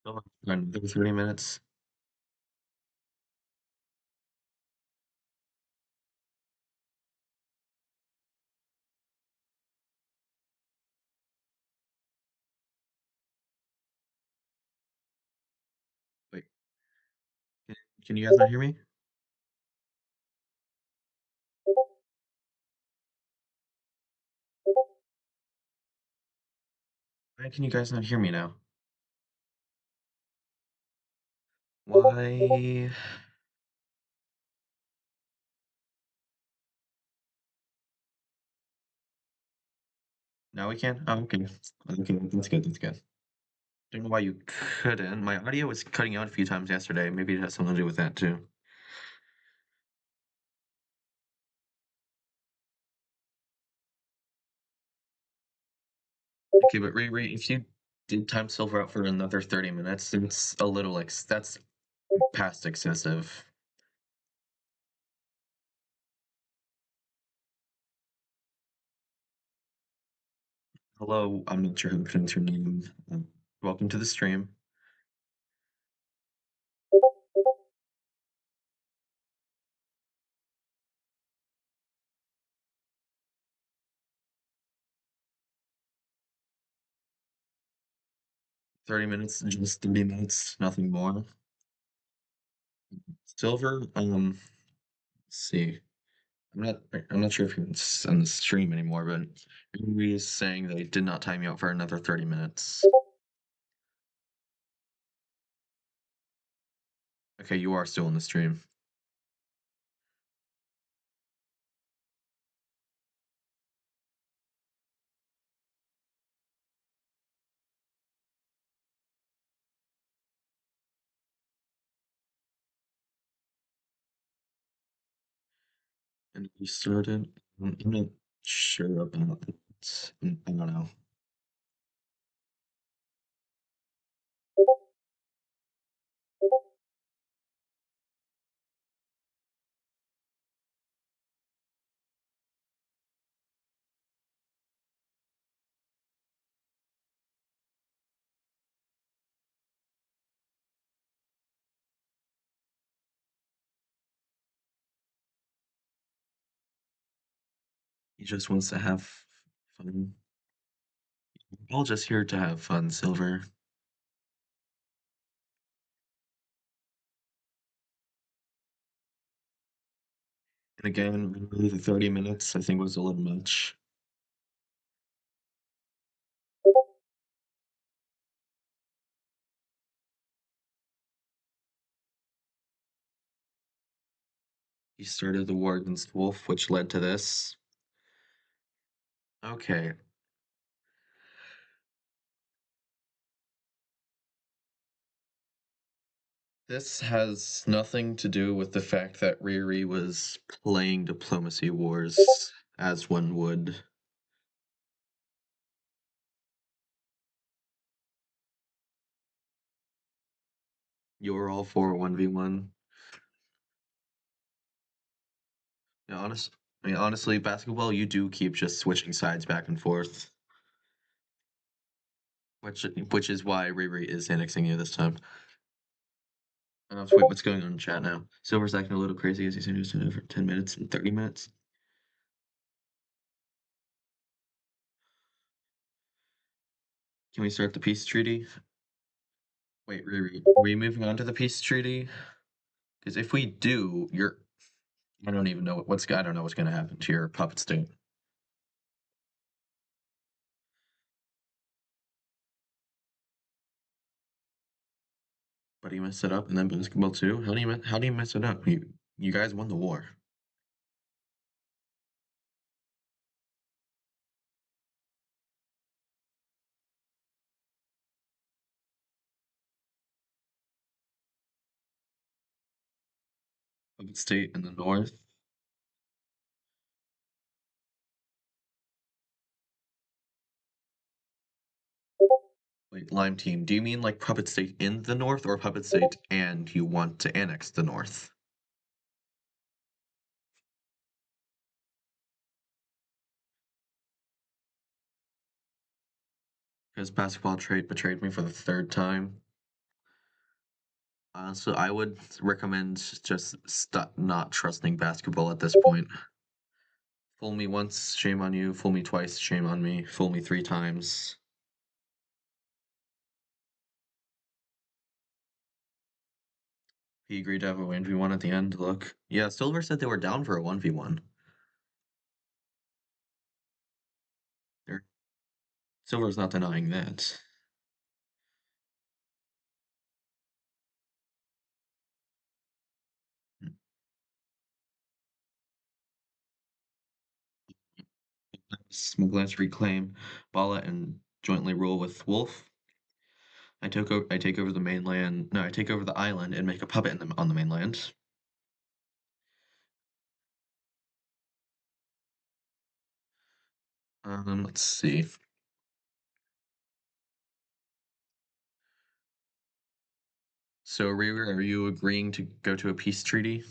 Still another 30 minutes. Wait, can, can you guys not hear me? Why can you guys not hear me now? Why? Now we can? Oh, okay. Okay, that's good, that's good. Don't know why you couldn't. My audio was cutting out a few times yesterday. Maybe it has something to do with that too. Okay, but Riri, if you did time Silver out for another 30 minutes, it's a little that's past excessive. Hello, I'm not sure how to pronounce your name. Welcome to the stream. 30 minutes, just 30 minutes, nothing more. Silver, let's see. I'm not sure if it's on the stream anymore, but Riri is saying they did not time you out for another 30 minutes. Okay, you are still in the stream. And you started. I'm not sure about it. I don't know. He just wants to have fun. We're all just here to have fun, Silver. And again, really the 30 minutes I think was a little much. He started the war against Wolf, which led to this. Okay. This has nothing to do with the fact that Riri was playing diplomacy wars, as one would. You were all for 1v1. Yeah, honestly, basketball, you do keep just switching sides back and forth, which is why Riri is annexing you this time. So wait, what's going on in chat now? Silver's acting a little crazy as he's in for 10 minutes and 30 minutes. Can we start the peace treaty? Wait, Riri, are we moving on to the peace treaty? Because if we do, I don't even know I don't know what's going to happen to your puppet state. But you messed it up, and then basketball too. How do you mess it up? You guys won the war. Puppet state in the north. Wait, Lime Team, do you mean like Puppet State in the North or Puppet State and you want to annex the North? Because basketball trade betrayed me for the third time. So I would recommend just stop not trusting basketball at this point. Fool me once, shame on you. Fool me twice, shame on me. Fool me 3 times. He agreed to have a 1v1 at the end. Look. Yeah, Silver said they were down for a 1v1. Silver's not denying that. Let's reclaim Bala and jointly rule with Wolf. I take over the mainland. No, I take over the island and make a puppet on the mainland. Let's see. So, Riri, are you agreeing to go to a peace treaty,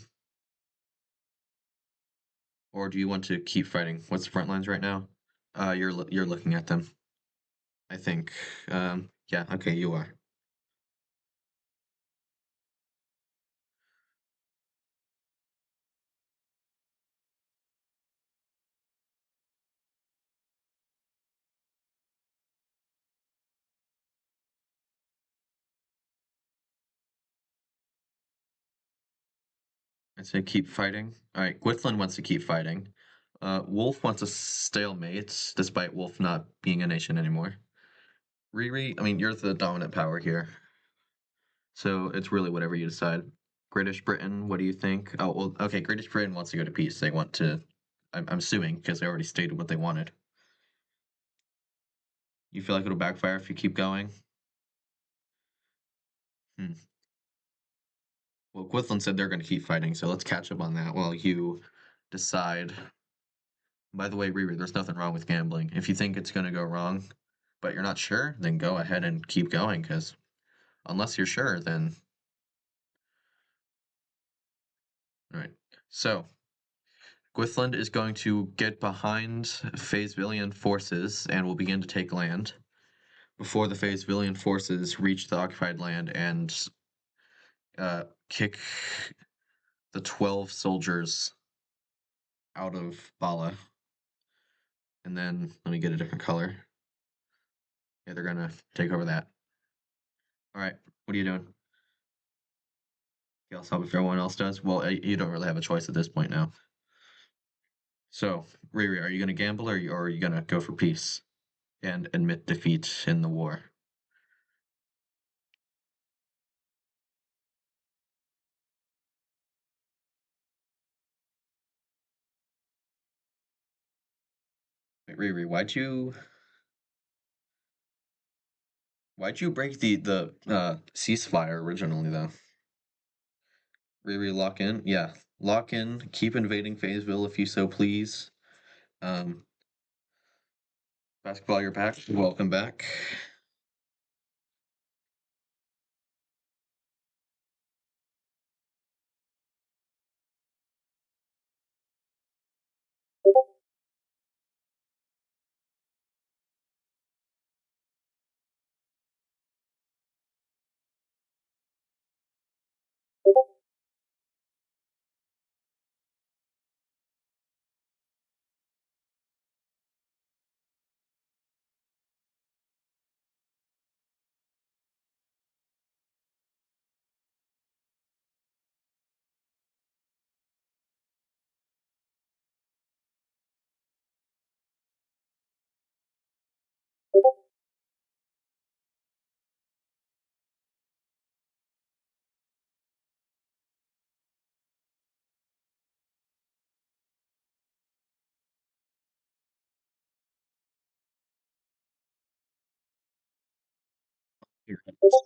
or do you want to keep fighting? What's the front lines right now? You're looking at them. I think. Yeah. Okay, you are. I say keep fighting. All right, Gwithlin wants to keep fighting. Wolf wants a stalemate, despite Wolf not being a nation anymore. Riri, I mean, you're the dominant power here, so it's really whatever you decide. British Britain, what do you think? Oh, well, okay, British Britain wants to go to peace. They want to. I'm assuming because they already stated what they wanted. You feel like it'll backfire if you keep going? Hmm. Well, Gwithlin said they're going to keep fighting, so let's catch up on that while you decide. By the way, Riri, there's nothing wrong with gambling. If you think it's going to go wrong, but you're not sure, then go ahead and keep going, because unless you're sure, then. All right. So, Gwithland is going to get behind Faye's forces and will begin to take land before the Faye's forces reach the occupied land and kick the 12 soldiers out of Bala. And then, let me get a different color. Yeah, they're going to take over that. All right, what are you doing? I'll help if everyone else does. Well, you don't really have a choice at this point now. So, Riri, are you going to gamble or are you going to go for peace and admit defeat in the war? Wait, Riri, why'd you break the ceasefire originally though? Riri, lock in. Yeah, lock in. Keep invading Fayetteville if you so please. Um, Basketball, you're back. Welcome back. Here,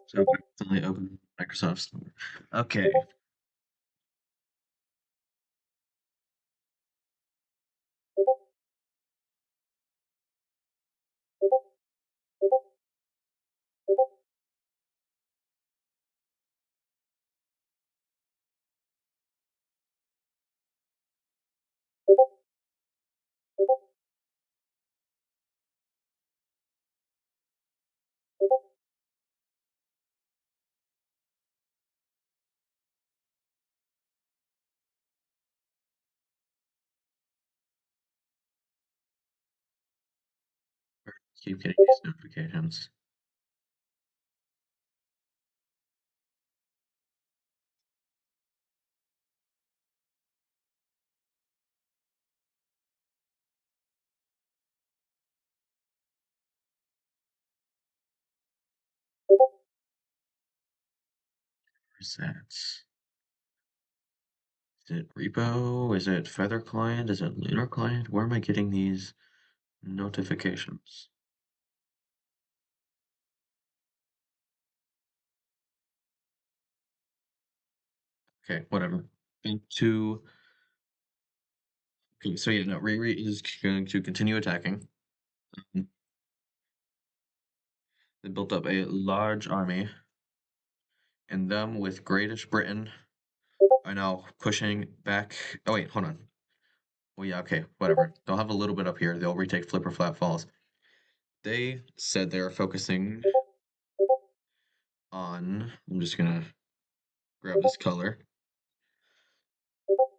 so finally open Microsoft Store. Okay. Keep getting these notifications. Where's that? Is it Repo? Is it Feather Client? Is it Lunar Client? Where am I getting these? Notifications. Okay, whatever. And to okay, so yeah, no, Riri is going to continue attacking. Mhm. They built up a large army, and them with Greatish Britain are now pushing back. Oh wait, hold on. Well, yeah, okay, whatever. They'll have a little bit up here. They'll retake Flipper Flat Falls. They said they are focusing on. I'm just gonna grab this color.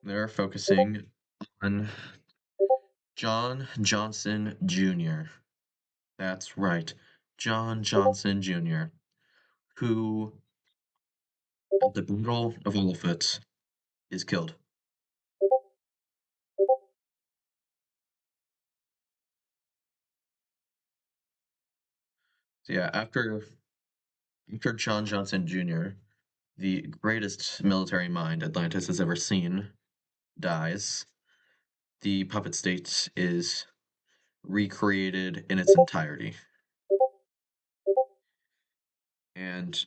They're focusing on John Johnson Jr. That's right, John Johnson Jr., who at the Battle of Oliphant is killed. So yeah, after John Johnson Jr., the greatest military mind Atlantis has ever seen, dies, the puppet state is recreated in its entirety. And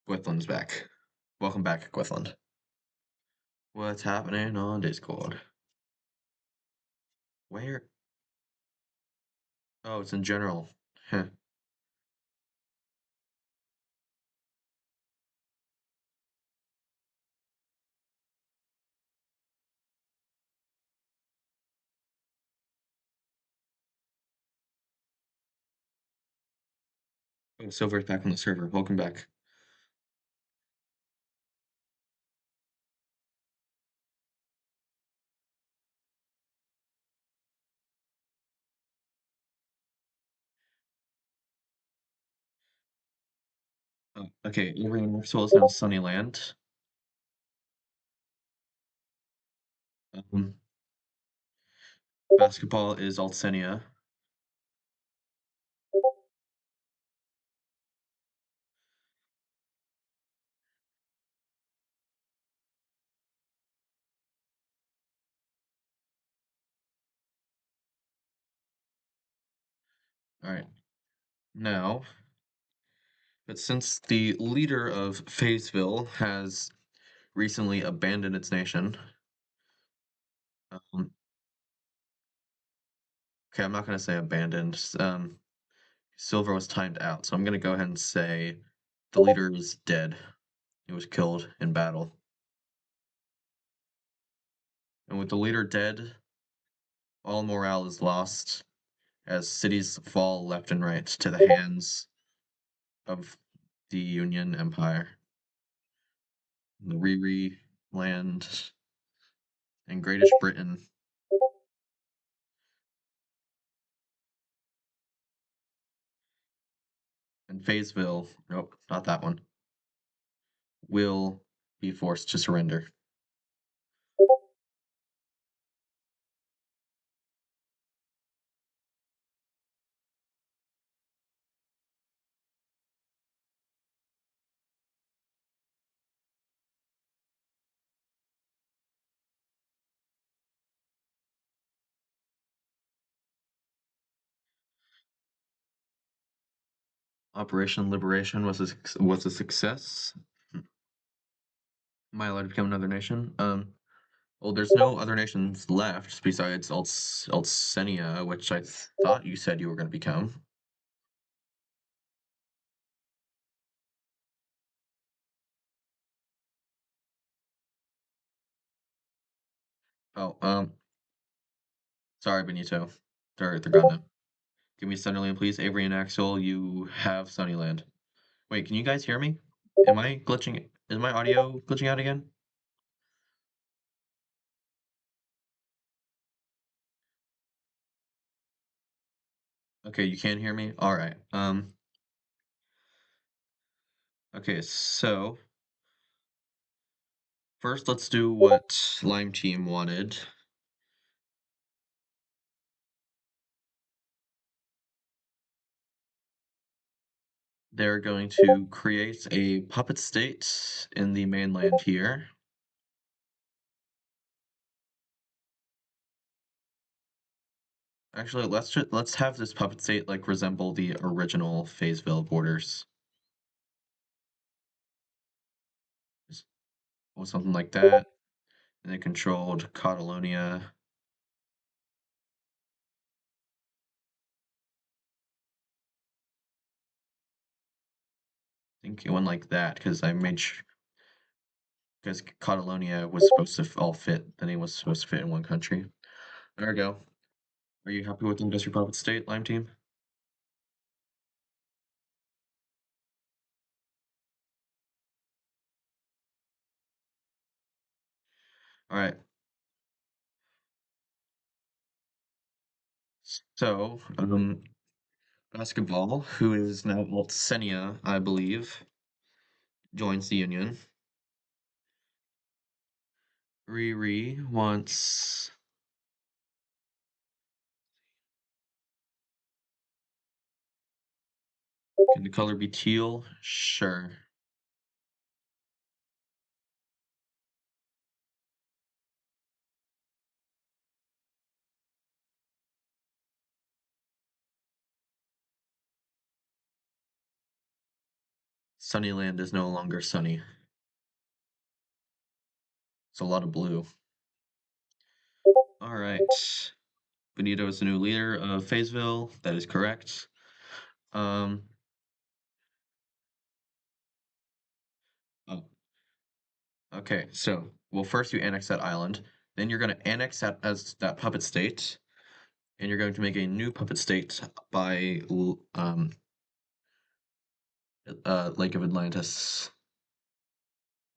Gwithland's back. Welcome back, Gwithland. What's happening on Discord? Where? Oh, it's in general. Heh. Oh, Silver's back on the server. Welcome back. Oh, okay, Avery and Maxwell is now Sunnyland. Um, Basketball is Altsenia. Alright, now, but since the leader of Fayetteville has recently abandoned its nation, um, okay, I'm not going to say abandoned. Silver was timed out, so I'm going to go ahead and say the leader is dead. He was killed in battle. And with the leader dead, all morale is lost as cities fall left and right to the hands of the Union Empire. The Riri land and Greatish Britain and Fayetteville, nope, not that one, will be forced to surrender. Operation Liberation was a success. Am I allowed to become another nation? Well, there's no other nations left besides Altsenia, which I thought you said you were going to become. Oh, sorry, Benito. They're gone now. Give me Sunnyland, please. Avery and Axel, you have Sunnyland. Wait, can you guys hear me? Am I glitching? Is my audio glitching out again? Okay, you can hear me? All right. Okay, so first let's do what Lime Team wanted. They're going to create a puppet state in the mainland here. Actually, let's have this puppet state like resemble the original Fayetteville borders, or something like that. And they controlled Catalonia. I think it went like that because I made because Catalonia was supposed to all fit, then it was supposed to fit in one country. There we go. Are you happy with the Industrial Puppet State, Lime Team? All right. So, Basketball, who is now Senia, I believe, joins the Union. Riri wants. Can the color be teal? Sure. Sunnyland is no longer sunny. It's a lot of blue. All right. Benito is the new leader of Fayetteville. That is correct. Um, oh, okay, so well, first you annex that island, then you're going to annex that as that puppet state, and you're going to make a new puppet state by Lake of Atlantis,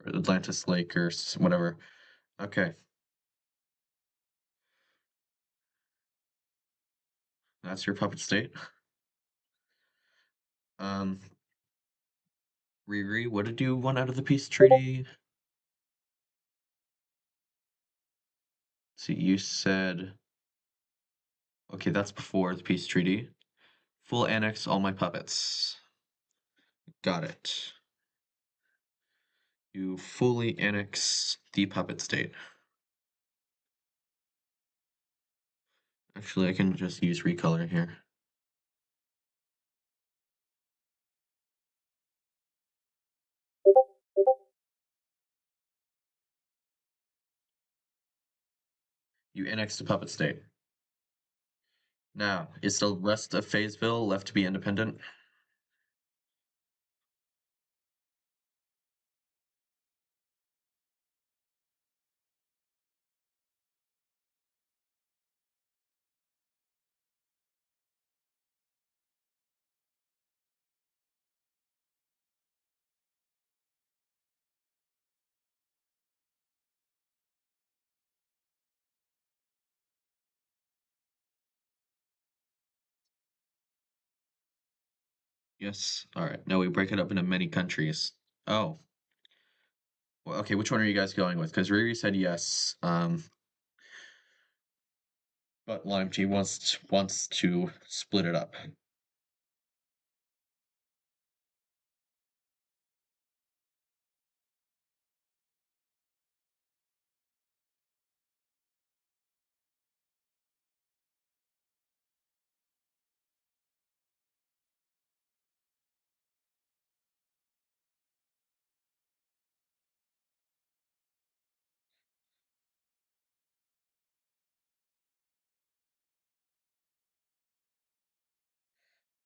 or Atlantis Lake, or whatever. Okay, that's your puppet state. Um, Riri, what did you want out of the peace treaty? See, you said okay, that's before the peace treaty. Full annex all my puppets. Got it. You fully annex the puppet state. Actually, I can just use recolor here. You annex the puppet state. Now, is the rest of Fayetteville left to be independent? Yes. All right. No, we break it up into many countries. Oh. Well, okay, which one are you guys going with? Because Riri said yes. But Lime Tea wants to split it up.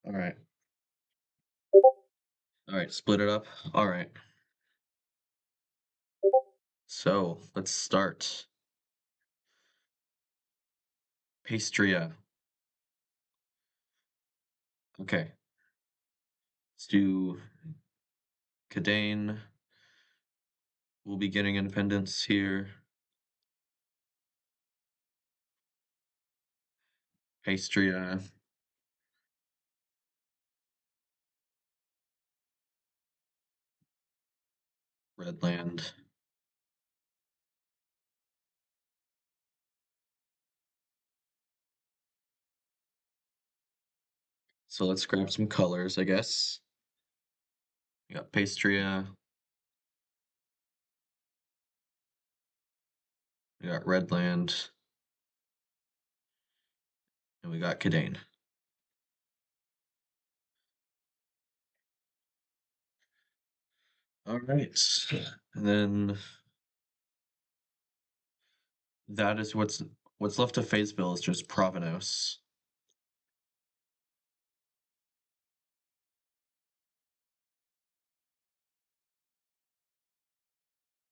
All right. All right, split it up. All right. So let's start. Pastria. Okay. Let's do Cadane. We'll be getting independence here. Pastria. Redland. So let's grab some colors, I guess. We got Pastria. We got Redland. And we got Kadane. All right. And then that is what's left of Fayetteville is just Provenos.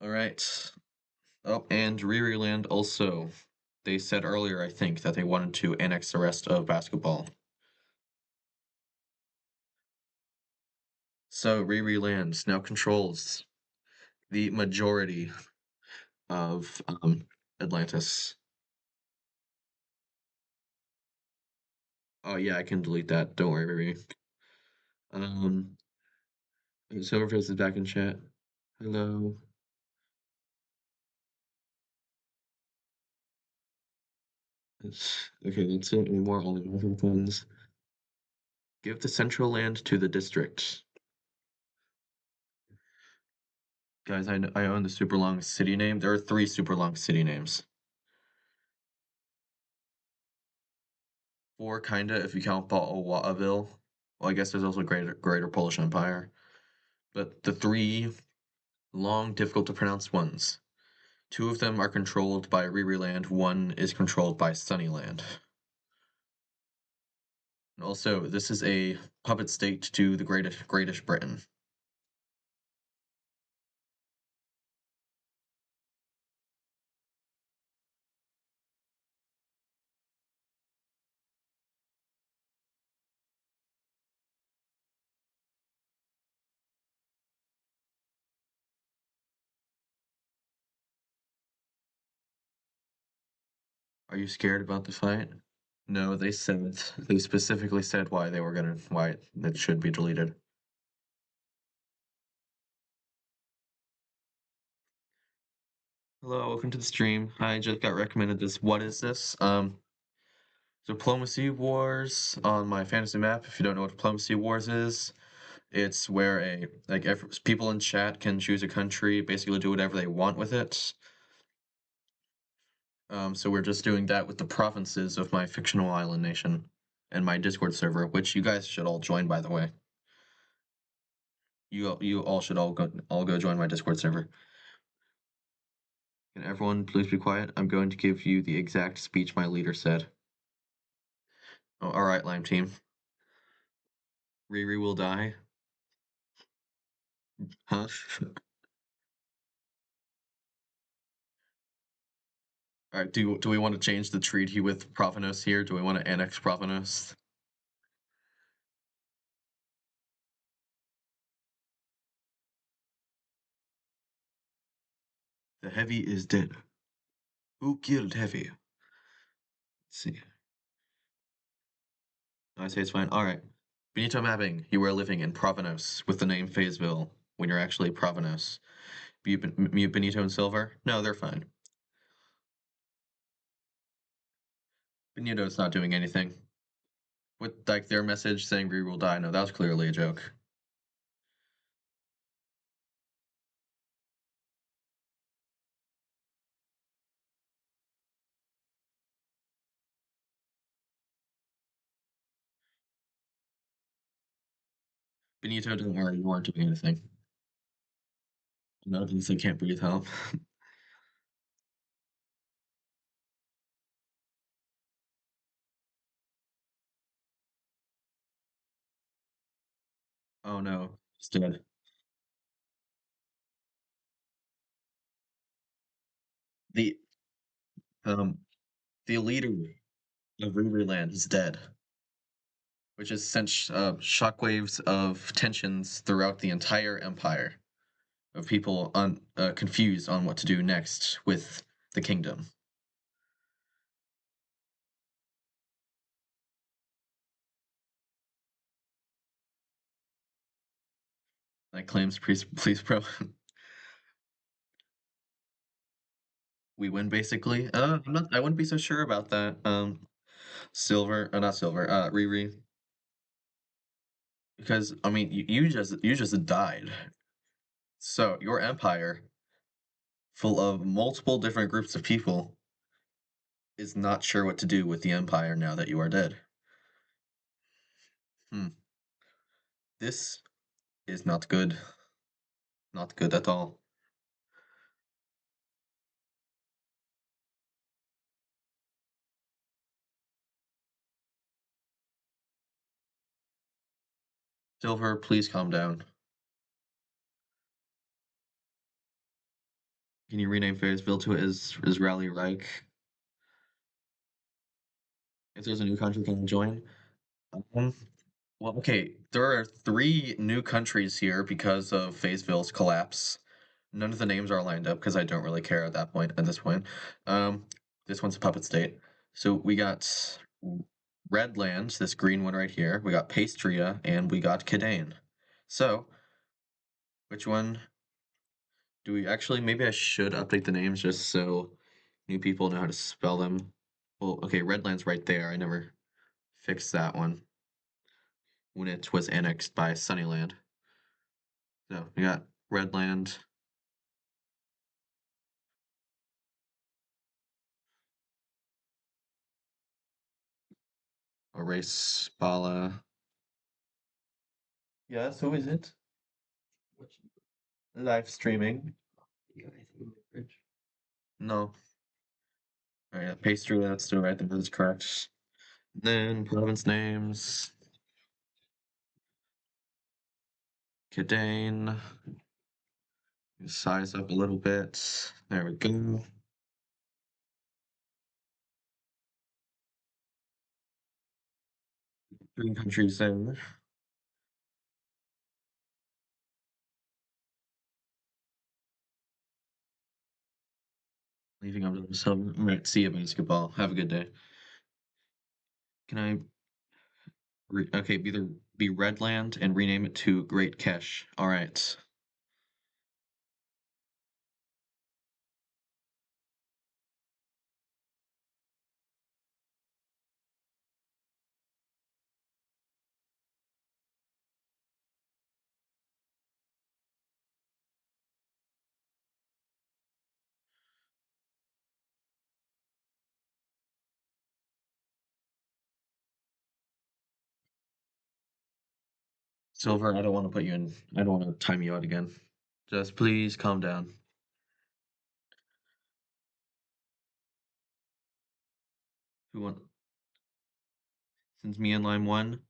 All right. Oh, and Riri Land also. They said earlier, I think, that they wanted to annex the rest of basketball. So Riri Land now controls the majority of Atlantis. Oh yeah, I can delete that. Don't worry, Riri. Um, Silverface is back in chat. Hello. Okay, that's it. Any more only ones. Give the central land to the district. Guys, I own the super long city name. There are 3 super long city names. 4 kinda if you count Ba'awataville. Well, I guess there's also Greater Polish Empire. But the 3 long, difficult to pronounce ones. 2 of them are controlled by Riri Land. 1 is controlled by Sunnyland. And also, this is a puppet state to the Greatish Britain. Are you scared about the fight? No, they specifically said why it should be deleted. Hello, welcome to the stream. I just got recommended this. What is this? Diplomacy Wars on my fantasy map. If you don't know what Diplomacy Wars is, it's where people in chat can choose a country, basically do whatever they want with it. So we're just doing that with the provinces of my fictional island nation and my Discord server, which you guys should all join, by the way. You all should all go join my Discord server. Can everyone please be quiet? I'm going to give you the exact speech my leader said. Oh, all right, Lime Team. Riri will die. Huh? All right. Do we want to change the treaty with Provenos here? Do we want to annex Provenos? The Heavy is dead. Who killed Heavy? Let's see. I say it's fine. All right. Benito mapping. You are living in Provenos with the name Fayetteville when you're actually Provenos. Mute Benito and Silver? No, they're fine. Benito's not doing anything. With like their message saying Riri will die. No, that was clearly a joke. Benito, don't worry, you weren't doing anything. No, Benito can't breathe help. Oh no, he's dead. The um the leader of Riverland is dead, which has sent shockwaves of tensions throughout the entire empire of people confused on what to do next with the kingdom. That claims please pro. We win basically. I wouldn't be so sure about that. Silver, not Silver, Riri. Because I mean, you just died. So your empire, full of multiple different groups of people, is not sure what to do with the Empire now that you are dead. Hmm. This is not good. Not good at all. Silver, please calm down. Can you rename Fayersville to Israeli Reich? If there's a new country, can I join? Um, well, okay, there are three new countries here because of Fayetteville's collapse. None of the names are lined up because I don't really care at this point. Um, this one's a puppet state. So we got Redlands, this green one right here. We got Pastria, and we got Cadane. So, which one do we actually? Maybe I should update the names just so new people know how to spell them. Well, okay, Redland's right there. I never fixed that one when it was annexed by Sunnyland. So we got Redland. Erase Bala. Yes, who is it? Live streaming. No. All right, pastry, that's still right. That is correct. Then province names. Cadane. Size up a little bit. There we go. Three countries in. Leaving up to some. Right, see you basketball. Have a good day. Can I okay, be Redland and rename it to Great Kesh. All right. Silver, I don't want to put you in. I don't want to time you out again. Just please calm down. Who want since me and Lime won?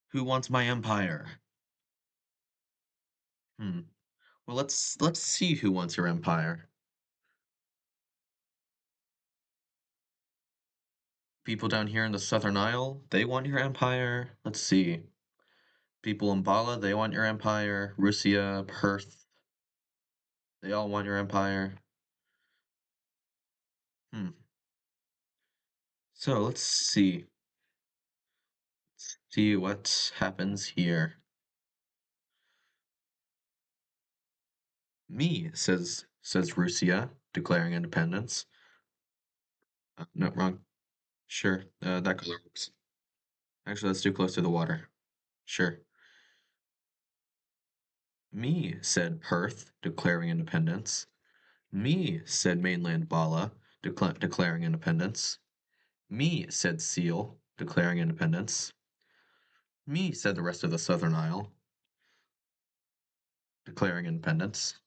Who wants my empire? Hmm. Well, let's see who wants your empire. People down here in the Southern Isle, they want your empire. Let's see. People in Bala, they want your empire. Russia, Perth, they all want your empire. Hmm. So let's see. See what happens here. Me, says Russia, declaring independence. No, wrong. Sure, that color works. Actually, that's too close to the water. Sure. Me, said Perth, declaring independence. Me, said mainland Bala, declaring independence. Me, said Seal, declaring independence. Me, said the rest of the Southern Isle, declaring independence.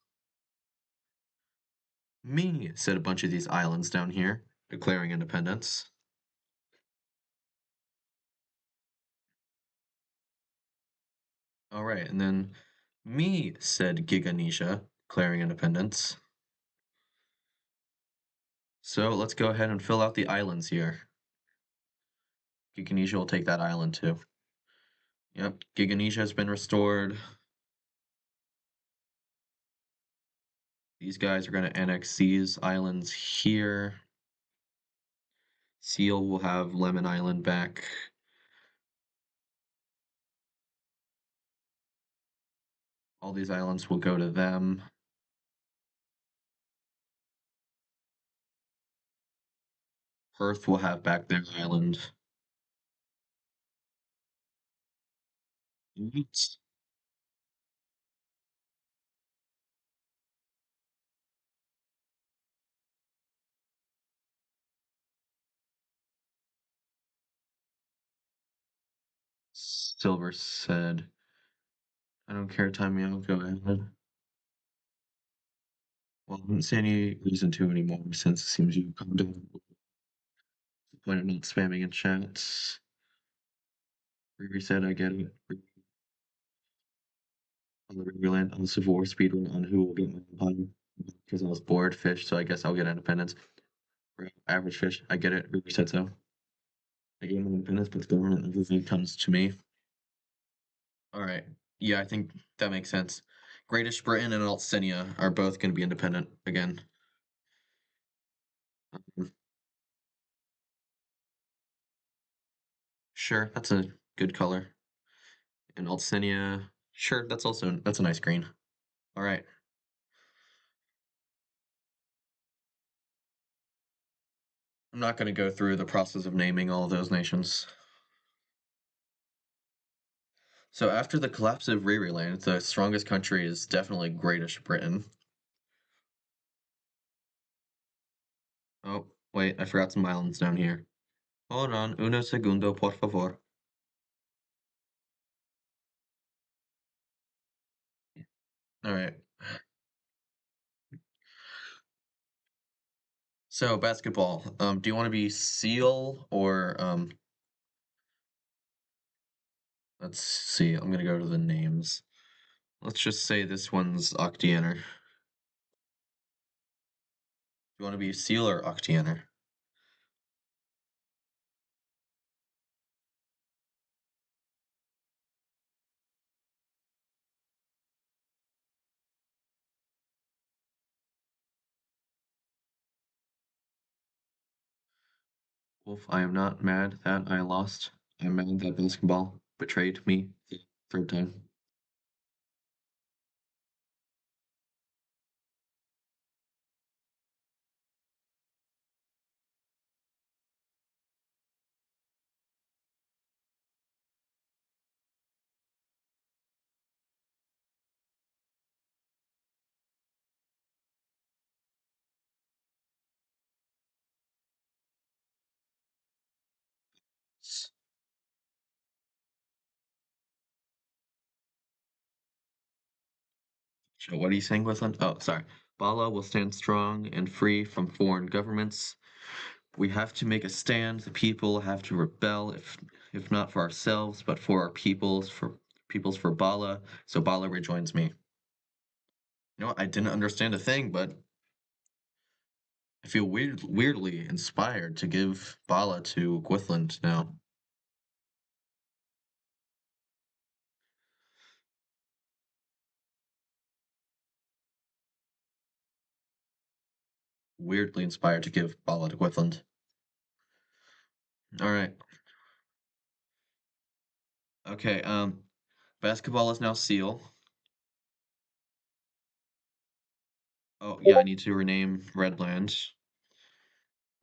Me, said a bunch of these islands down here, declaring independence. All right, and then me, said Giganesia, declaring independence. So let's go ahead and fill out the islands here. Giganesia will take that island too. Yep, Giganesia has been restored. These guys are going to annex these islands here. Seal will have Lemon Island back. All these islands will go to them. Perth will have back their island. Yeet. Silver said, I don't care, time me out, go ahead. Well, I don't see any reason to anymore since it seems you've come down. Point of not spamming in chats. Riri said, I get it. On the Riverland on the Civil War speedrun on who will get my empire. Because I was bored fish, so I guess I'll get independence. For average fish, I get it. Riri said so. I gain my independence, but the government and everything comes to me. All right. Yeah, I think that makes sense. Greatest Britain and Altsenia are both going to be independent again. Um, Sure, that's a good color. And Altsenia, sure, that's a nice green. All right. I'm not going to go through the process of naming all of those nations. So after the collapse of Ririland, the strongest country is definitely Greatish Britain. Oh, wait, I forgot some islands down here. Hold on, uno segundo, por favor. All right. So basketball. Do you want to be Seal or let's see. I'm gonna go to the names. Let's just say this one's Octianer. Do you want to be Seal or Octianer? Wolf, I am not mad that I lost. I'm mad that basketball betrayed me the third time. So what are you saying, Westland? Oh, sorry. Bala will stand strong and free from foreign governments. We have to make a stand. The people have to rebel, if not for ourselves, but for our peoples for Bala. So Bala rejoins me. You know what? I didn't understand a thing, but I feel weirdly inspired to give Bala to Gwithland now. Weirdly inspired to give Bala to Gwithland. All right. Okay. Basketball is now Seal. Oh yeah, I need to rename Redland.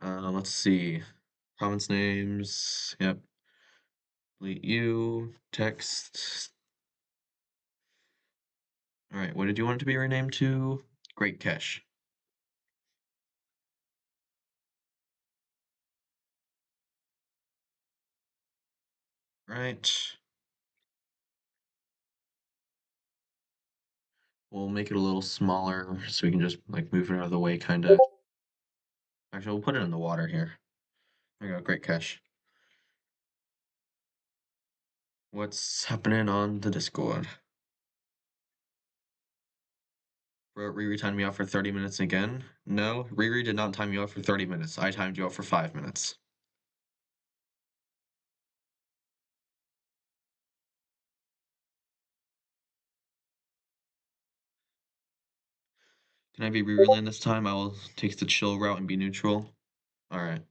Let's see. Province names. Yep. Delete you. Text. All right. What did you want it to be renamed to? Great Cache. Right. We'll make it a little smaller so we can just like move it out of the way, kind of. Actually, we'll put it in the water here. There you go. Great Cache. What's happening on the Discord? Riri timed me out for 30 minutes again? No, Riri did not time you out for 30 minutes. I timed you out for 5 minutes. Can I be Riri this time? I will take the chill route and be neutral. Alright.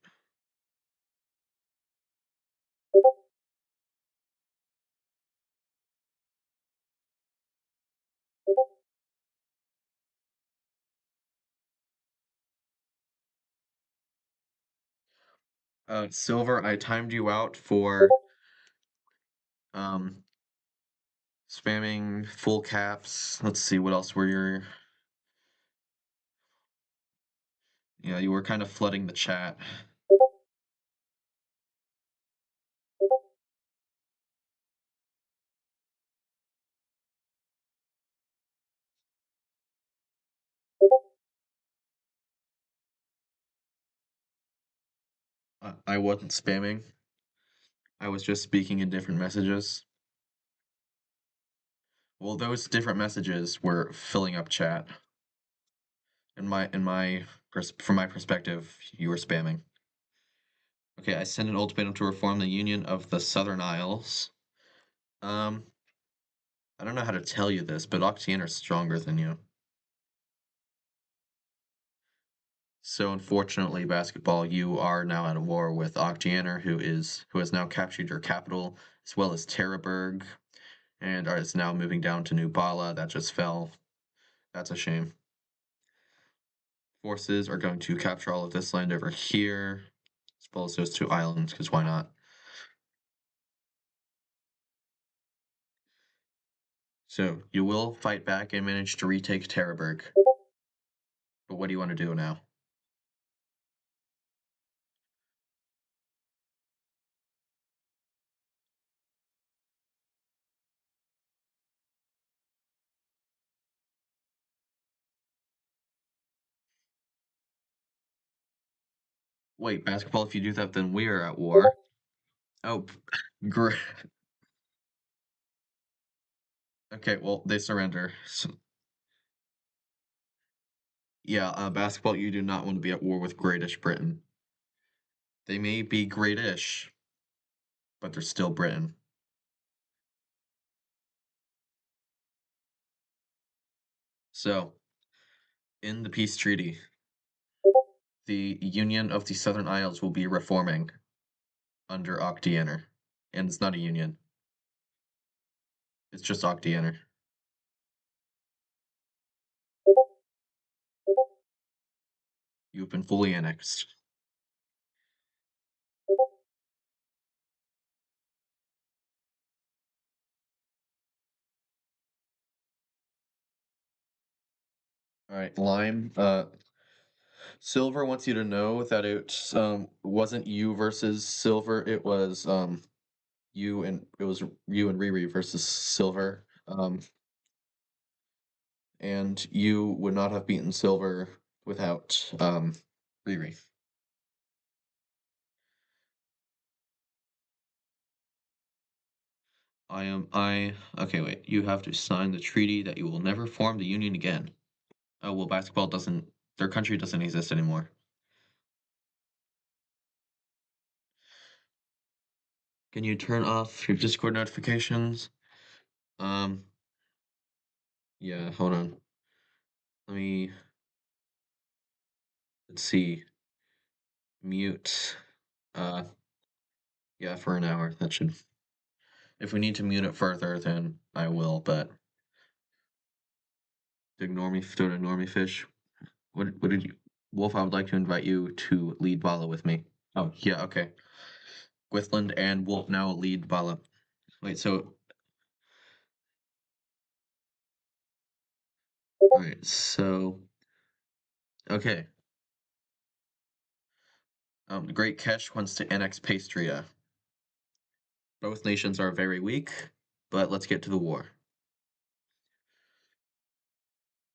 Silver, I timed you out for um spamming full caps. Let's see, what else were your... Yeah, you were kind of flooding the chat. I wasn't spamming. I was just speaking in different messages. Well, those different messages were filling up chat. From my perspective, you were spamming. Okay, I send an ultimatum to reform the Union of the Southern Isles. I don't know how to tell you this, but Octian are stronger than you. So unfortunately, basketball, you are now at war with Octianer, who has now captured your capital, as well as Terraburg, and is now moving down to New Bala. That just fell. That's a shame. Forces are going to capture all of this land over here, as well as those two islands, because why not? So you will fight back and manage to retake Terraburg. But what do you want to do now? Wait, basketball, if you do that, then we are at war. Oh, great. Okay, well, they surrender. So, yeah, basketball, you do not want to be at war with Greatish Britain. They may be Greatish, but they're still Britain. So, in the peace treaty, the Union of the Southern Isles will be reforming under Octianer. And it's not a union, it's just Octianer. You've been fully annexed. All right, Lime. Silver wants you to know that it wasn't you versus Silver. It was you and Riri versus Silver. And you would not have beaten Silver without Riri. Okay, wait. You have to sign the treaty that you will never form the Union again. Oh, well, basketball doesn't, their country doesn't exist anymore. Can you turn off your Discord notifications? Um, yeah, hold on. Let me, let's see. Mute. Uh, yeah, for an hour. That should, if we need to mute it further, then I will, but ignore me, throw to ignore me fish. What did you, Wolf, I would like to invite you to lead Bala with me. Oh, yeah, okay. Gwithland and Wolf now lead Bala. Wait, so, alright, so, okay. The Great Kesh wants to annex Pastria. Both nations are very weak, but let's get to the war.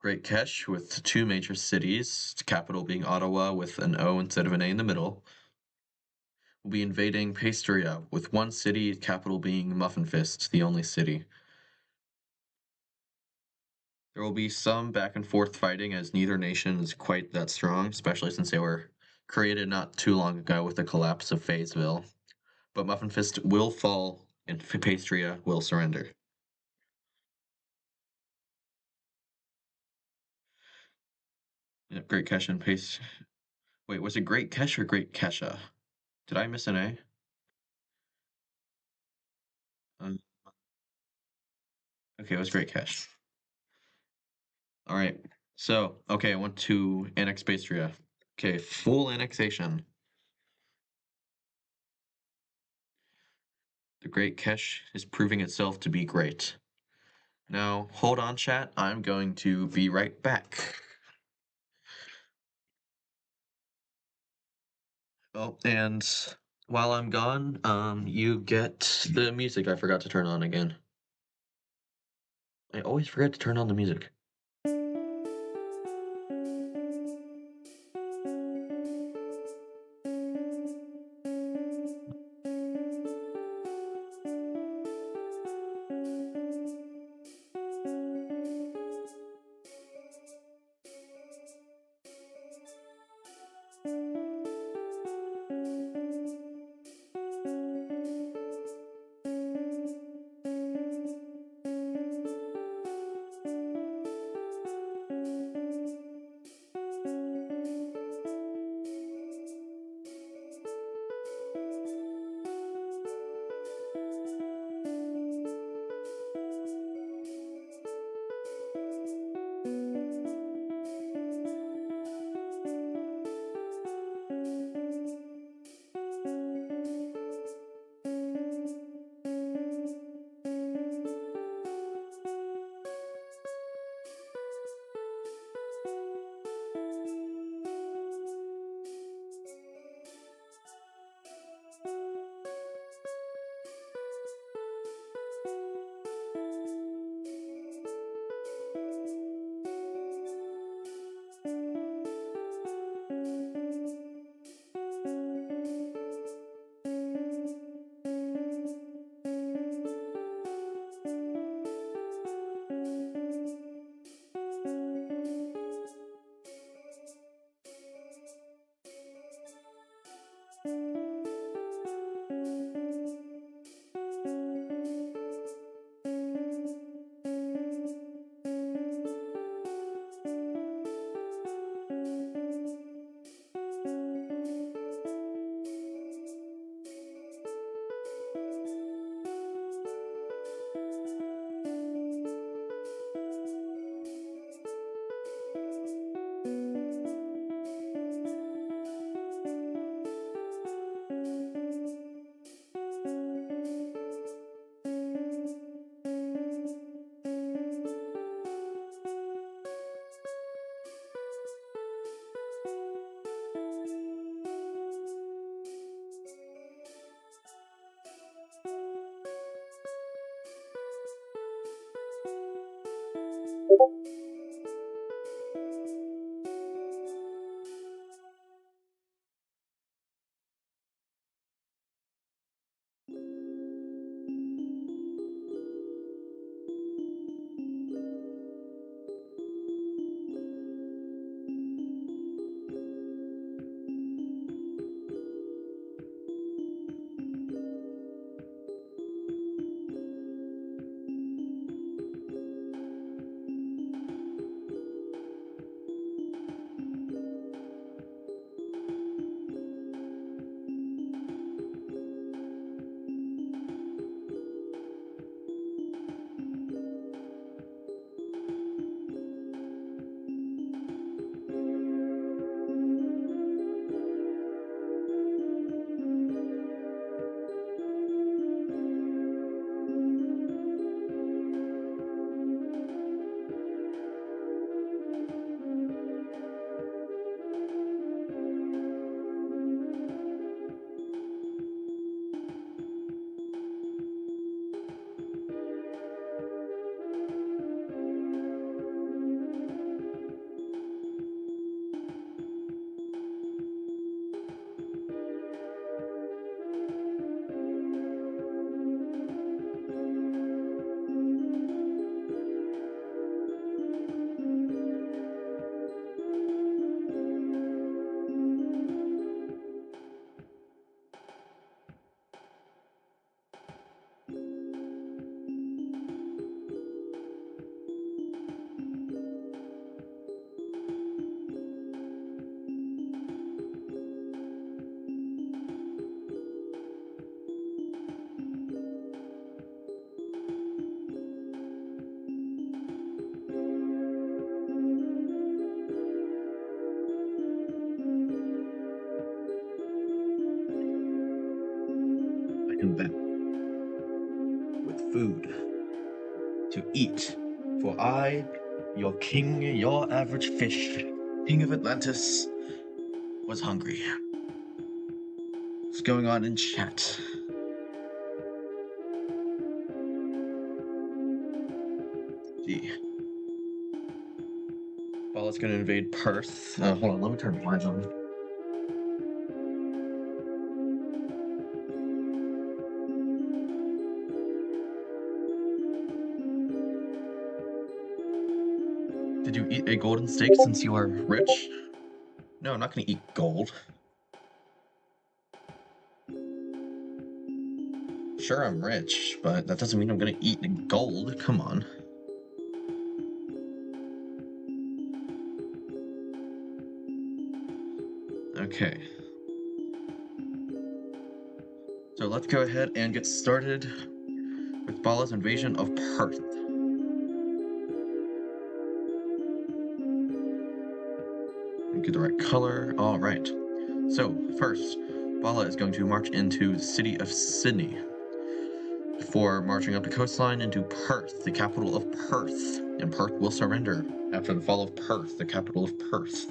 Great Kesh, with two major cities, capital being Ottawa with an O instead of an A in the middle, will be invading Pastria, with one city, capital being Muffin Fist, the only city. There will be some back and forth fighting as neither nation is quite that strong, especially since they were created not too long ago with the collapse of Fayetteville. But Muffin Fist will fall and Pastria will surrender. Yeah, Great Kesha and Paste. Wait, was it Great Kesh or Great Kesha? Did I miss an A? Um, okay, it was Great Kesh. All right. So, okay, I want to annex Pastria. Okay, full annexation. The Great Kesh is proving itself to be great. Now, hold on, chat. I'm going to be right back. Oh, and while I'm gone, you get the music I forgot to turn on again. I always forget to turn on the music. And then, with food to eat, for I, your king, your average fish, king of Atlantis, was hungry. What's going on in chat? Gee. Bala's gonna invade Perth. Hold on, let me turn the lights on. Did you eat a golden steak since you are rich? No, I'm not gonna eat gold. Sure, I'm rich, but that doesn't mean I'm gonna eat gold. Come on. Okay. So let's go ahead and get started with Bala's invasion of Perth. Get the right color. All right. So first, Bala is going to march into the city of Sydney before marching up the coastline into Perth, the capital of Perth. And Perth will surrender after the fall of Perth, the capital of Perth.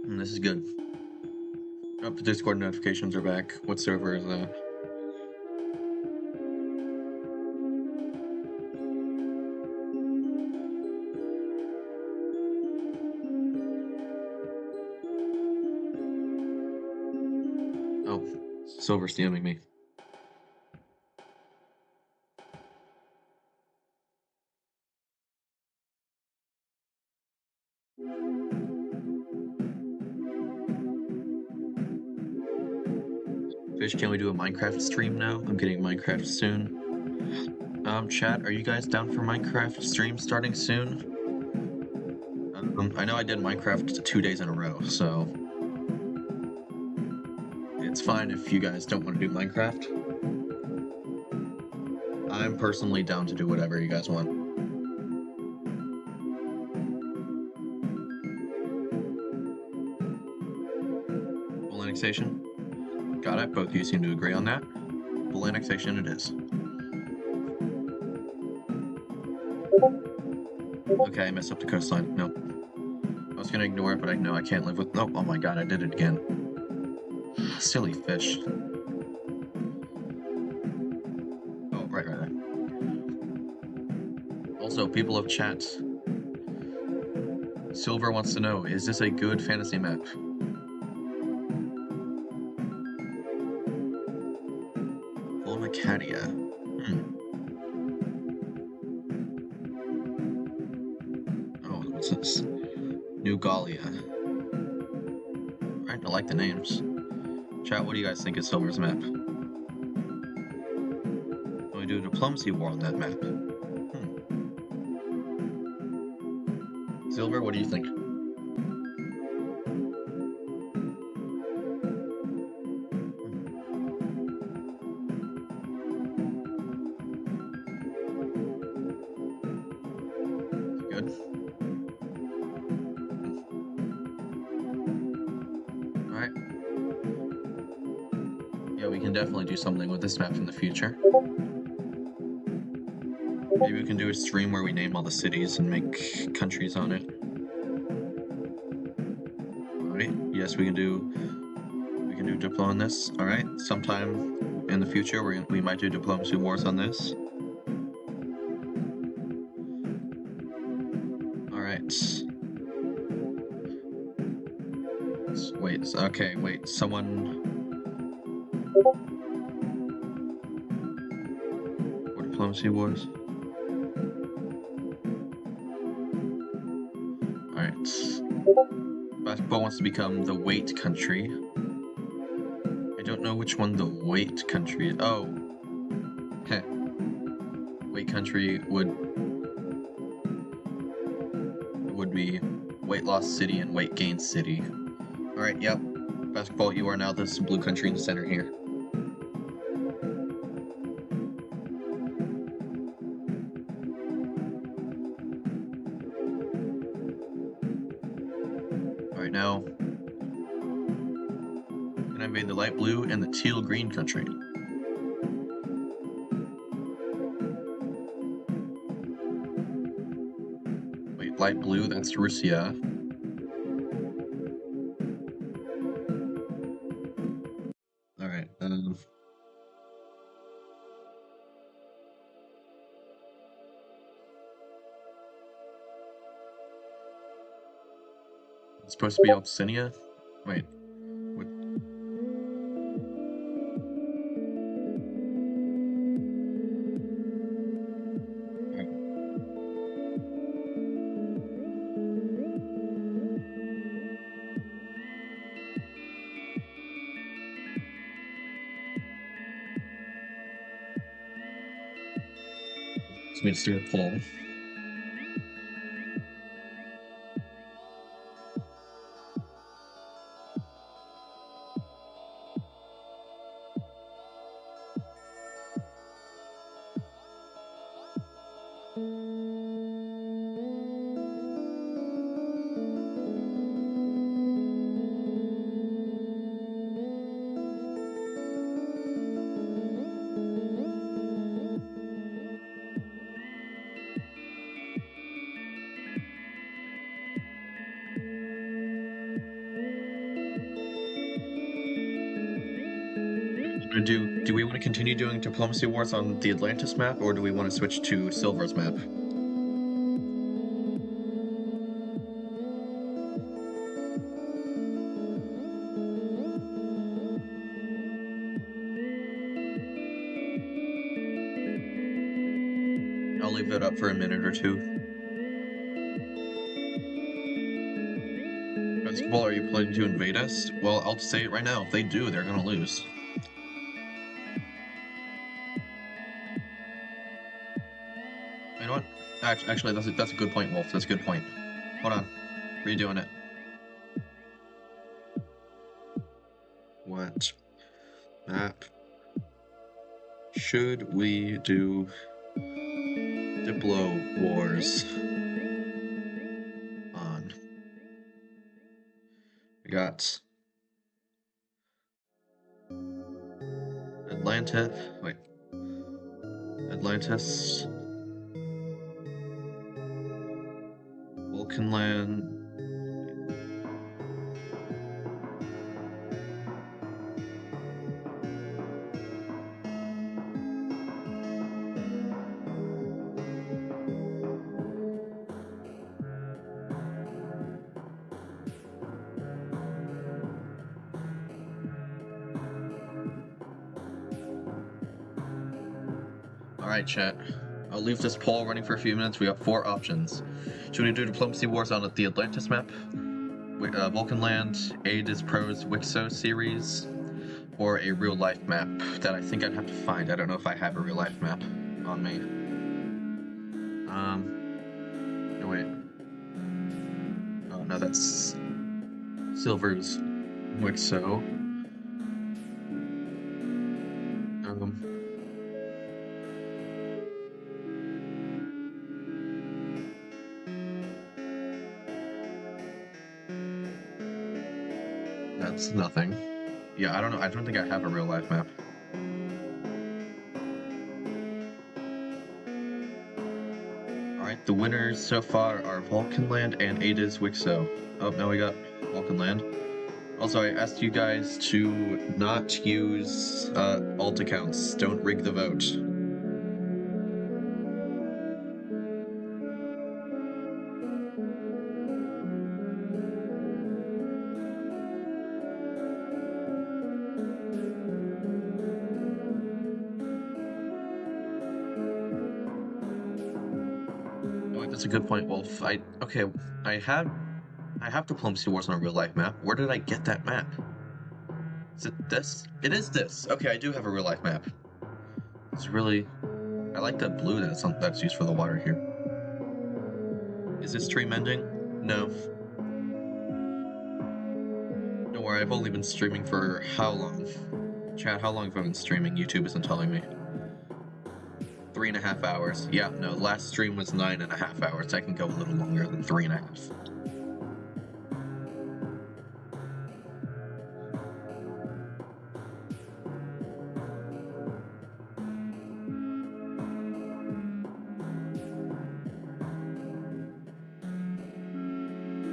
And this is good. Oh, the Discord notifications are back. What server is that? Oh, Silver's DMing me. Fish, can we do a Minecraft stream now? I'm getting Minecraft soon. Chat, are you guys down for Minecraft stream starting soon? I know I did Minecraft 2 days in a row, so it's fine if you guys don't want to do Minecraft. I'm personally down to do whatever you guys want. Full annexation? Got it, both of you seem to agree on that. Full annexation it is. Okay, I messed up the coastline. No. I was gonna ignore it, but I know I can't live with. Oh my god, I did it again. Silly fish. Oh, right. Also, people of chat. Silver wants to know, is this a good fantasy map? Volmacadia. Oh, what's this? New Gallia. Right, I like the names. Chat, what do you guys think of Silver's map? Can we do a diplomacy war on that map? Silver, what do you think? Good. Alright. Yeah, we can definitely do something with this map in the future. Maybe we can do a stream where we name all the cities and make countries on it. Alright, yes, we can do Diplo on this. Alright, sometime in the future we might do diplomacy wars on this. Alright. Wait, someone... War diplomacy wars? Alright. Basketball wants to become the weight country. I don't know which one the weight country is. Oh. Heh. Weight country would be weight loss city and weight gain city. Alright, yep. Basketball, you are now this blue country in the center here. Alright, now can I invade the light blue and the teal green country? Wait, light blue, that's Russia. Alright, it's supposed to be Abyssinia? Wait. What? So we just do a poll. Do we want to continue doing diplomacy wars on the Atlantis map, or do we want to switch to Silver's map? I'll leave it up for a minute or two. Basketball, are you planning to invade us? Well, I'll say it right now. If they do, they're gonna lose. You know what? Actually, that's a good point, Wolf. That's a good point. Hold on. Redoing it. What map should we do Diplo wars on? We got Atlantis, Vulcanland, Alright, chat. I'll leave this poll running for a few minutes. We have 4 options. Should we do Diplomacy Wars on the Atlantis map? Vulcanland, Aid Pro's Wixo series? Or a real-life map that I think I'd have to find. I don't know if I have a real-life map on me. No, wait. Oh, no, that's Silver's Wixo. That's nothing. Yeah, I don't know. I don't think I have a real-life map. Alright, the winners so far are Vulcanland and Ada's Wixo. Oh, now we got Vulcanland. Also, I asked you guys to not use alt accounts. Don't rig the vote. Oh, that's a good point, Wolf. I have Diplomacy Wars on a real life map. Where did I get that map? Is it this? It is this. Okay, I do have a real life map. It's really, I like that blue that's used for the water here. Is this stream ending? No. Don't worry, I've only been streaming for how long? Chat, how long have I been streaming? YouTube isn't telling me. 3.5 hours. Yeah, no, last stream was 9.5 hours. I can go a little longer than 3.5.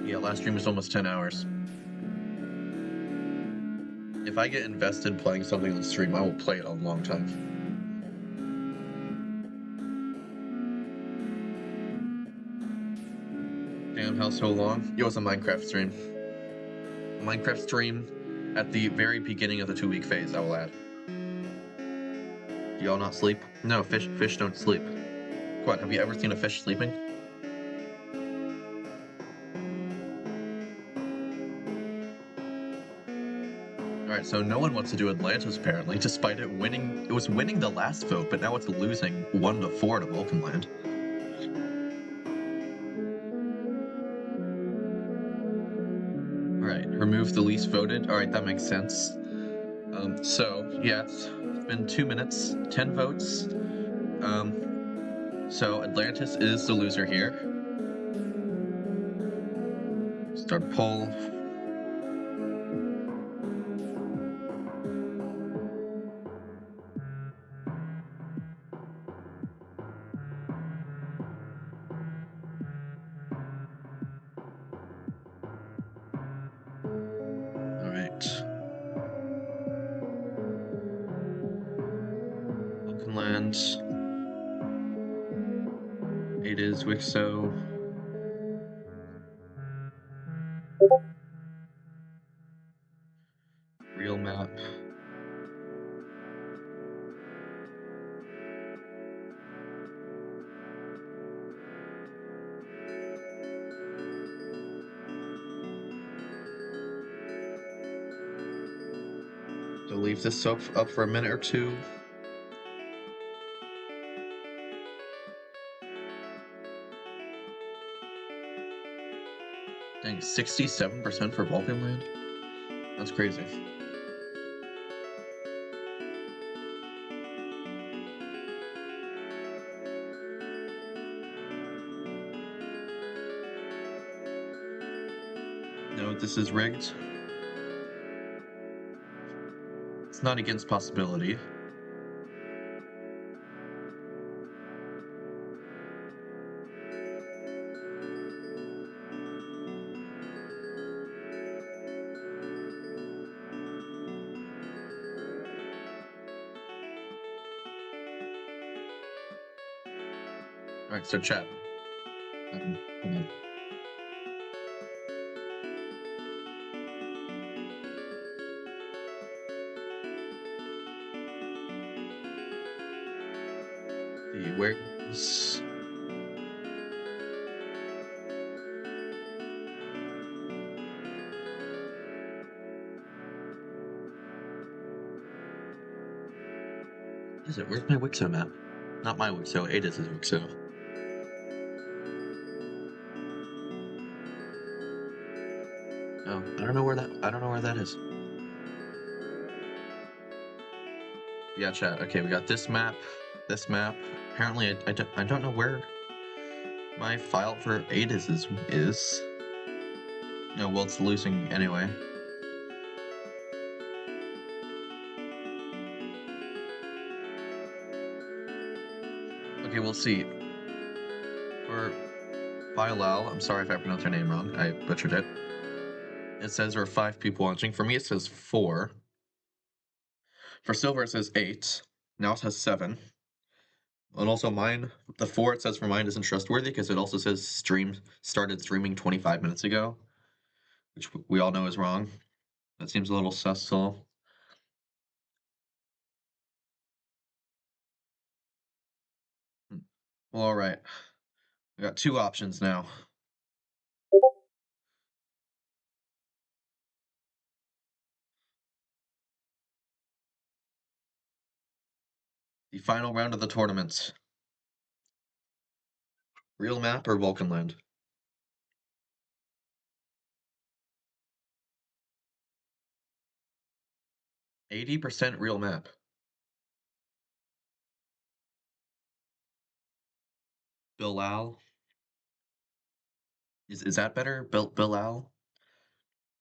Yeah, last stream was almost 10 hours. If I get invested playing something on the stream, I will play it a long time. Damn, how so long? It was a Minecraft stream. A Minecraft stream at the very beginning of the 2-week phase, I will add. Do y'all not sleep? No, fish don't sleep. What, have you ever seen a fish sleeping? Alright, so no one wants to do Atlantis apparently, despite it winning. It was winning the last vote, but now it's losing 1-4 to Vulcanland. Alright, remove the least voted. Alright, that makes sense. So, yeah, it's been 2 minutes, 10 votes. So Atlantis is the loser here. Start poll. Vulcanland. It is Wixo. Real map. So leave this up for a minute or two. Dang, 67% for Vulcanland? That's crazy. No, this is rigged. It's not against possibility. Alright, so chat. Hold on. See, where's... Is it? Where's my Wixo map? Not my Wixo, Adis's Wixo. Oh, I don't know where that is. Yeah, chat. Okay, we got this map, this map. Apparently, I don't know where my file for Adis is. No, well, it's losing anyway. Okay, we'll see. For Bilal, I'm sorry if I pronounced your name wrong. I butchered it. It says there are 5 people watching. For me, it says 4. For Silver, it says 8. Now it has 7. And also mine, the 4 it says for mine isn't trustworthy because it also says started streaming 25 minutes ago, which we all know is wrong. That seems a little sus. Well, all right. We got 2 options now. The final round of the tournament. Real map or Vulcanland? 80% real map. Bilal. Is that better? Bilal?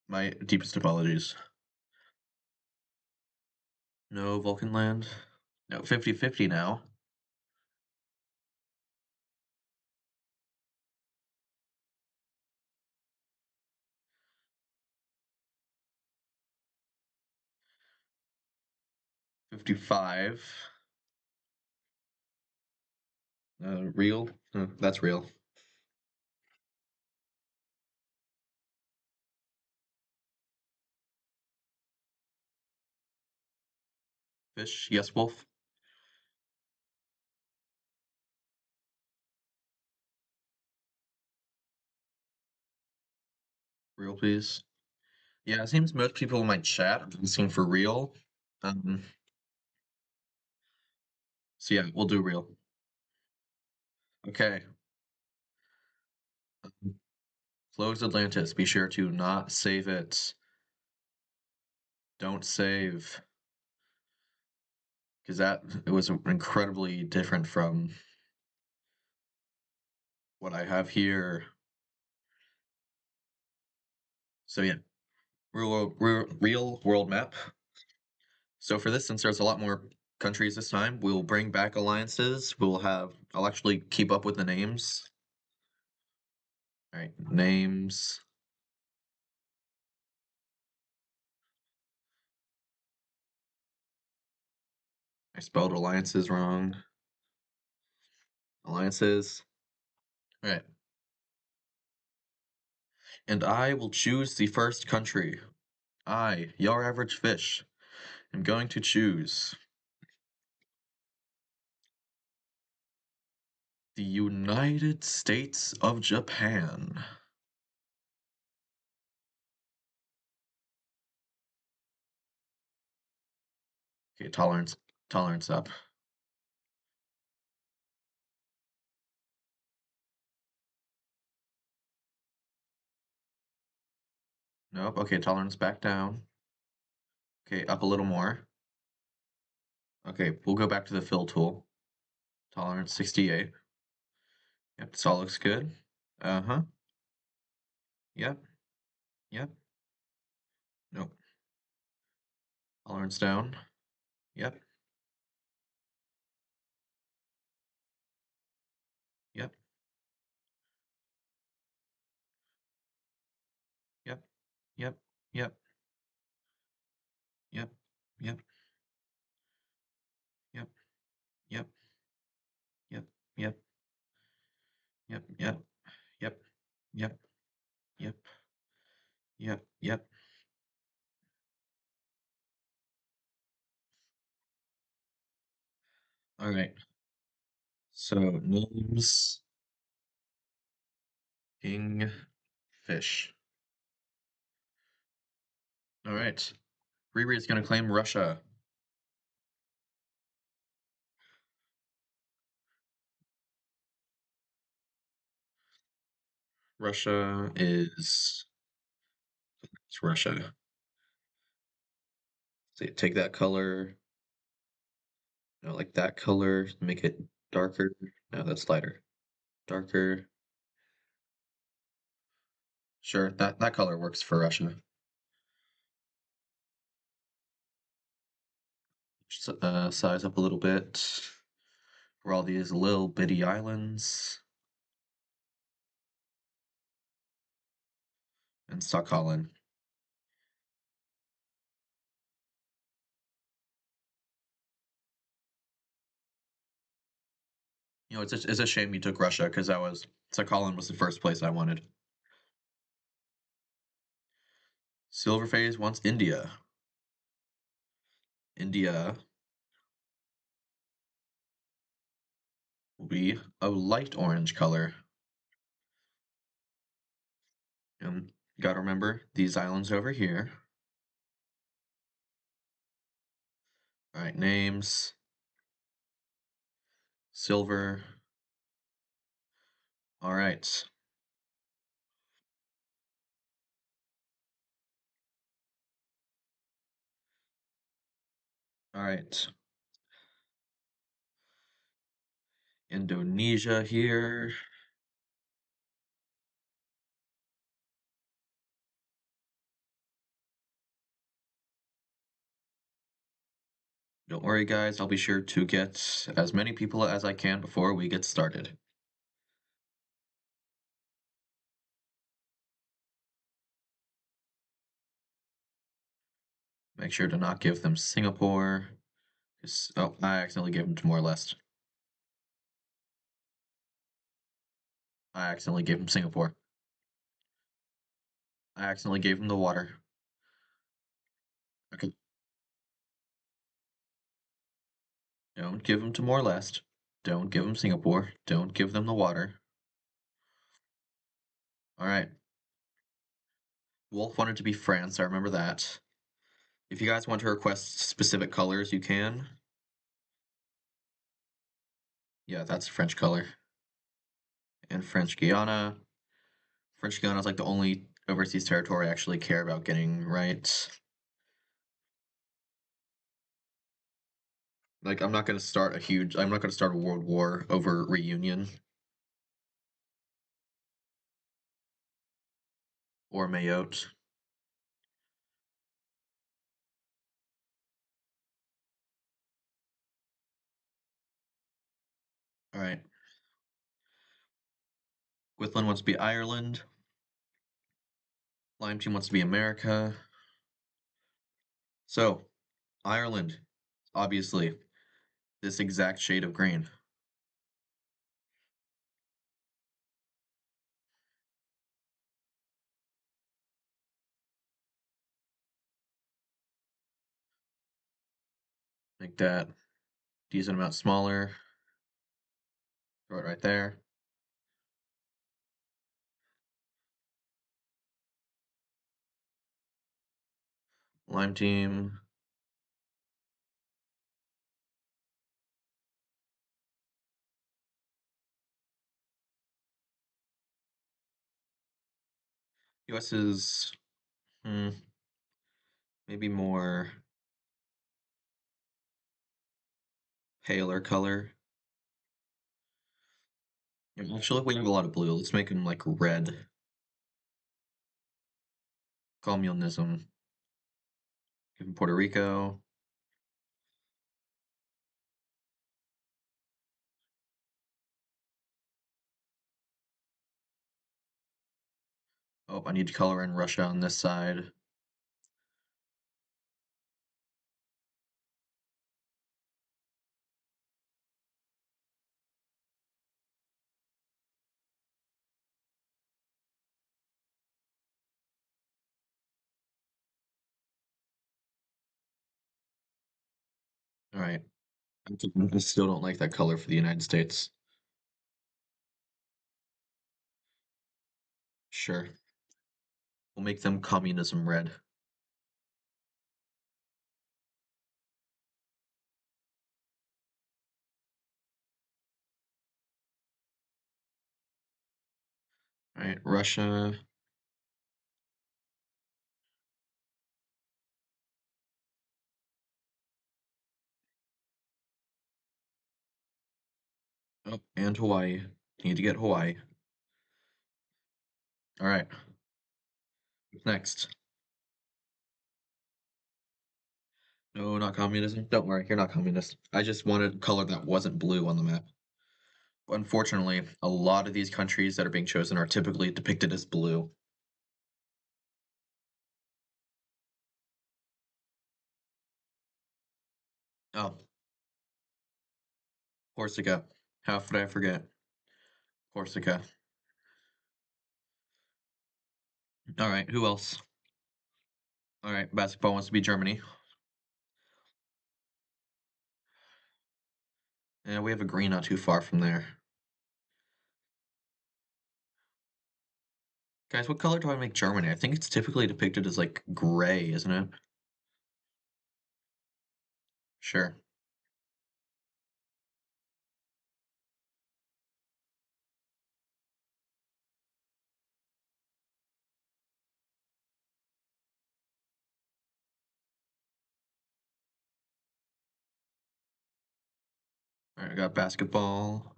My deepest apologies. No Vulcanland. No, 50-50 now. $55. Real? That's real. Fish? Yes, Wolf? Real, please. Yeah, it seems most people in my chat are asking for real. Um, so yeah, we'll do real. Okay. Close Atlantis. Be sure to not save it. Don't save. Because it was incredibly different from what I have here. So yeah, real world map. So for this, since there's a lot more countries this time, we'll bring back alliances. I'll actually keep up with the names. All right, names. I spelled alliances wrong. Alliances. All right. And I will choose the first country. I, your average fish, am going to choose the United States of Japan. Okay, tolerance up. Nope. Okay, tolerance back down. Okay, up a little more. Okay, we'll go back to the fill tool. Tolerance 68. Yep, this all looks good. Uh-huh. Yep. Yep. Nope. Tolerance down. Yep. Yep. Yep. Yep. Yep. Yep. Yep. Yep. Yep. Yep. Yep. Yep. Yep. Yep. Yep. Yep. Yep. Yep. All right. So names king fish. All right. Riri is going to claim Russia. Russia is it's Russia. So you take that color, like that color, make it darker. No, that's lighter. Darker. Sure, that color works for Russia. Size up a little bit for all these little bitty islands and Sakhalin. It's a shame you took Russia because Sakhalin was the first place I wanted. Silverface wants India. India will be a light orange color. And you gotta remember these islands over here. All right, names. Silver. All right. All right. Indonesia here. Don't worry, guys. I'll be sure to get as many people as I can before we get started. Make sure to not give them Singapore. Oh, I accidentally gave them Timor-Leste. I accidentally gave them Singapore. I accidentally gave them the water. Okay. Don't give them Timor-Leste. Don't give them Singapore. Don't give them the water. All right. Wolf wanted to be France. I remember that. If you guys want to request specific colors, you can. Yeah, that's a French color. And French Guiana. French Guiana is like the only overseas territory I actually care about getting right. Like, I'm not going to start a world war over Reunion or Mayotte. All right. Gwithlin wants to be Ireland. Lime Team wants to be America. So, Ireland, obviously, this exact shade of green. Make that decent amount smaller. Throw it right there. Lime Team. US is maybe more paler color. Actually, we have a lot of blue. Let's make them like red. Communism. Give them Puerto Rico. Oh, I need to color in Russia on this side. All right. I still don't like that color for the United States. Sure. We'll make them communism red. Alright, Russia. Oh, and Hawaii. Need to get Hawaii. Alright. Next. No, not communism. Don't worry, you're not communist. I just wanted a color that wasn't blue on the map. Unfortunately, a lot of these countries that are being chosen are typically depicted as blue. Oh, Corsica. How could I forget? Corsica. Alright, who else? Alright, basketball wants to be Germany. And we have a green not too far from there. Guys, what color do I make Germany? I think it's typically depicted as like gray, isn't it? Sure. Alright, I got basketball.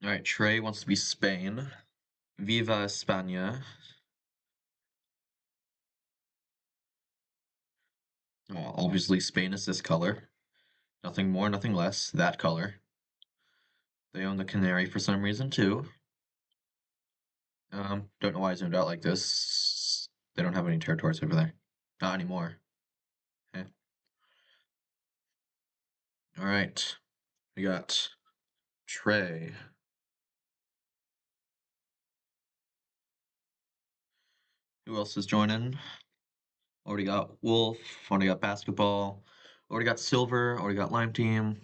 Alright, Trey wants to be Spain. Viva España. Oh, obviously, Spain is this color. Nothing more, nothing less. That color. They own the Canary for some reason, too. Don't know why I zoomed out like this. They don't have any territories over there. Not anymore. Okay. Alright. We got Trey. Who else is joining? Already got Wolf. Already got basketball. Already got silver. Already got lime team.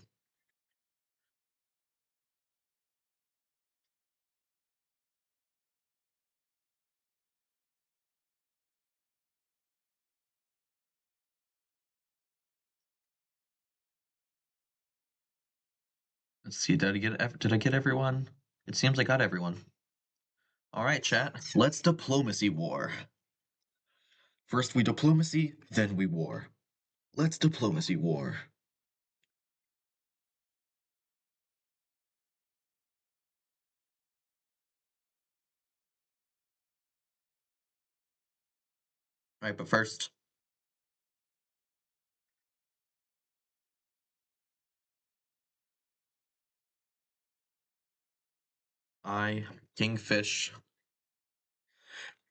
Let's see. Did I get everyone? It seems I got everyone. All right, chat. Let's diplomacy war. First we diplomacy, then we war. Let's diplomacy war. All right, but first, I, Kingfish,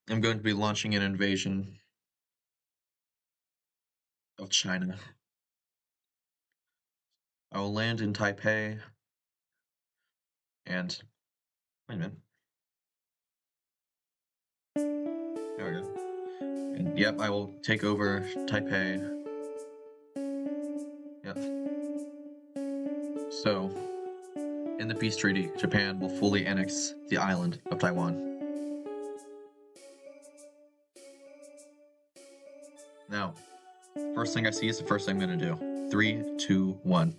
am going to be launching an invasion of China. I will land in Taipei, and wait a minute. There we go. And yep, I will take over Taipei. Yep. So, in the peace treaty, Japan will fully annex the island of Taiwan. Now, first thing I see is the first thing I'm gonna do. 3, 2, 1.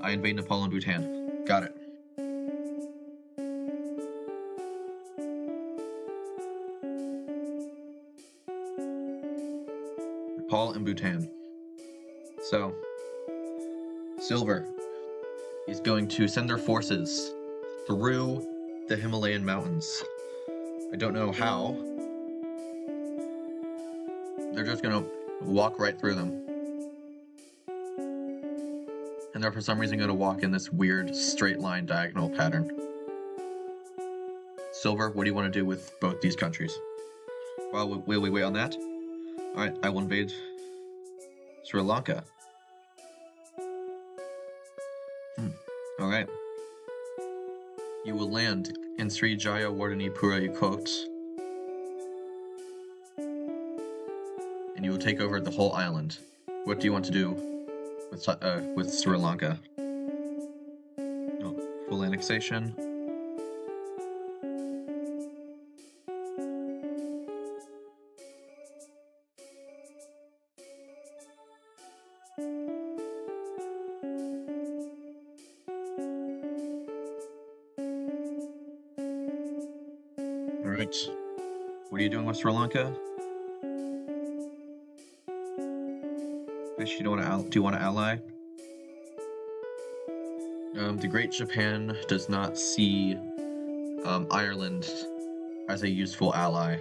I invade Nepal and Bhutan. Got it. Nepal and Bhutan. So, Silver is going to send their forces through the Himalayan mountains. I don't know how. They're just gonna walk right through them. And they're for some reason gonna walk in this weird straight line diagonal pattern. Silver, what do you want to do with both these countries? While we wait on that, alright, I will invade Sri Lanka. Alright. You will land in Sri Jayawardhanipura Ikot. And you will take over the whole island. What do you want to do with Sri Lanka? Oh, Full annexation. Alright. What are you doing with Sri Lanka? Fish, do you want to ally? The Great Japan does not see Ireland as a useful ally.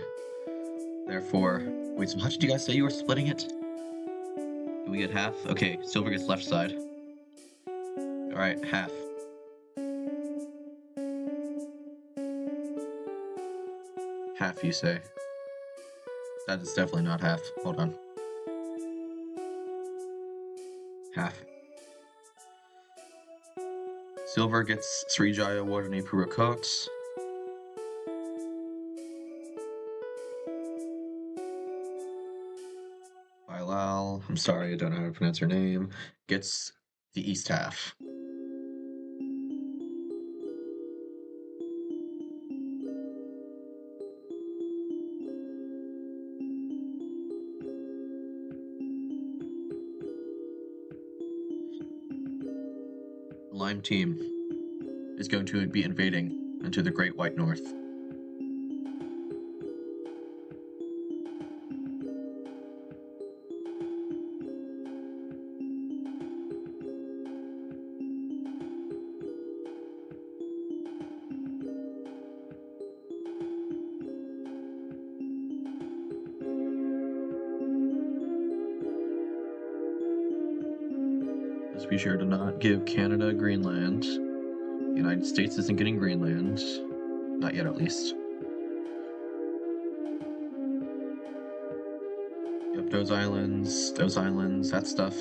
Therefore, wait, so how did you guys say you were splitting it? Do we get half? Okay, silver gets left side. Alright, half. Half, you say? That is definitely not half. Hold on. Half. Silver gets Srijaya Wardani Purakot. Bilal, I'm sorry, I don't know how to pronounce her name, gets the east half. Lime team is going to be invading into the Great White North. Just be sure to not give Canada Greenland. The United States isn't getting Greenland. Not yet, at least. Yep, those islands, that stuff.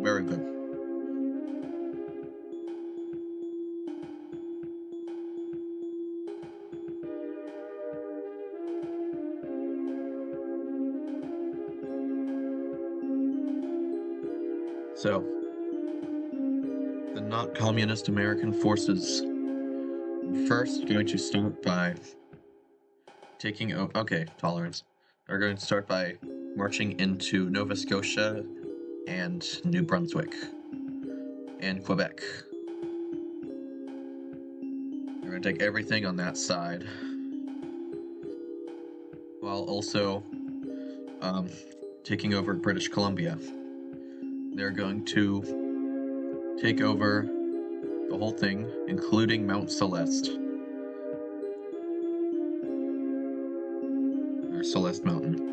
Very good. So, the not communist American forces first going to start by taking over. Okay, tolerance. Are going to start by marching into Nova Scotia and New Brunswick and Quebec. They're going to take everything on that side, while also taking over British Columbia. They're going to take over the whole thing, including Mount Celeste. Or Celeste Mountain.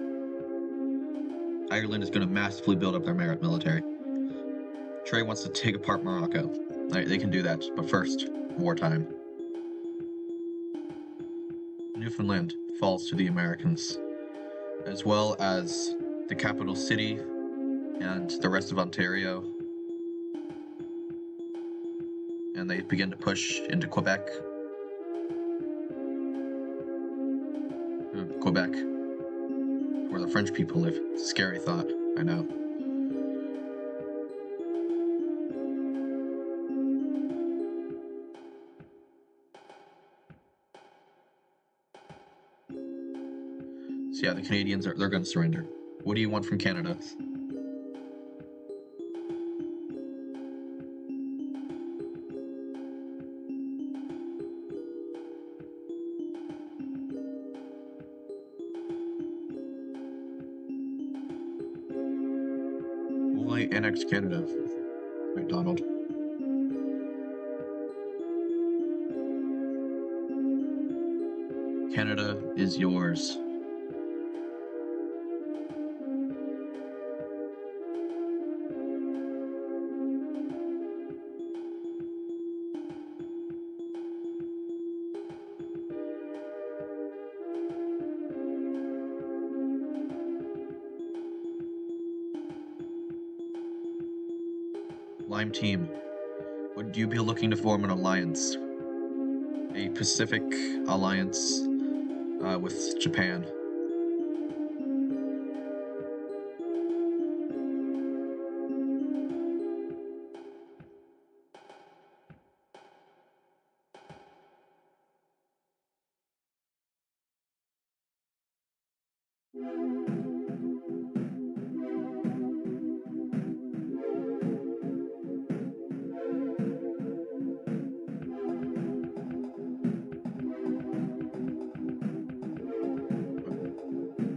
Ireland is going to massively build up their military. Trey wants to take apart Morocco. They can do that, but first, wartime. Newfoundland falls to the Americans, as well as the capital city and the rest of Ontario. And they begin to push into Quebec. Quebec, where the French people live. Scary thought, I know. So yeah, the Canadians they're going to surrender. What do you want from Canada? Why annex Canada? McDonald. Canada is yours. Lime team, would you be looking to form an alliance? A Pacific alliance with Japan.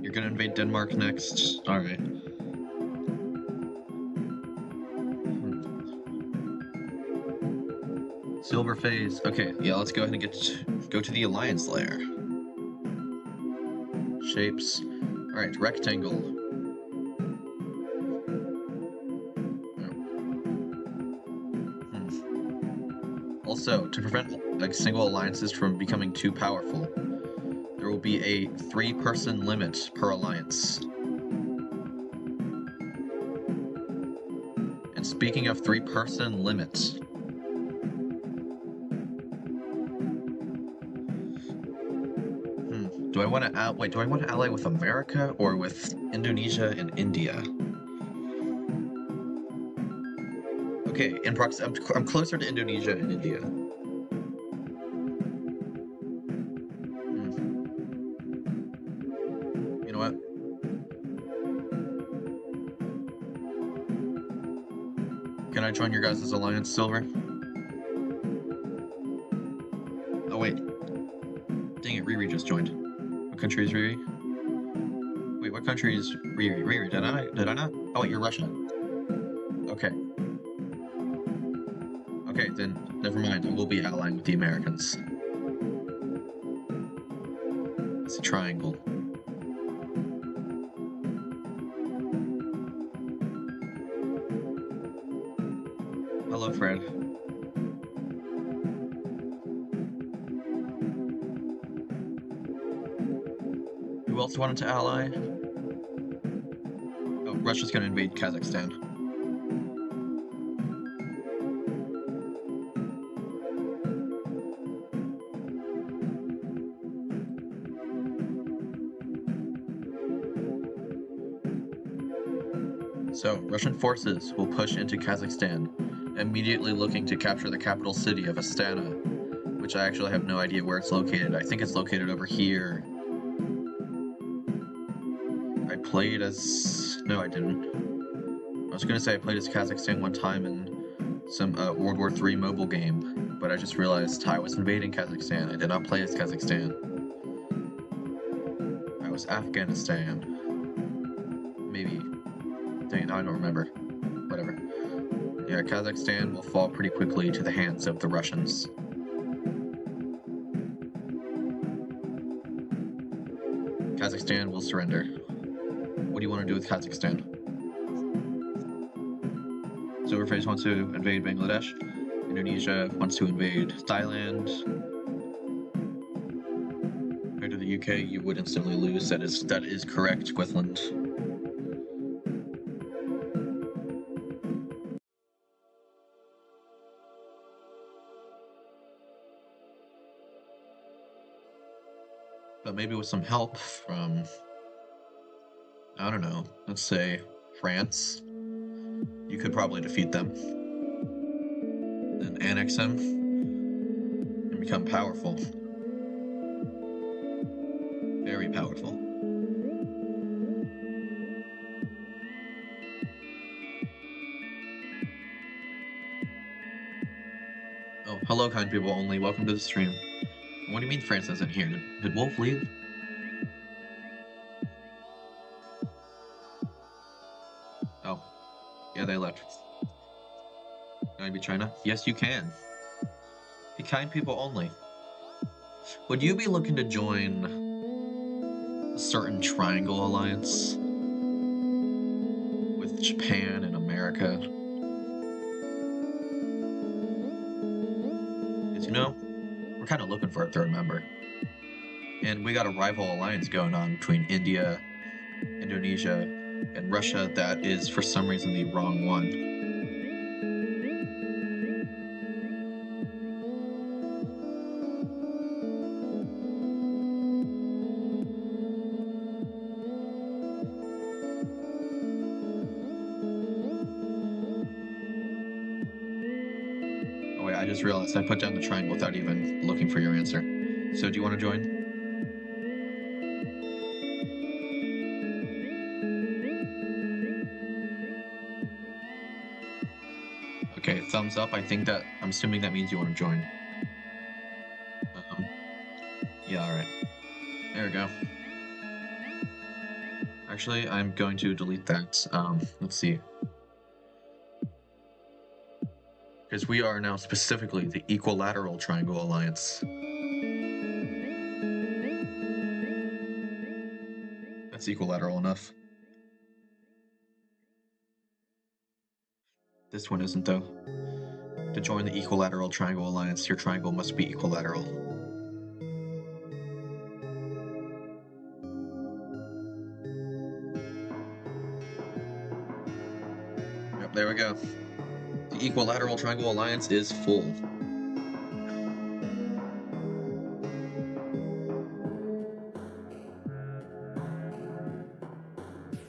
You're gonna invade Denmark next? Alright. Silver phase. Okay, yeah, let's go ahead and go to the Alliance layer. Shapes. Alright, rectangle. Also, to prevent like single alliances from becoming too powerful, there will be a 3-person limit per alliance. And speaking of 3-person limits, do I want to ally with America or with Indonesia and India? Okay, I'm closer to Indonesia and India. You know what? Can I join your guys' alliance, Silver? Oh wait. Dang it, Riri just joined. What country is Riri? Wait, what country is Riri? Riri, did I not? Oh wait, you're Russia. Okay. Okay, then never mind. I will be allying with the Americans. It's a triangle. Hello, Fred. Who else wanted to ally? Oh, Russia's gonna invade Kazakhstan. So, Russian forces will push into Kazakhstan, immediately looking to capture the capital city of Astana, which I actually have no idea where it's located. I think it's located over here. I played as... No, I didn't. I was gonna say I played as Kazakhstan one time in some World War III mobile game, but I just realized I was invading Kazakhstan. I did not play as Kazakhstan. I was Afghanistan. Maybe. Dang, now I don't remember. Whatever. Yeah, Kazakhstan will fall pretty quickly to the hands of the Russians. Kazakhstan will surrender. What do you want to do with Kazakhstan? Silverface wants to invade Bangladesh. Indonesia wants to invade Thailand. Compared to the UK, you would instantly lose. That is correct, Quithland. But maybe with some help from, I don't know, let's say France, you could probably defeat them. Then annex them and become powerful. Very powerful. Oh, hello, kind people only. Welcome to the stream. What do you mean France isn't here? Did Wolf leave? Oh. Yeah, they left. Can I be China? Yes, you can. Be kind people only. Would you be looking to join a certain triangle alliance with Japan and America? Because, you know, we're kind of looking for a third member. And we got a rival alliance going on between India, Indonesia, and Russia that is, for some reason, the wrong one. Oh wait, I just realized I put down the triangle without even looking for your answer. So do you want to join? thumbs up, I'm assuming that means you want to join. Yeah, alright. There we go. Actually, I'm going to delete that. Let's see. Because we are now specifically the Equilateral Triangle Alliance. That's equilateral enough. This one isn't, though. To join the Equilateral Triangle Alliance, your triangle must be equilateral. Yep, there we go. The Equilateral Triangle Alliance is full.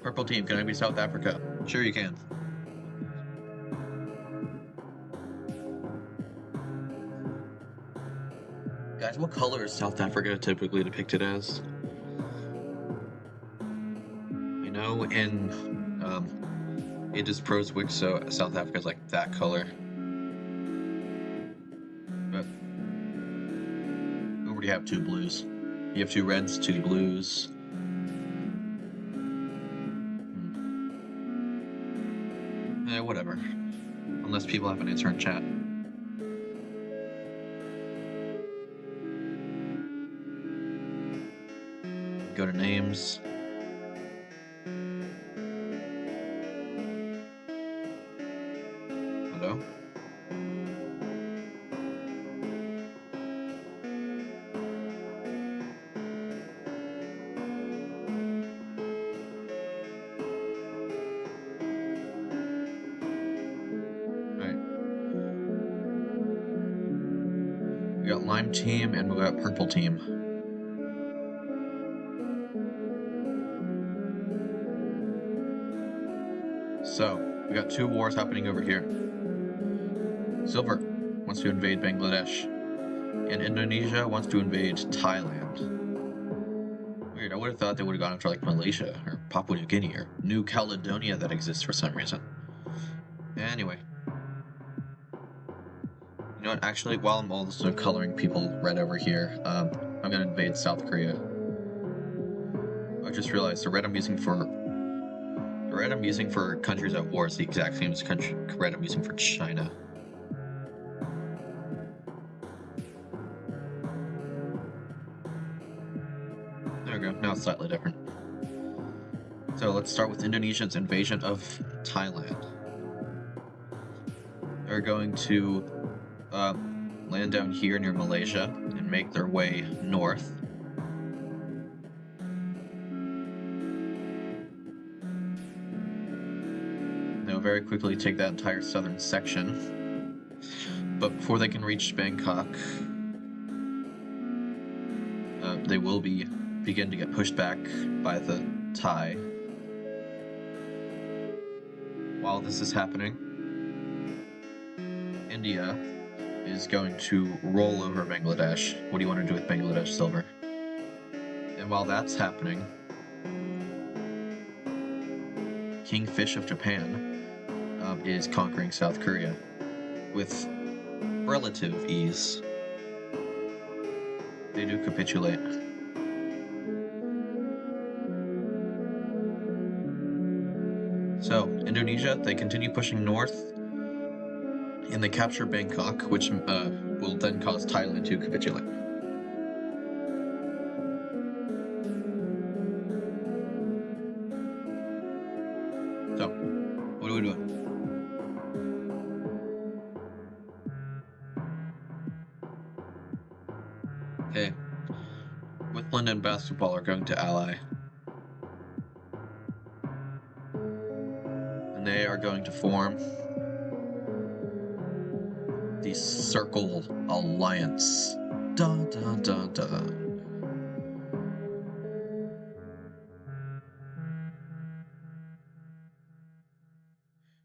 Purple team, can I be South Africa? Sure you can. Guys, what color is South Africa typically depicted as? I know in it is Proswick, so South Africa is like that color. But we already have 2 blues. You have 2 reds, 2 blues. Whatever. Unless people have an answer in chat. Go to names. Hello? We got lime team and we got purple team. So, we got 2 wars happening over here. Silver wants to invade Bangladesh, and Indonesia wants to invade Thailand. Weird, I would have thought they would have gone after like Malaysia, or Papua New Guinea, or New Caledonia that exists for some reason. Anyway. You know what, actually, while I'm also coloring people red over here, I'm gonna invade South Korea. I just realized the red I'm using for countries at war is the exact same as red I'm using for China. There we go, now it's slightly different. So let's start with Indonesia's invasion of Thailand. They're going to land down here near Malaysia and make their way north. They'll very quickly take that entire southern section. But before they can reach Bangkok, they will begin to get pushed back by the Thai. While this is happening, India is going to roll over Bangladesh. What do you want to do with Bangladesh, Silver? And while that's happening, King Fish of Japan is conquering South Korea with relative ease. They do capitulate. So, Indonesia, they continue pushing north, and they capture Bangkok, which will then cause Thailand to capitulate. So, what are we doing? Okay. Whitland and basketball are going to ally. And they are going to form the Circle Alliance. Dun dun dun dun.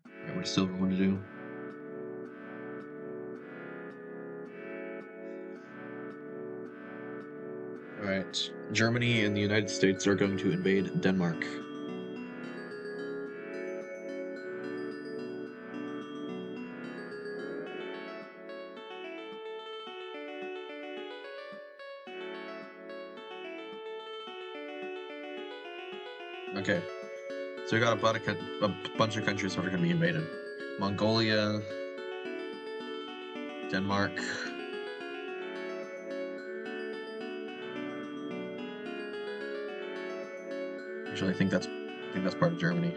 Alright, what does Silver want to do? Alright, Germany and the United States are going to invade Denmark. Okay, so we got a bunch of countries that are going to be invaded. Mongolia, Denmark. Actually, I think that's part of Germany.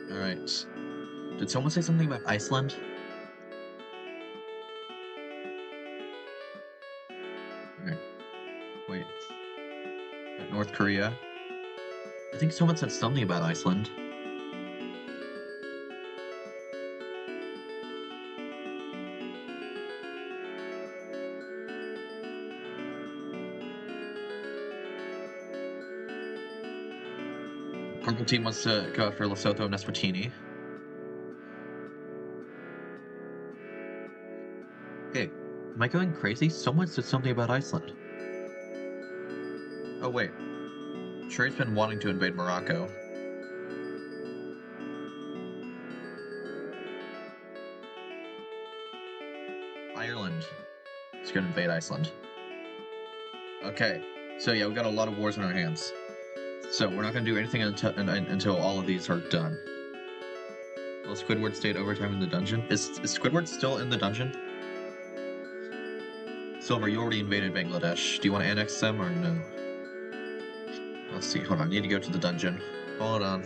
All right. Did someone say something about Iceland? All right. Wait. North Korea. I think someone said something about Iceland. Purple team wants to go after Lesotho and Eswatini. Hey, am I going crazy? Someone said something about Iceland. Oh wait. Trade's been wanting to invade Morocco. Ireland is going to invade Iceland. Okay, so yeah, we got a lot of wars in our hands. So we're not going to do anything until all of these are done. Will Squidward stay at overtime in the dungeon? Is Squidward still in the dungeon? Silver, you already invaded Bangladesh. Do you want to annex them or no? Let's see. Hold on. I need to go to the dungeon. Hold on.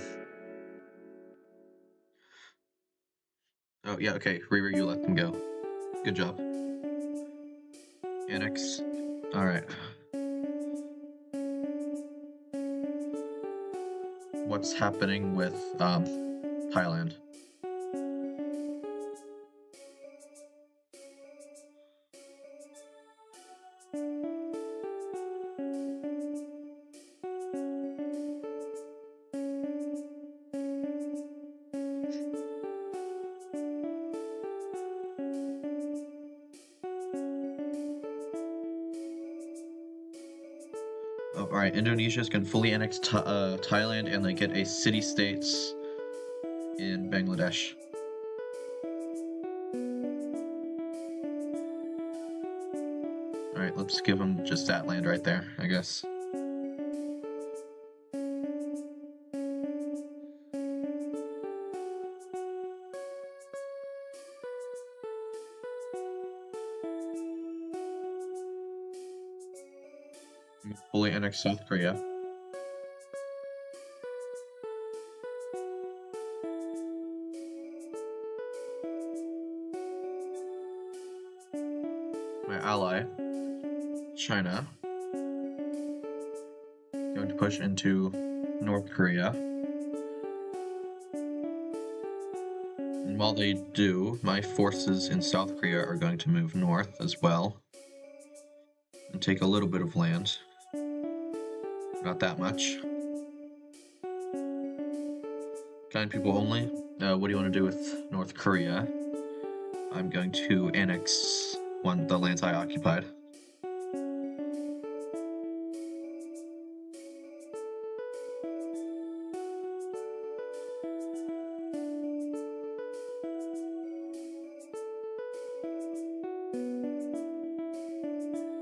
Oh, yeah, okay. Riri, you let them go. Good job. Annex. Alright. What's happening with, Thailand? Oh, alright, Indonesia's can fully annex Thailand and they get a city-states in Bangladesh. Alright, let's give them just that land right there, I guess. Fully annex South Korea. My ally, China, going to push into North Korea. And while they do, my forces in South Korea are going to move north as well. And take a little bit of land. Not that much. Kind people only. What do you want to do with North Korea? I'm going to annex the lands I occupied.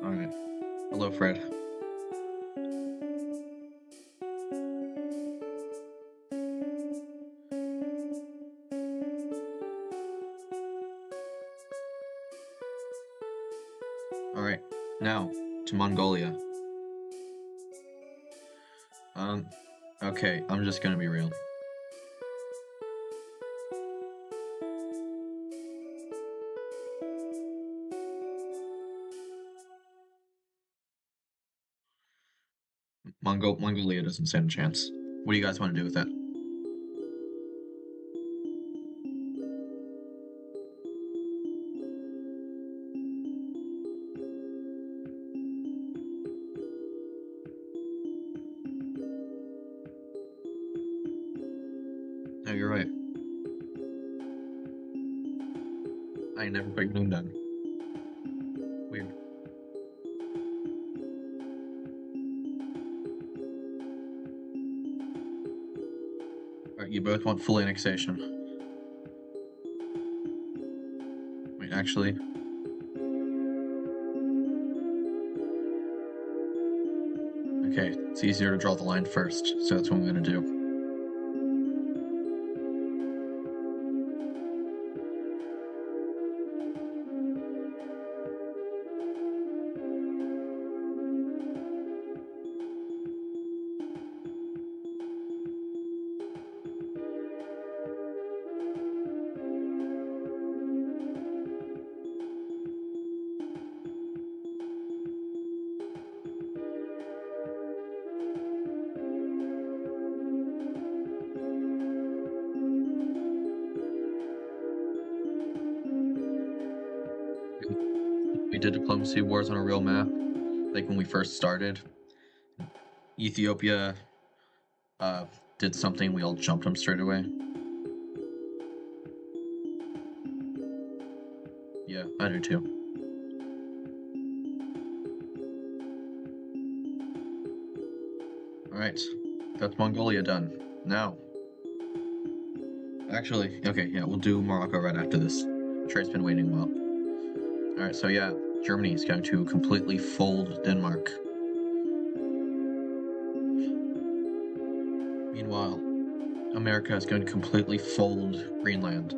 Alright. Hello, Fred. Alright, now to Mongolia. Okay, I'm just gonna be real. Mongolia doesn't stand a chance. What do you guys want to do with that? No, you're right. I ain't never put Moon down. Weird. Alright, you both want full annexation. Wait, actually... Okay, it's easier to draw the line first, so that's what I'm gonna do. We did diplomacy wars on a real map, like when we first started. Ethiopia did something, we all jumped them straight away. Yeah, I do too. Alright, that's Mongolia done. Now, actually, okay, yeah, we'll do Morocco right after this. Trade's been waiting a while. Alright, so yeah, Germany is going to completely fold Denmark. Meanwhile, America is going to completely fold Greenland.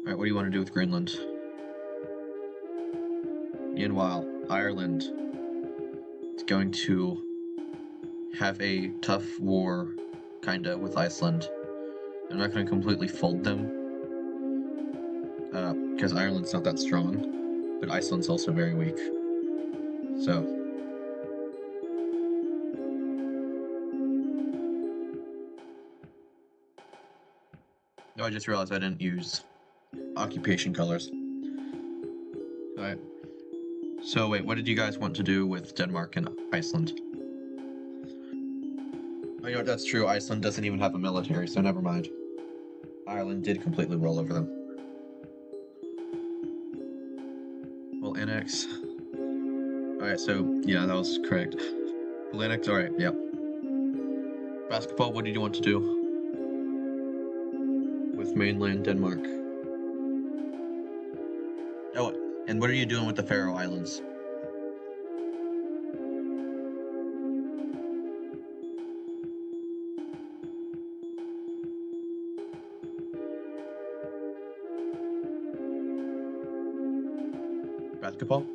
Alright, what do you want to do with Greenland? Meanwhile, Ireland is going to have a tough war, kinda, with Iceland. I'm not going to completely fold them, because Ireland's not that strong, but Iceland's also very weak. So, no, I just realized I didn't use occupation colors. Alright. So wait, what did you guys want to do with Denmark and Iceland? Oh, you know what, that's true, Iceland doesn't even have a military, so never mind. Ireland did completely roll over them. We'll annex. Alright, so, yeah, that was correct. We'll annex, alright, yeah. Basketball, what did you want to do with mainland Denmark? Oh, and what are you doing with the Faroe Islands? Basketball?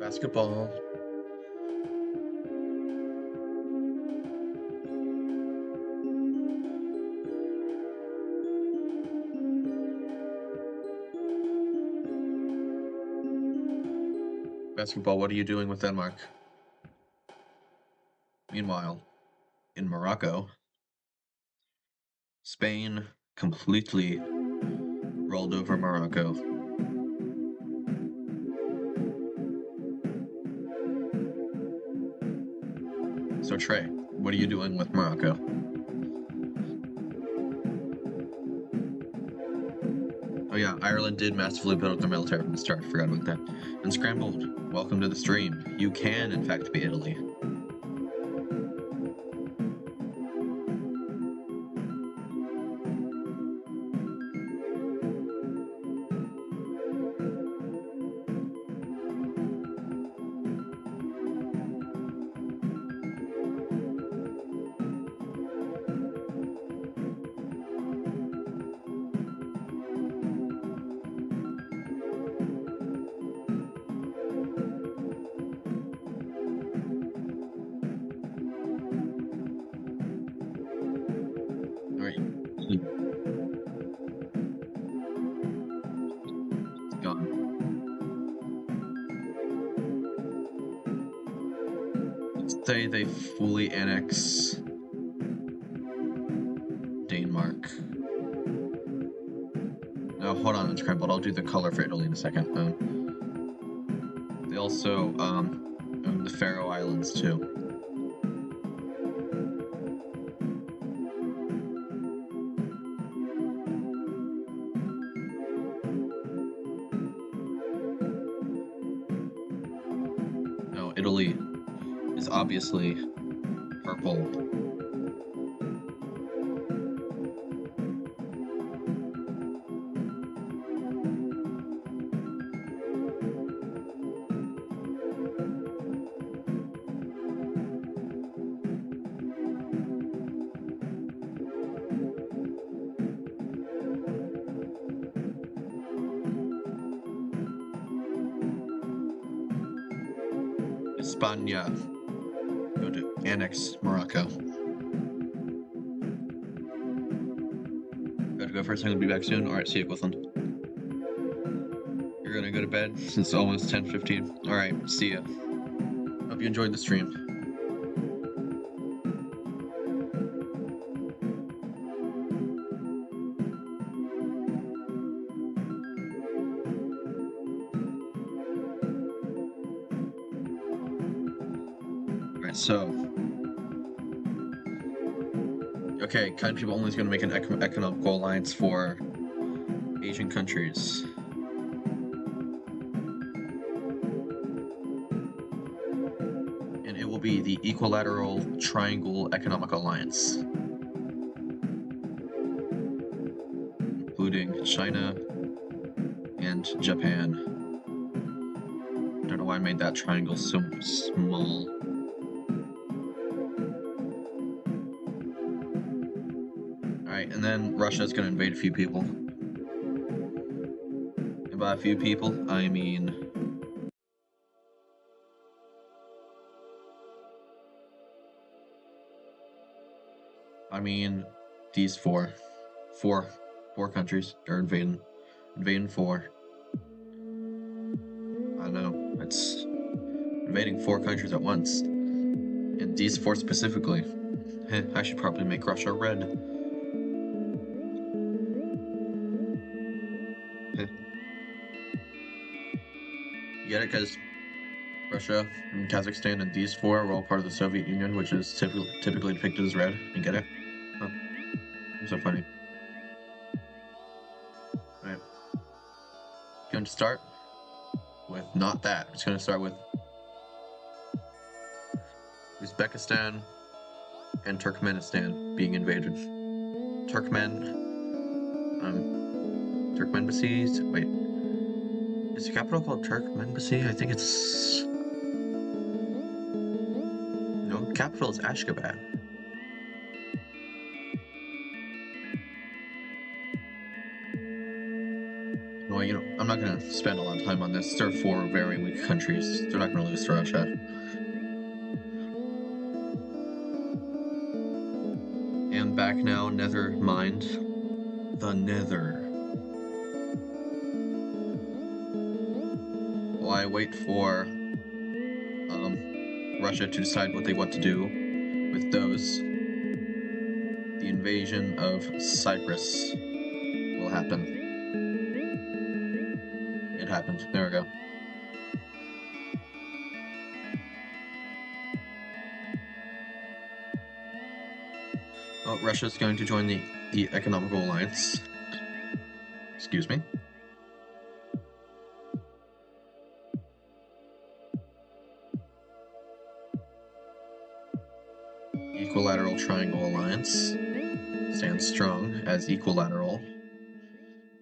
Basketball. Basketball, what are you doing with Denmark? Meanwhile, in Morocco, Spain completely rolled over Morocco. So Trey, what are you doing with Morocco? Oh yeah, Ireland did massively build up their military from the start, forgot about that. Unscrambled, welcome to the stream. You can, in fact, be Italy. Alright. It's gone. Let's say they fully annex Denmark. No, hold on, Unscrambled. I'll do the color for Italy in a second. They also own the Faroe Islands too. obviously purple. España. Go to annex Morocco. Gotta go first. I'm gonna be back soon. Alright, see you, Gwithlin. You're gonna go to bed? It's almost 10:15. Alright, see ya. Hope you enjoyed the stream. Alright, so... Okay, kind people only is going to make an economical alliance for Asian countries. And it will be the Equilateral Triangle Economic Alliance, including China and Japan. Don't know why I made that triangle so small. Alright, and then Russia's gonna invade a few people. And by a few people, I mean... these four countries are invading. Invading four. I know, it's invading 4 countries at once. And these 4 specifically. I should probably make Russia red. You get it? Because Russia and Kazakhstan and these 4 were all part of the Soviet Union, which is typically depicted as red. You get it? Huh. It's so funny. Alright. Going to start with not that. I'm just going to start with Uzbekistan and Turkmenistan being invaded. Turkmenbashi? Wait. Is the capital called Turkmenbashi? I think it's... No, the capital is Ashgabat. Well, you know, I'm not going to spend a lot of time on this. There are 4 very weak countries. They're not going to lose to Russia. And back now, never mind. The Nether. While I wait for Russia to decide what they want to do with those, the invasion of Cyprus will happen. It happened. There we go. Oh, Russia's going to join the economical alliance. Excuse me. Equilateral Triangle Alliance stands strong as equilateral.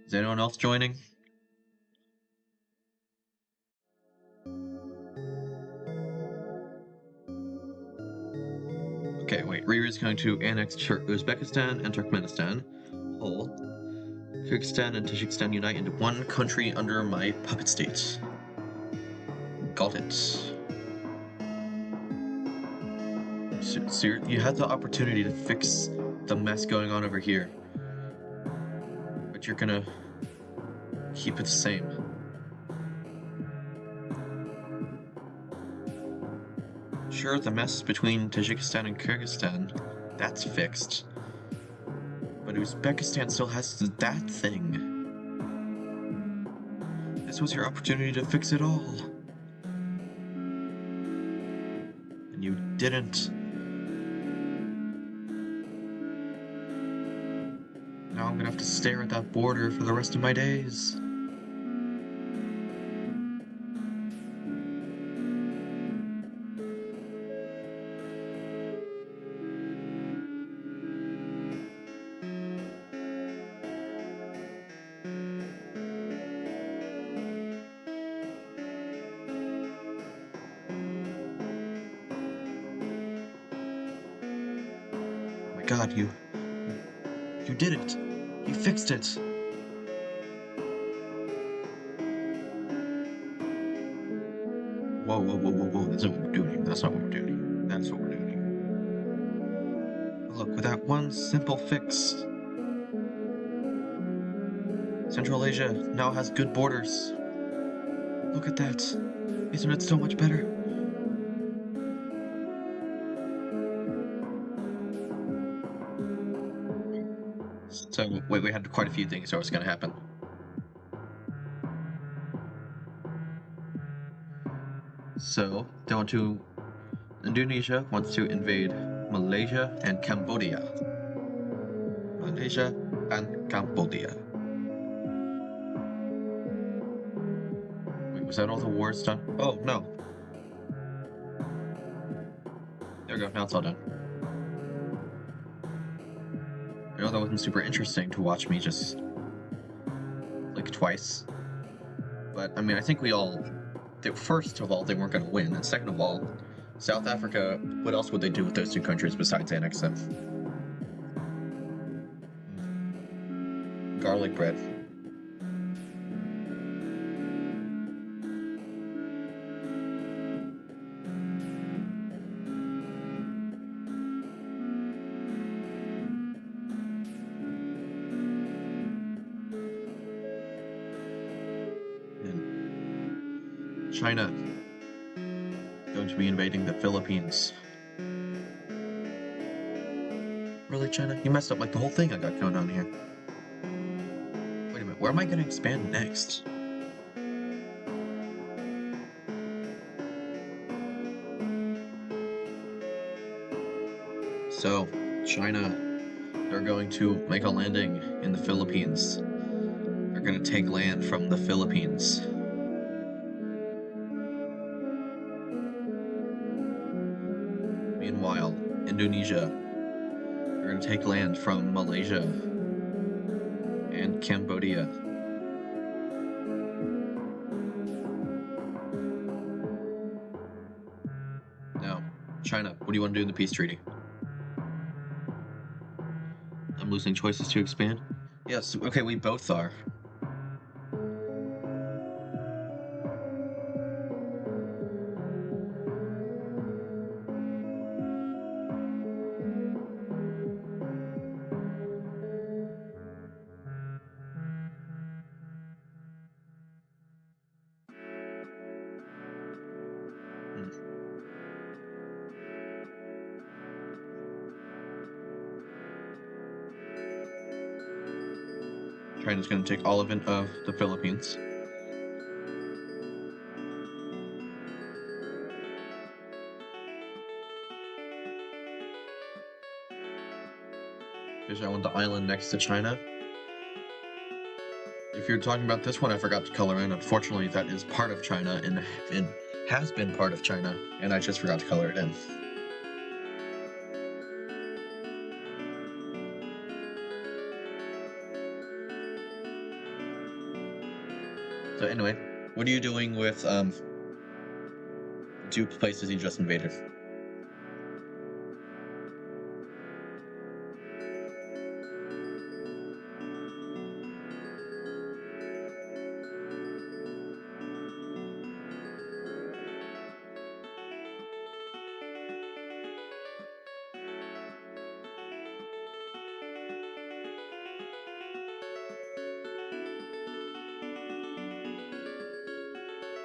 Is anyone else joining? Okay, wait. Riri's going to annex Uzbekistan and Turkmenistan. Whole. Kyrgyzstan and Tajikistan unite into one country under my puppet state. Got it. So you had the opportunity to fix the mess going on over here, but you're gonna keep it the same. Sure, the mess between Tajikistan and Kyrgyzstan, that's fixed. But Uzbekistan still has that thing. This was your opportunity to fix it all. And you didn't. Now I'm gonna have to stare at that border for the rest of my days. God, you did it! You fixed it! Whoa, whoa, whoa, whoa, whoa, that's not what we're doing. That's not what we're doing. That's what we're doing. Look, with that one simple fix, Central Asia now has good borders. Look at that. Isn't it so much better? So, wait, we had quite a few things that was going to happen. So, down to Indonesia wants to invade Malaysia and Cambodia. Malaysia and Cambodia. Wait, was that all the wars done? Oh, no. There we go, now it's all done. I know that wasn't super interesting to watch me just, like, twice. But, I mean, I think we all... First of all, they weren't going to win, and second of all, South Africa, what else would they do with those two countries besides annex them? Garlic bread. And China going to be invading the Philippines. Really, China? You messed up like the whole thing I got going on here. Wait a minute, where am I going to expand next? So, China, they're going to make a landing in the Philippines. They're going to take land from the Philippines. Meanwhile, Indonesia, they're going to take land from Malaysia and Cambodia. Now, China, what do you want to do in the peace treaty? I'm losing choices to expand? Yes, okay, we both are. Hmm. China's going to take all of the Philippines. There's that one, the island next to China. If you're talking about this one, I forgot to color in. Unfortunately, that is part of China and has been part of China, and I just forgot to color it in. So anyway, what are you doing with two places you just invaded?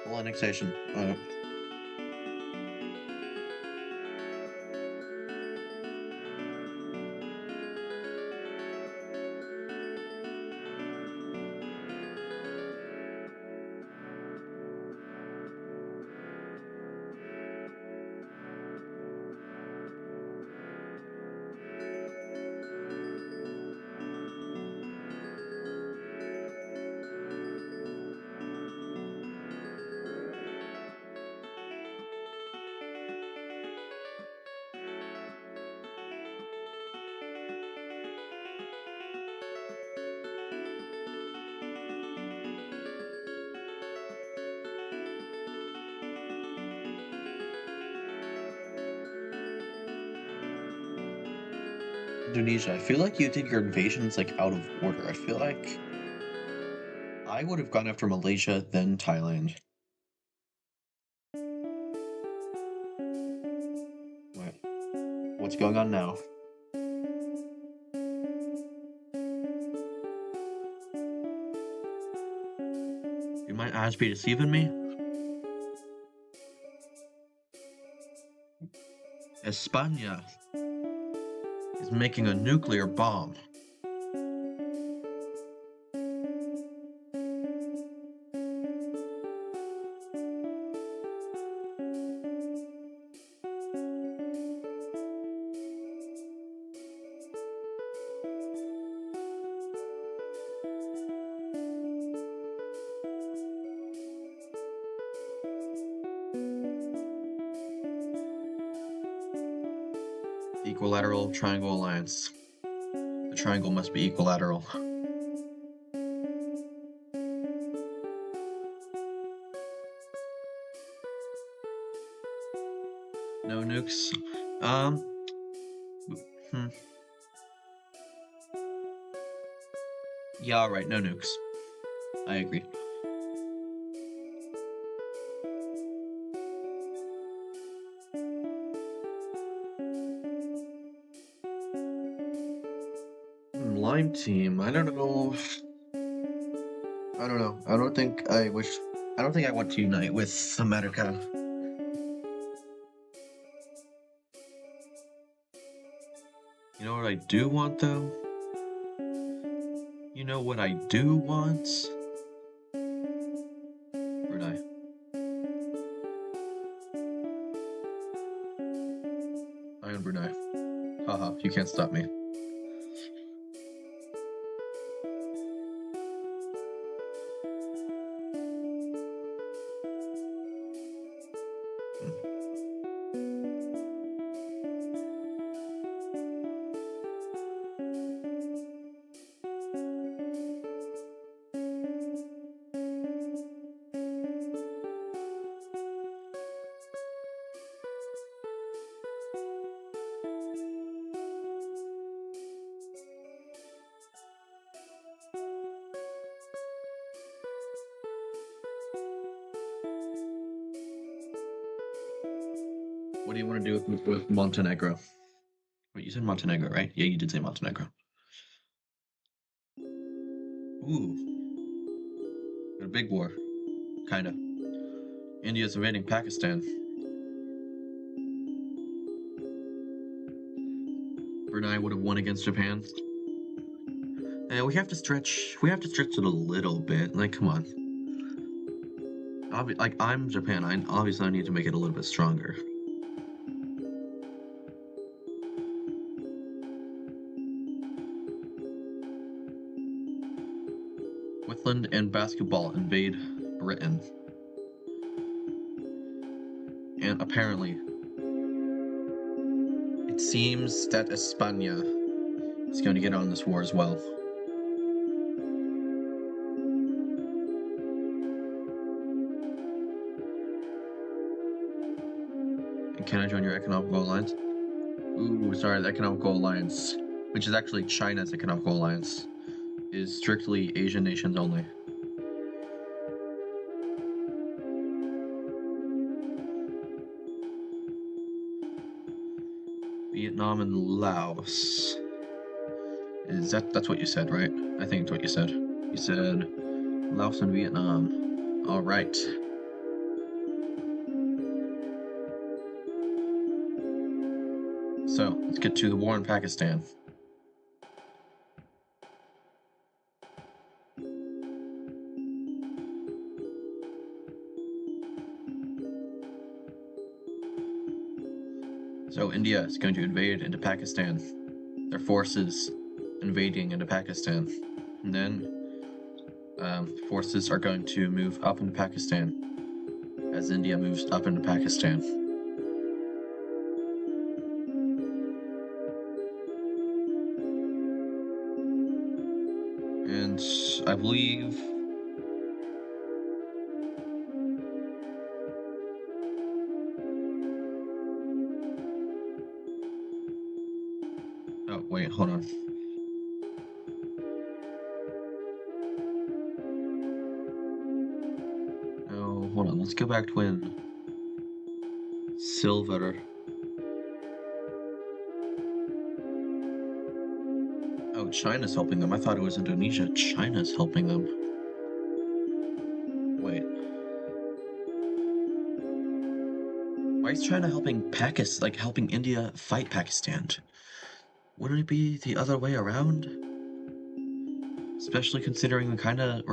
Full annexation. Indonesia. I feel like you did your invasions like out of order. I feel like I would have gone after Malaysia, then Thailand. What? What's going on now? You might eyes be deceiving me? España is making a nuclear bomb. Equilateral Triangle Alliance. The triangle must be equilateral. No nukes. Hmm. Yeah, alright, no nukes. I agree. Lime team, I don't know. I don't know. I don't think I want to unite with America. You know what I do want though? You know what I do want? Brunei. I own Brunei. Haha, you can't stop me. What do you want to do with Montenegro? Wait, you said Montenegro, right? Yeah, you did say Montenegro. Ooh, got a big war. Kinda. India's invading Pakistan. Brunei would have won against Japan. And we have to stretch it a little bit. Like, come on. Like, I'm Japan. I need to make it a little bit stronger. Whitland and basketball invade Britain. And apparently, it seems that España is going to get on this war as well. And can I join your economical alliance? Ooh, sorry, the economical alliance, which is actually China's economical alliance, is strictly Asian nations only. Vietnam and Laos. That's what you said, right? I think it's what you said. You said Laos and Vietnam. All right. So let's get to the war in Pakistan. So India is going to invade into Pakistan. Their forces invading into Pakistan. And then forces are going to move up into Pakistan as India moves up into Pakistan. And I believe Oh, wait, hold on. No, hold on. Let's go back to when Silver. Oh, China's helping them. I thought it was Indonesia. China's helping them. Wait. Why is China helping Pakistan, like helping India fight Pakistan? Wouldn't it be the other way around? Especially considering we're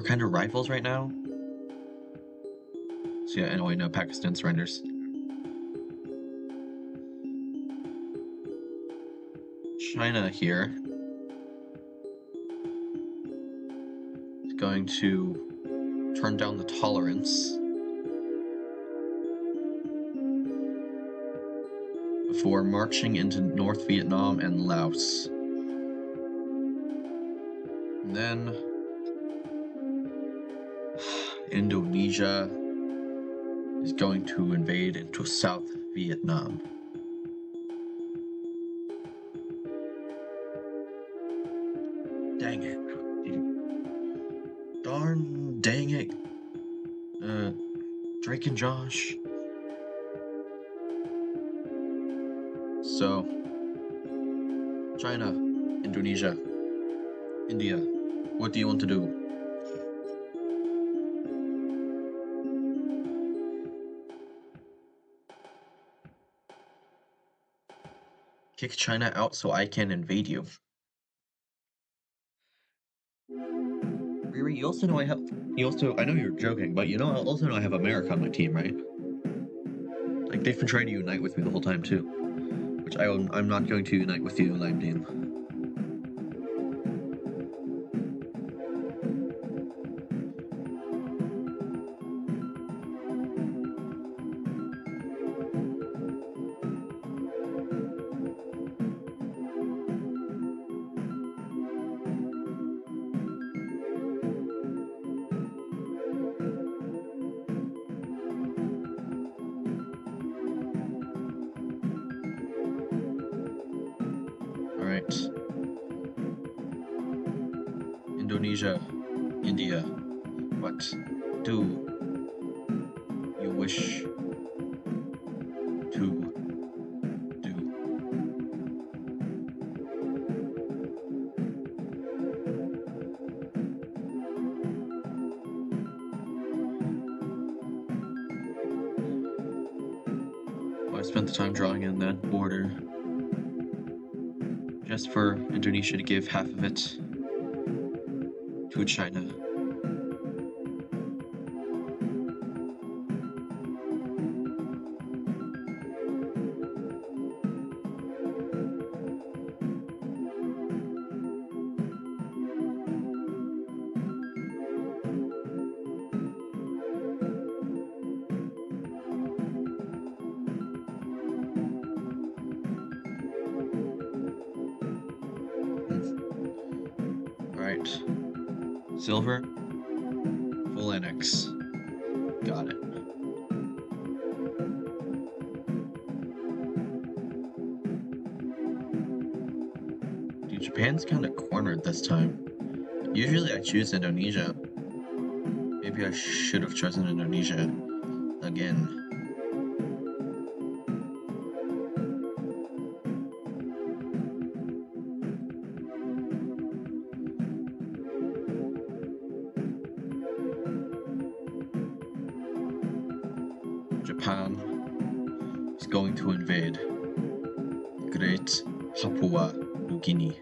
kinda rivals right now. So yeah, anyway, no, Pakistan surrenders. China here is going to turn down the tolerance before marching into North Vietnam and Laos. And then Indonesia is going to invade into South Vietnam. Dang it. Darn dang it. Drake and Josh. So, China, Indonesia, India, what do you want to do? Kick China out so I can invade you. Riri, I know you're joking, but I also know I have America on my team, right? Like, they've been trying to unite with me the whole time, too. Which I'm not going to unite with you, Lime Team. Alright. Indonesia, India, what do you wish to do? I spent the time drawing in that border just for Indonesia to give half of it to China. Alright. Silver. Full annex. Got it. Dude, Japan's kinda cornered this time. Usually I choose Indonesia. Maybe I should have chosen Indonesia again. Japan is going to invade Great Papua New Guinea.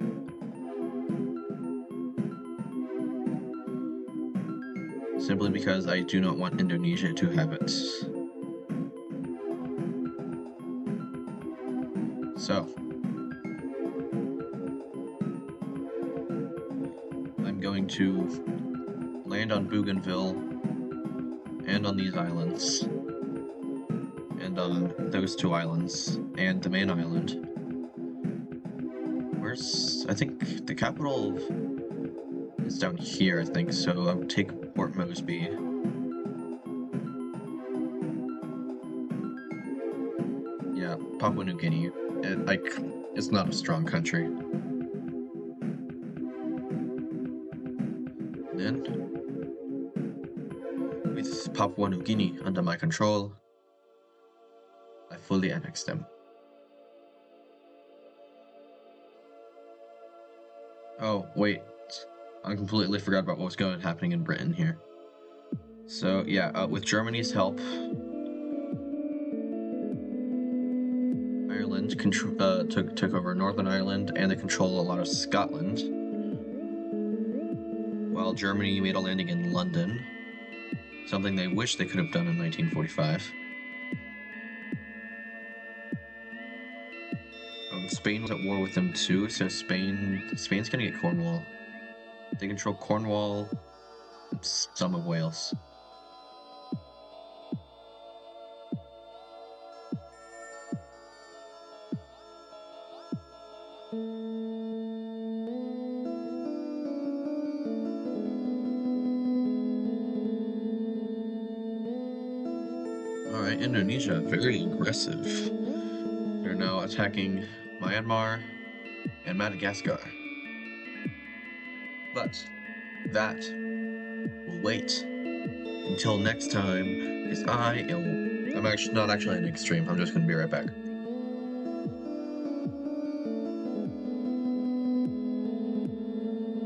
Simply because I do not want Indonesia to have it. So, I'm going to land on Bougainville and on these islands. And on those two islands, and the main island. I think the capital is down here, I think, so I would take Port Moresby. Yeah, Papua New Guinea. It's not a strong country. Then, with Papua New Guinea under my control, I fully annexed them. Oh, wait. I completely forgot about what was happening in Britain here. So, yeah, with Germany's help, Ireland took over Northern Ireland, and they control a lot of Scotland, while Germany made a landing in London, something they wish they could have done in 1945. Spain was at war with them too, so Spain's gonna get Cornwall. They control Cornwall, and some of Wales. Alright, Indonesia, very aggressive. They're now attacking Myanmar and Madagascar. But that will wait until next time, because I'm actually not actually an extreme. I'm just gonna be right back.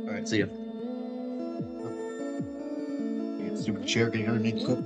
Alright, see ya. Stupid chair getting underneath the cup.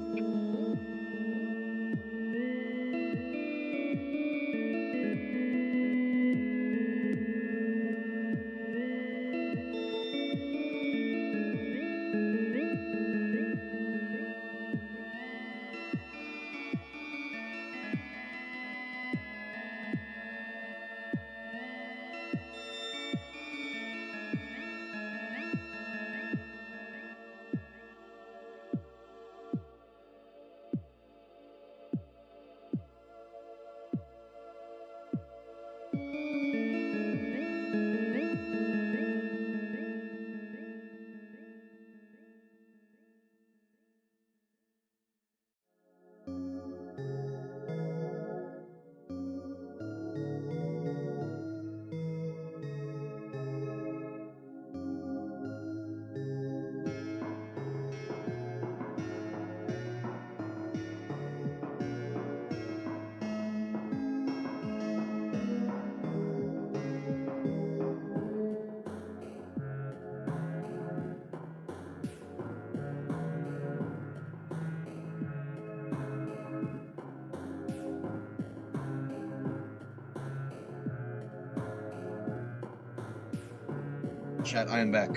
Chat, I am back.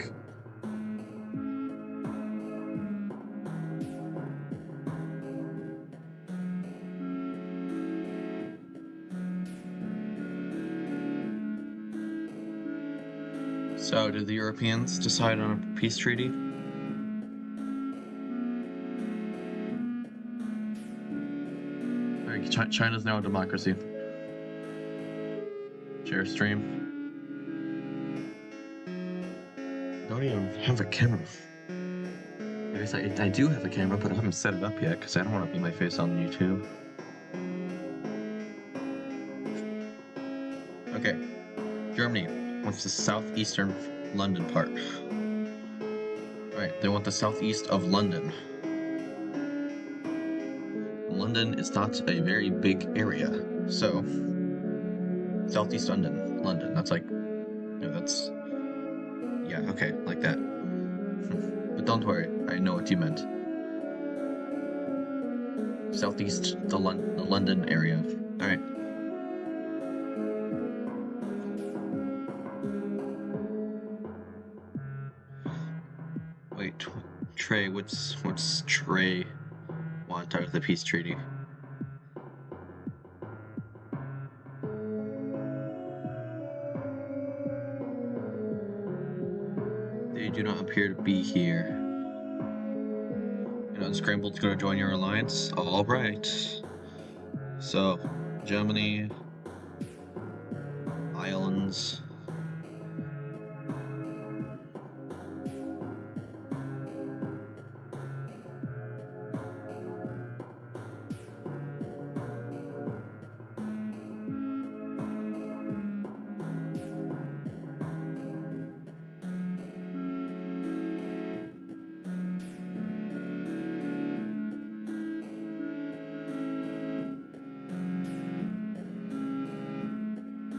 So, did the Europeans decide on a peace treaty? China's now a democracy. Share stream. Don't even have a camera. I guess I do have a camera, but I haven't set it up yet because I don't want to put my face on YouTube. Okay. Germany wants the southeastern London part. Alright, they want the southeast of London. London is not a very big area, so southeast London. That's like, that's, yeah, okay, like that. But don't worry, I know what you meant. Southeast, the London area. All right. Wait, Trey, what's Trey want out of the peace treaty? They do not appear to be here. And Unscrambled's gonna join your alliance? Alright. So, Germany, Islands.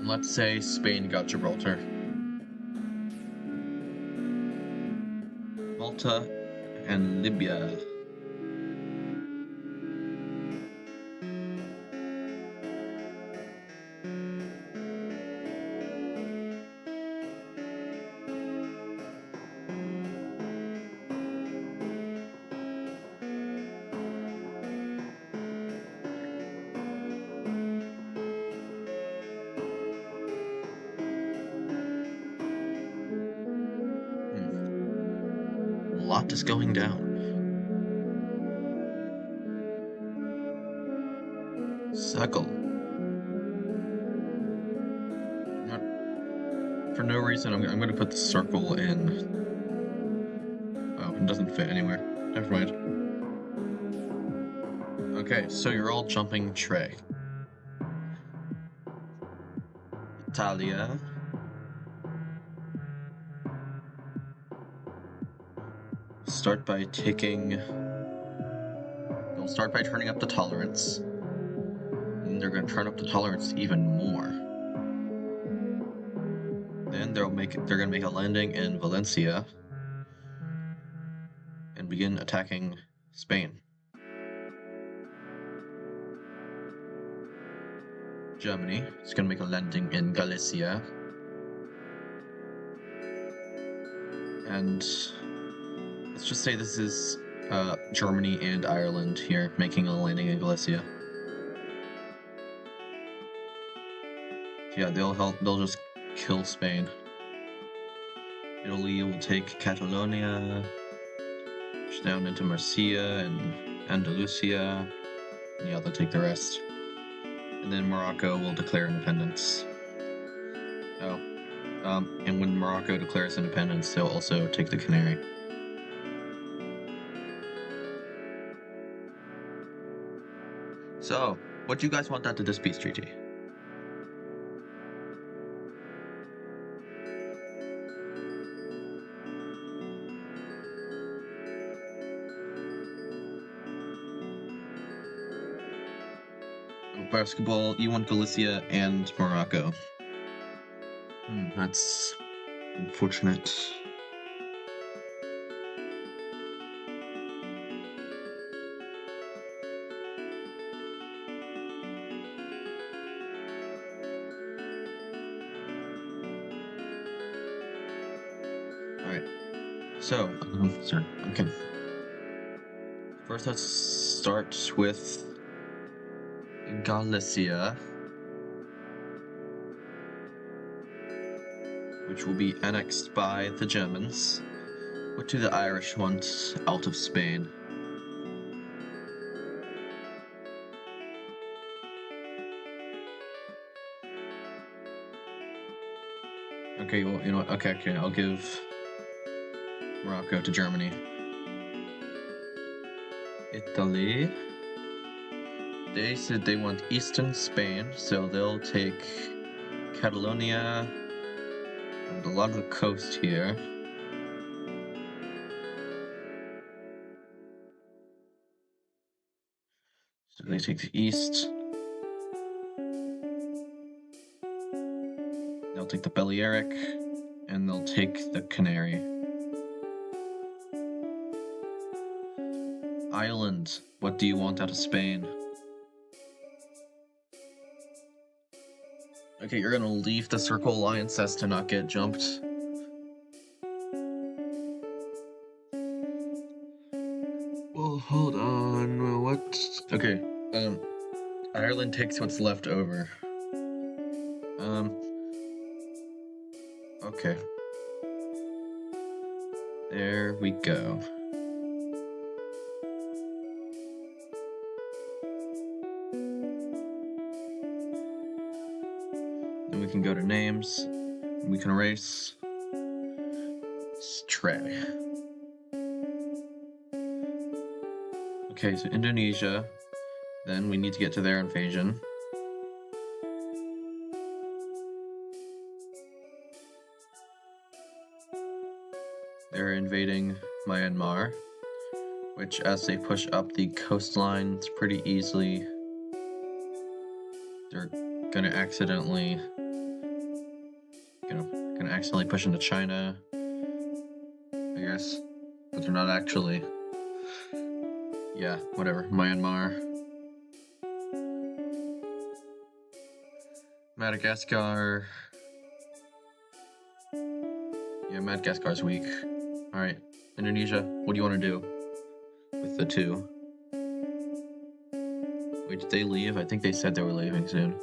let's say Spain got Gibraltar. Malta and Libya. A lot is going down. Suckle. For no reason, I'm going to put the circle in. Oh, it doesn't fit anywhere. Never mind. Okay, so you're all jumping tray. Italia. Start by taking... They'll start by turning up the tolerance. And they're going to turn up the tolerance even more. Then they're going to make a landing in Valencia and begin attacking Spain. Germany is going to make a landing in Galicia. And let's just say this is Germany and Ireland here making a landing in Galicia. Yeah, they'll just kill Spain. Italy will take Catalonia, push down into Murcia and Andalusia, and yeah, they'll take the rest. And then Morocco will declare independence. Oh, and when Morocco declares independence, they'll also take the Canary. So, what do you guys want out of this peace treaty? Basketball, you want Galicia and Morocco. That's unfortunate. Alright. So, sorry. Okay. First, let's start with Galicia, which will be annexed by the Germans. What do the Irish want out of Spain? Okay, well, you know what? Okay, I'll give Morocco to Germany. Italy. They said they want eastern Spain, so they'll take Catalonia and a lot of the coast here. So they take the east. They'll take the Balearic, and they'll take the Canary. Ireland, what do you want out of Spain? Okay, you're gonna leave the Circle Alliance as to not get jumped. Well, hold on, what? Okay, Ireland takes what's left over. Okay. There we go. Then we can go to names. We can erase Stray. Okay, so Indonesia. Then we need to get to their invasion. They're invading Myanmar, which as they push up the coastlines pretty easily, they're gonna accidentally gonna accidentally push into China, I guess, but they're not actually. Yeah, whatever. Myanmar. Madagascar. Yeah, Madagascar's weak. Alright, Indonesia, what do you want to do with the two? Wait, did they leave? I think they said they were leaving soon.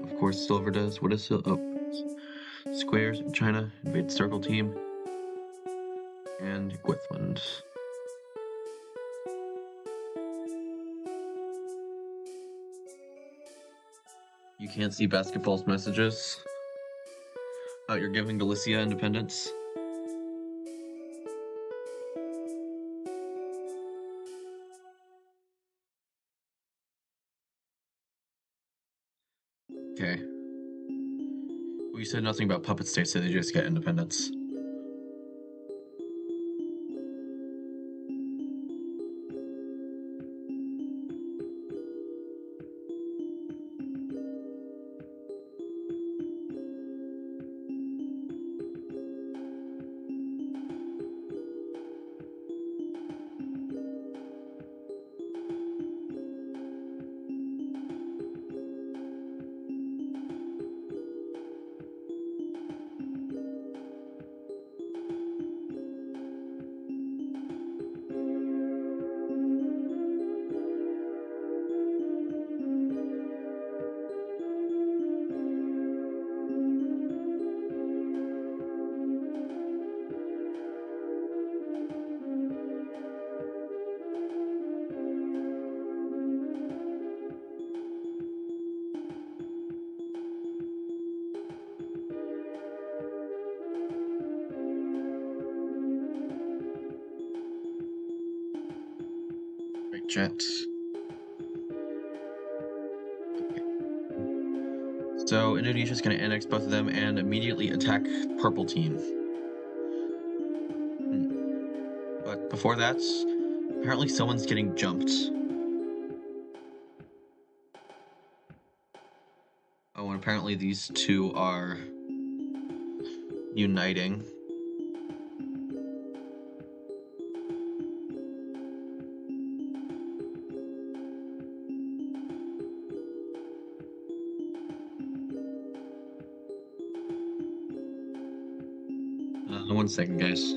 Of course, Silver does. What is Squares, China, invade Circle Team, and Gwithland. You can't see basketball's messages. You're giving Galicia independence. Okay. We said nothing about puppet states, so they just get independence. Right, Jets. Okay. So Indonesia's gonna annex both of them and immediately attack Purple Team. But before that, apparently someone's getting jumped. Oh, and apparently these two are uniting. One second, guys.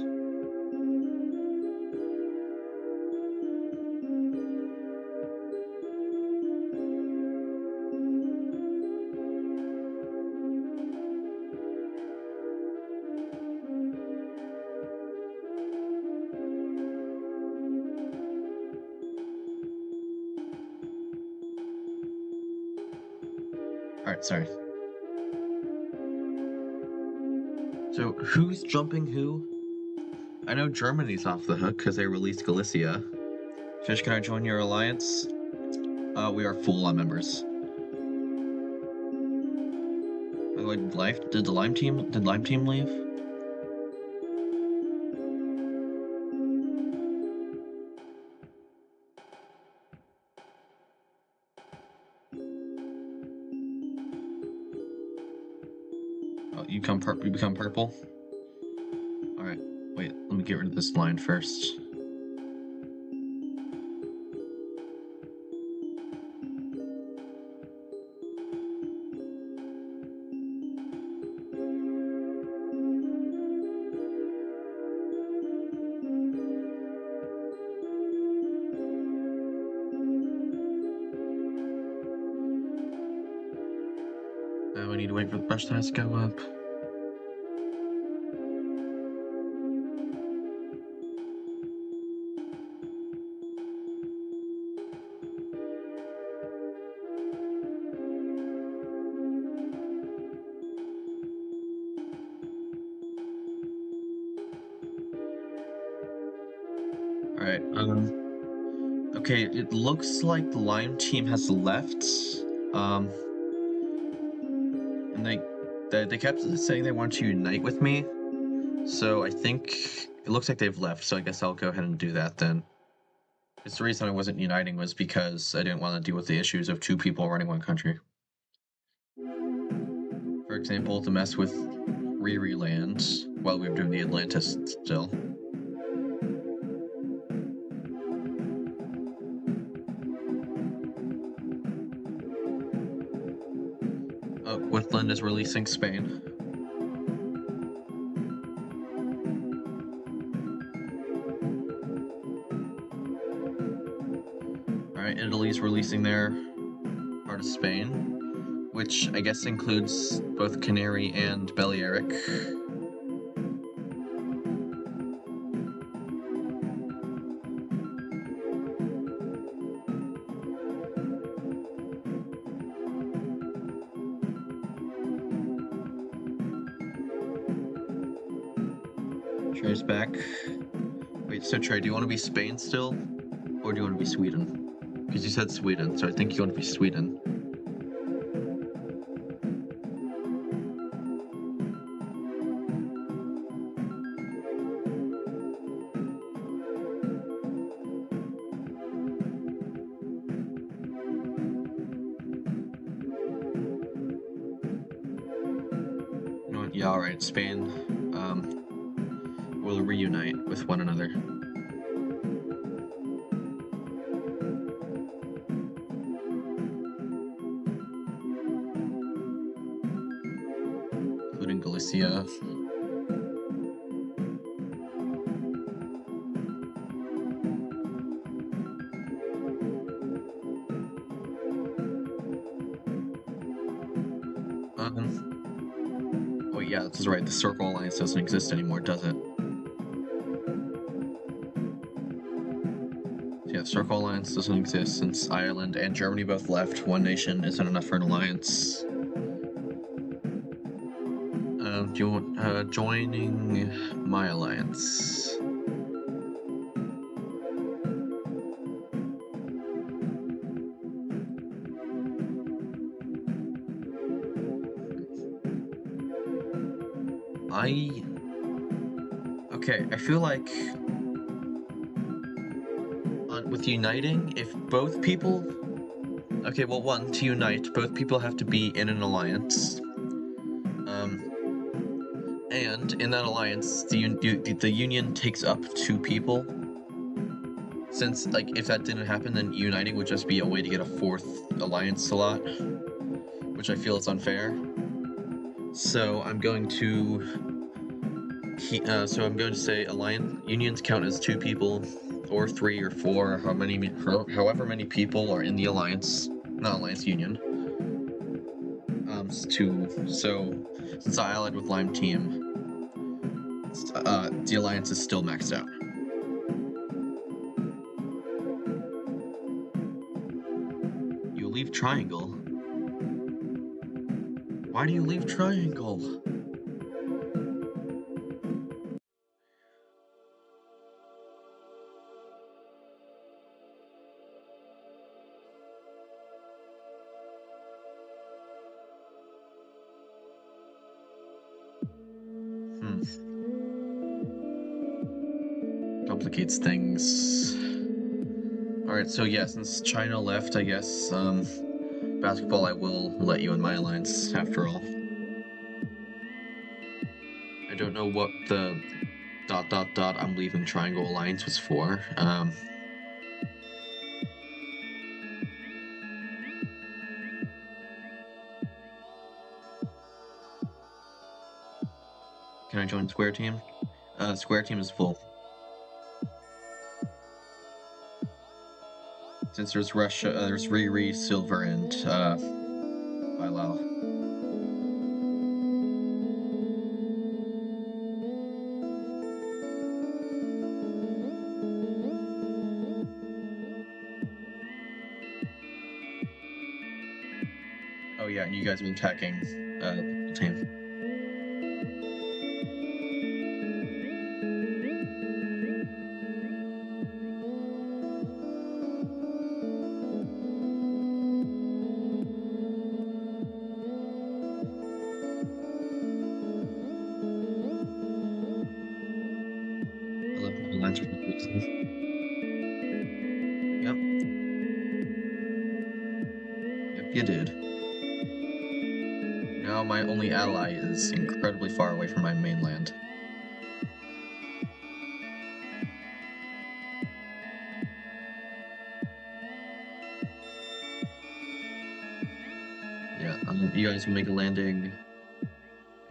Alright, sorry. So, who's jumping who? I know Germany's off the hook because they released Galicia. Fish, can I join your alliance? We are full on members. By the way, did Lime Team leave? Oh, you become purple? Alright, wait, let me get rid of this line first. Now we need to wait for the brush size to go up. Alright, Okay, it looks like the Lime team has left. And they kept saying they want to unite with me. So I think it looks like they've left. So I guess I'll go ahead and do that then. It's the reason I wasn't uniting was because I didn't want to deal with the issues of two people running one country. For example, to mess with Riri Land while we were doing the Atlantis still. Withland is releasing Spain. Alright, Italy's releasing their part of Spain, which I guess includes both Canary and Balearic. Trey's back. Wait, so Trey, do you want to be Spain still? Or do you want to be Sweden? Because you said Sweden, so I think you want to be Sweden. You know what? Yeah, alright, Spain will reunite with one another. Including Galicia. Oh yeah, that's right, the Circle Alliance doesn't exist anymore, does it? Yeah, the Circle Alliance doesn't exist since Ireland and Germany both left. One nation isn't enough for an alliance. Do you want joining my alliance? Okay, I feel like with uniting, if both people... Okay, well, one, to unite, both people have to be in an alliance. And in that alliance, the union takes up two people. Since, like, if that didn't happen, then uniting would just be a way to get a fourth alliance slot, which I feel is unfair. So I'm going to... so I'm going to say unions count as two people, or three, or four, however many people are in the alliance, not alliance, union. So since I allied with Lime Team, the alliance is still maxed out. You leave Triangle? Why do you leave Triangle? Complicates things. Alright, so yeah, since China left, I guess, basketball, I will let you in my alliance, after all. I don't know what the ... I'm leaving Triangle Alliance was for. Can I join Square Team? Square Team is full. Since there's Russia, there's Riri, Silver, and, Bilal. Oh yeah, and you guys have been attacking, the team. Yep. Yep, you did. Now my only ally is incredibly far away from my mainland. Yeah, you guys will make a landing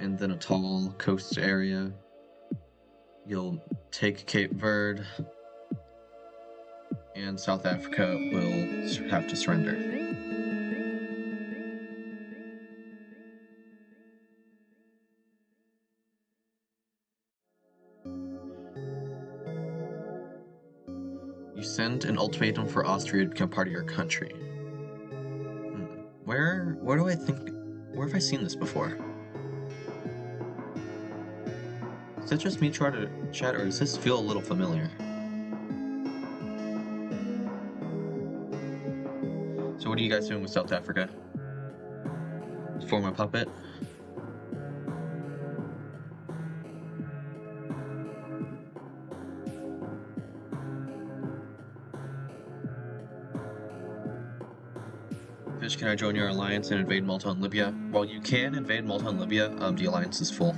in the Natal coast area. You'll take Cape Verde, and South Africa will have to surrender. You send an ultimatum for Austria to become part of your country. Where do I think... Where have I seen this before? Is that just me trying to chat, or does this feel a little familiar? So what are you guys doing with South Africa? Form a puppet? Fish, can I join your alliance and invade Malta and Libya? Well, you can invade Malta and Libya, the alliance is full.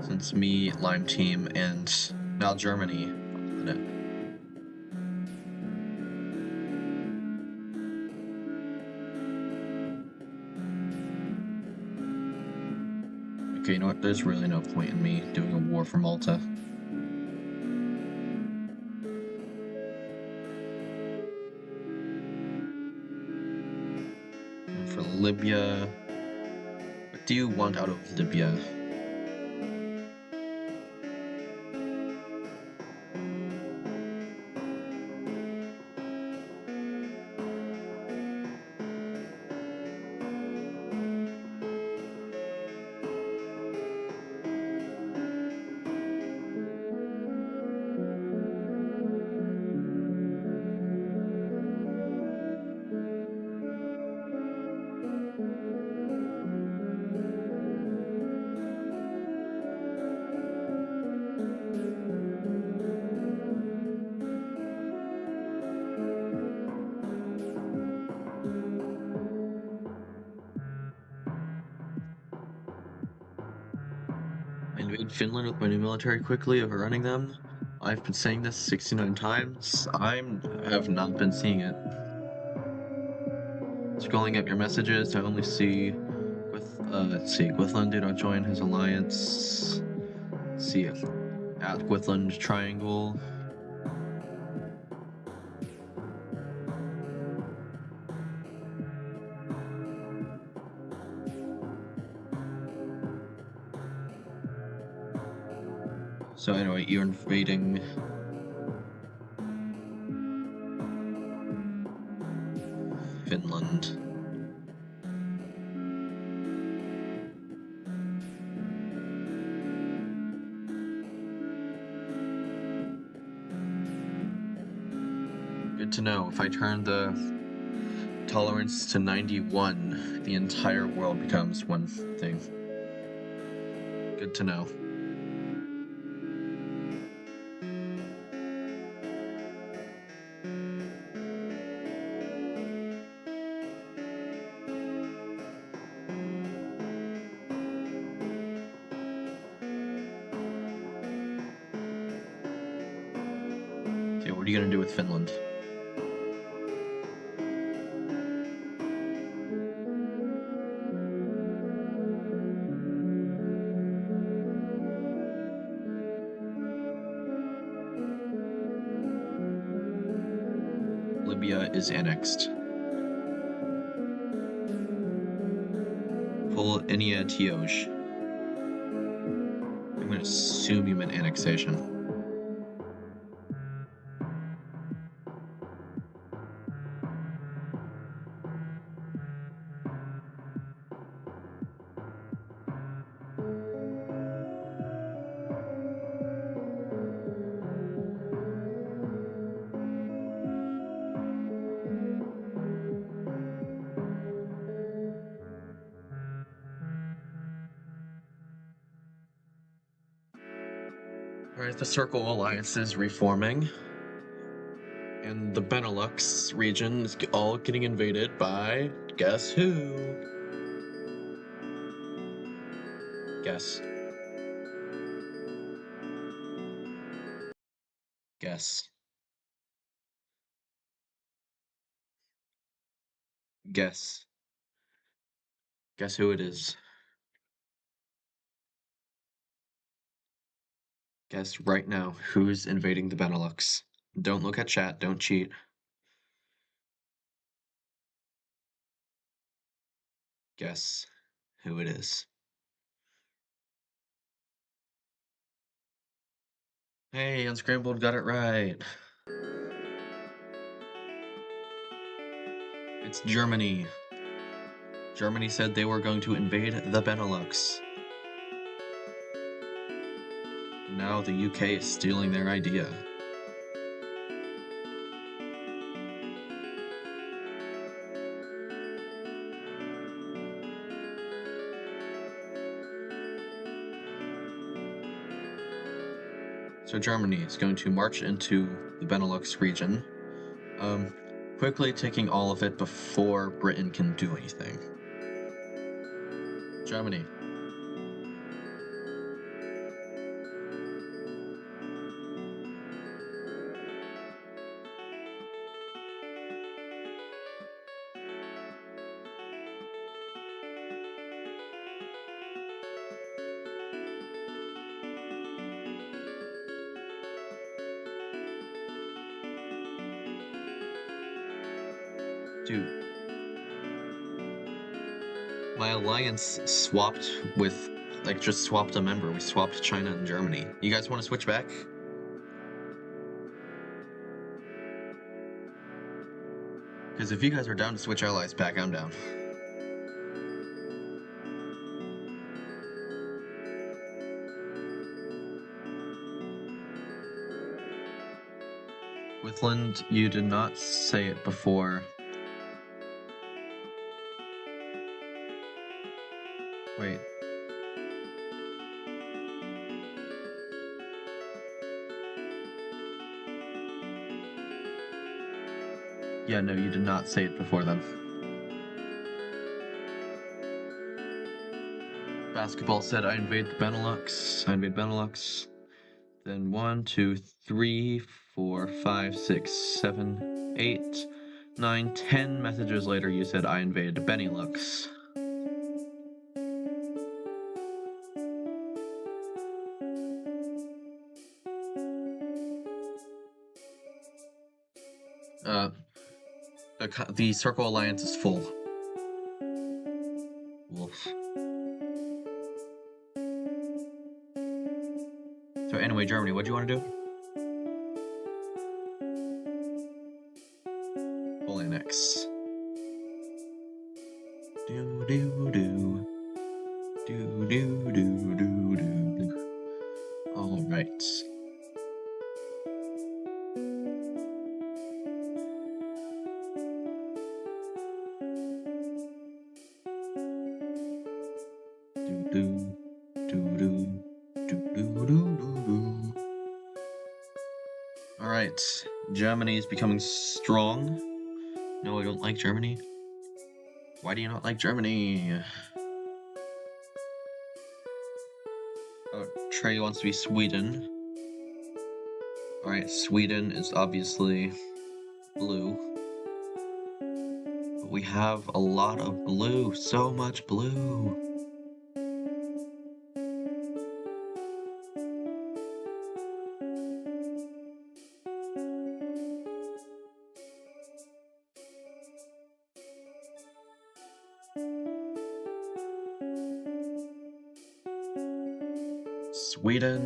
Since me, Lime Team, and now Germany on it. Okay, you know what? There's really no point in me doing a war for Malta. And for Libya... What do you want out of Libya? I invade Finland with my new military quickly, overrunning them. I've been saying this 69 times. I have not been seeing it. Scrolling up your messages, I only see let's see, Gwithland did not join his alliance. Let's see, at Gwithland Triangle. So anyway, you're invading Finland. Good to know. If I turn the tolerance to 91, the entire world becomes one thing. Good to know. Okay, what are you gonna do with Finland? Libya is annexed. Pull Inia Tioj. I'm gonna assume you meant annexation. Alright, the Circle Alliance is reforming. And the Benelux region is all getting invaded by, guess who? Guess. Guess. Guess. Guess who it is? Guess right now who's invading the Benelux. Don't look at chat, don't cheat. Guess who it is. Hey, Unscrambled got it right. It's Germany. Germany said they were going to invade the Benelux. Now the UK is stealing their idea. So Germany is going to march into the Benelux region, quickly taking all of it before Britain can do anything. Germany. Dude. My alliance swapped with, just swapped a member. We swapped China and Germany. You guys want to switch back? Because if you guys are down to switch allies back, I'm down. Withland, you did not say it before. Wait. Yeah, no, you did not say it before them. Basketball said, I invade the Benelux. I invade Benelux. Then 1, 2, 3, 4, 5, 6, 7, 8, 9, 10 messages later, you said, I invaded Benelux. The Circle Alliance is full. Wolf. So anyway, Germany, what do you want to do? Full annex. Do do do. Do do do do do. All right. Do do do do do do do do. All right, Germany is becoming strong. No, I don't like Germany. Why do you not like Germany? Oh, Trey wants to be Sweden. All right, Sweden is obviously blue. But we have a lot of blue, so much blue. Sweden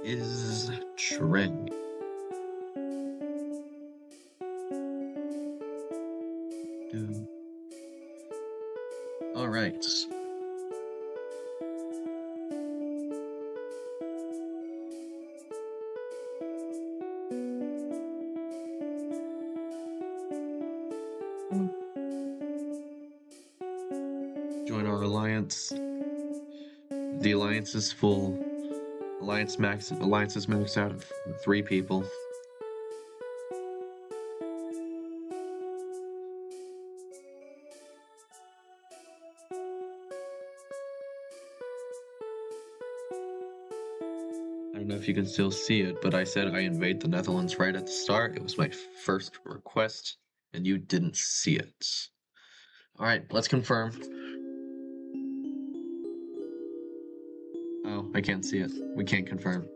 is trend. All right. Join our alliance. The alliance is full. Alliance is maxed out of 3 people. I don't know if you can still see it, but I said I invade the Netherlands right at the start. It was my first request, and you didn't see it. All right, let's confirm. Oh, I can't see it. We can't confirm.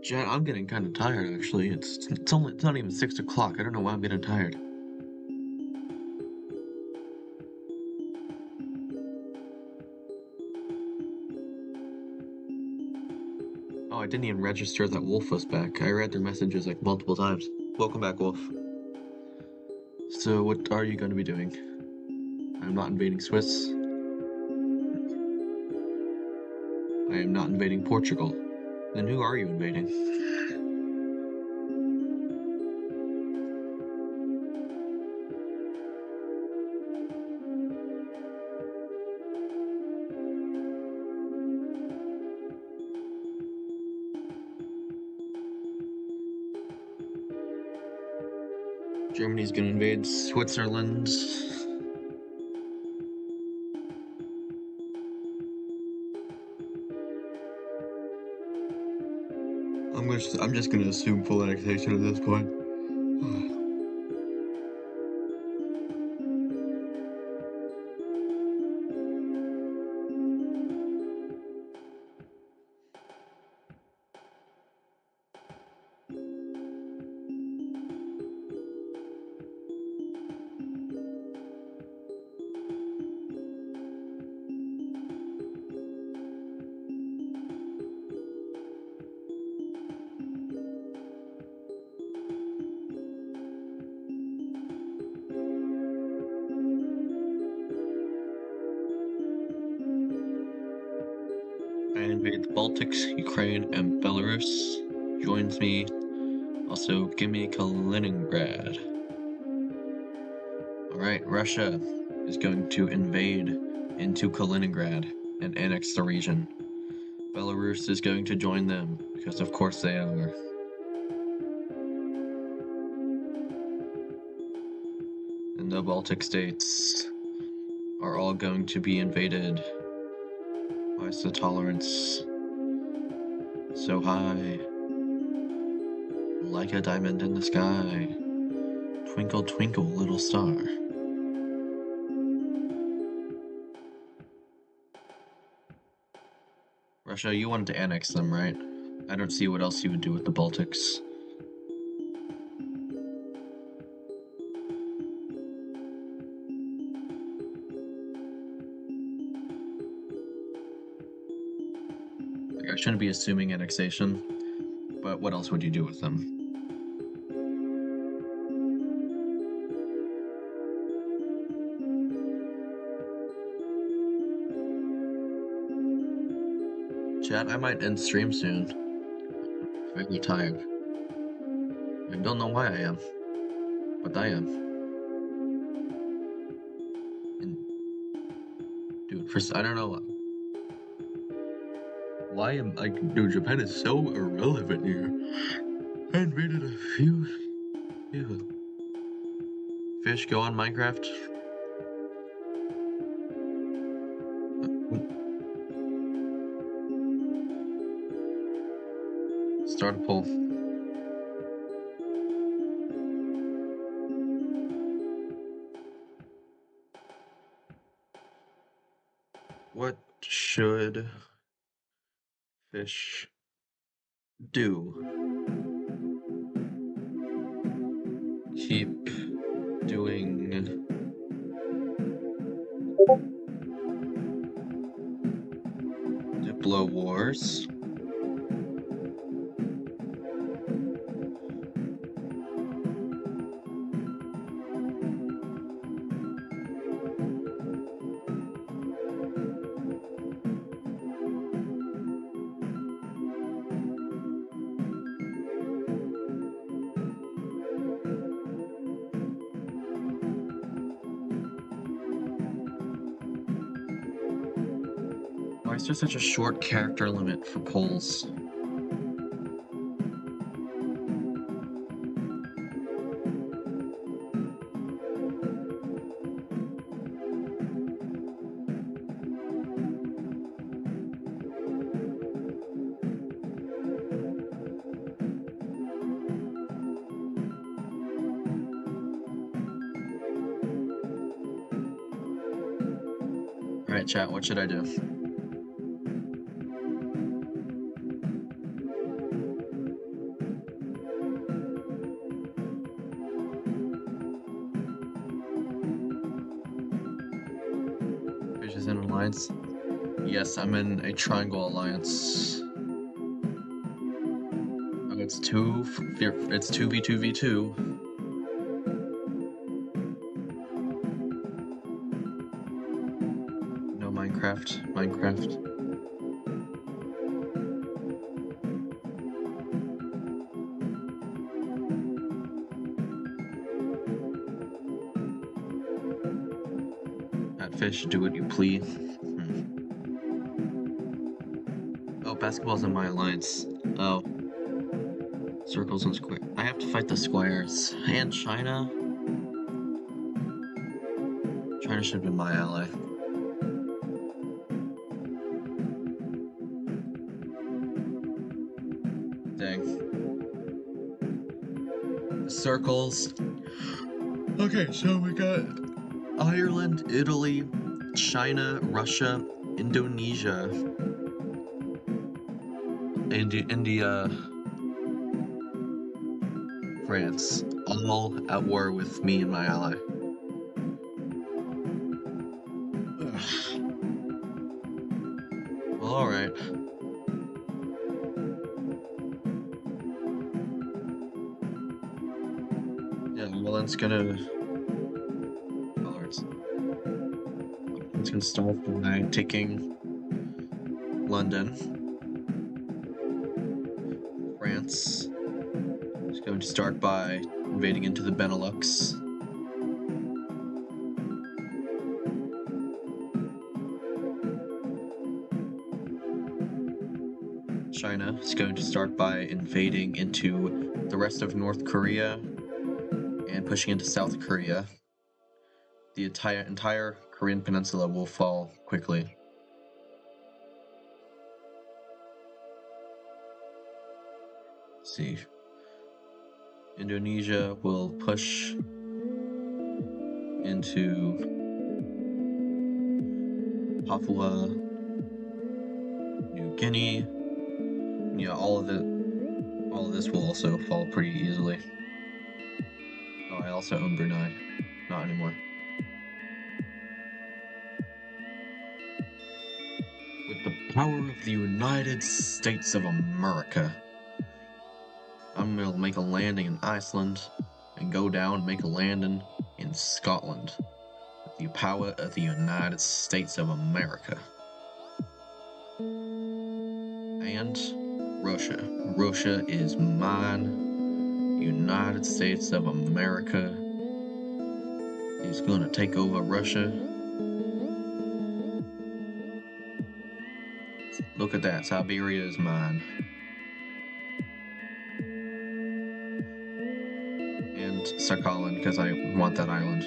Jet, I'm getting kind of tired actually. It's not even 6 o'clock. I don't know why I'm getting tired. Oh, I didn't even register that Wolf was back. I read their messages like multiple times. Welcome back, Wolf. So, what are you going to be doing? I'm not invading Swiss. I am not invading Portugal. Then who are you invading? Germany's gonna invade Switzerland. I'm just gonna assume full annexation at this point. I invade the Baltics, Ukraine, and Belarus. Joins me. Also, give me Kaliningrad. Alright, Russia is going to invade into Kaliningrad and annex the region. Belarus is going to join them, because of course they are. And the Baltic states are all going to be invaded. Why is the tolerance so high? Like a diamond in the sky. Twinkle, twinkle, little star. Russia, you wanted to annex them, right? I don't see what else you would do with the Baltics. Like, I shouldn't be assuming annexation, but what else would you do with them? Chat, I might end stream soon. Very tired. I don't know why I am, but I am. And dude, first, I don't know why am like, dude, Japan is so irrelevant here. I invaded a few fish go on Minecraft. Start a poll. What should fish do? Keep doing Diplo wars. is there such a short character limit for polls? Alright, chat, what should I do? Fish is in an alliance? Yes, I'm in a triangle alliance. Oh, it's 2v2v2. No Minecraft. Catfish, do what you please. Oh, basketball's in my alliance. Oh. Circles and square. I have to fight the squares. And China? China should have been my ally. Dang. Circles. Okay, so we got Ireland, Italy, China, Russia, Indonesia, India, France, all at war with me and my ally. Well, alright. Yeah, well, it's gonna start by taking London. France is going to start by invading into the Benelux. China is going to start by invading into the rest of North Korea and pushing into South Korea. The entire Korean peninsula will fall quickly. Let's see. Indonesia will push into Papua New Guinea. Yeah, all of this will also fall pretty easily. Oh, I also own Brunei. Not anymore. With the power of the United States of America, I'm gonna make a landing in Iceland and go down and make a landing in Scotland. With the power of the United States of America. And Russia. Russia is mine. United States of America is gonna take over Russia. Look at that, Siberia is mine. And Sakhalin, because I want that island.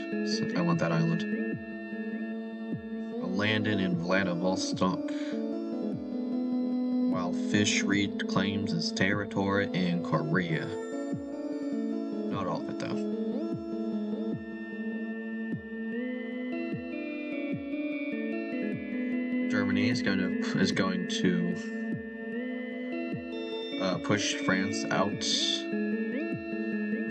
A landing in Vladivostok, while Fish reclaims his territory in Korea. Not all of it, though. Germany is going to push France out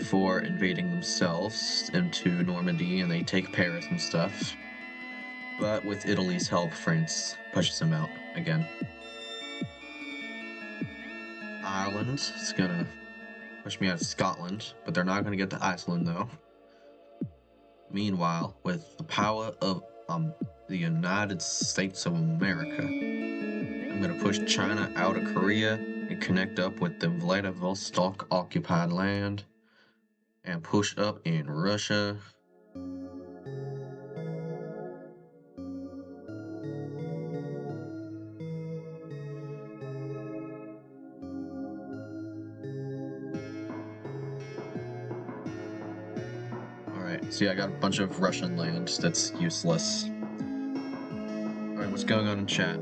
for invading themselves into Normandy, and they take Paris and stuff. But with Italy's help, France pushes them out again. Ireland is gonna push me out of Scotland, but they're not gonna get to Iceland though. Meanwhile, with the power of the United States of America, I'm gonna push China out of Korea and connect up with the Vladivostok occupied land and push up in Russia. See, I got a bunch of Russian land that's useless. Alright, what's going on in chat?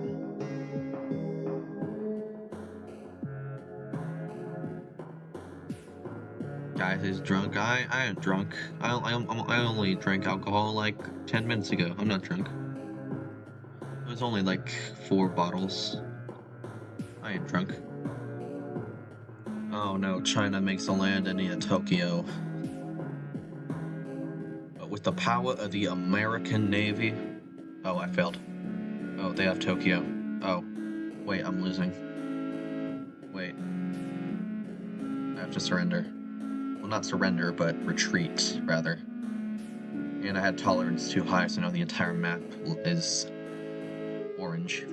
Guys is drunk. I ain't drunk. I only drank alcohol like 10 minutes ago. I'm not drunk. It was only like 4 bottles. I ain't drunk. Oh no, China makes a land in Tokyo. But with the power of the American Navy. Oh, I failed. Oh, they have Tokyo. Oh, wait, I'm losing. Wait. I have to surrender. Well, not surrender, but retreat, rather. And I had tolerance too high, so now the entire map is orange.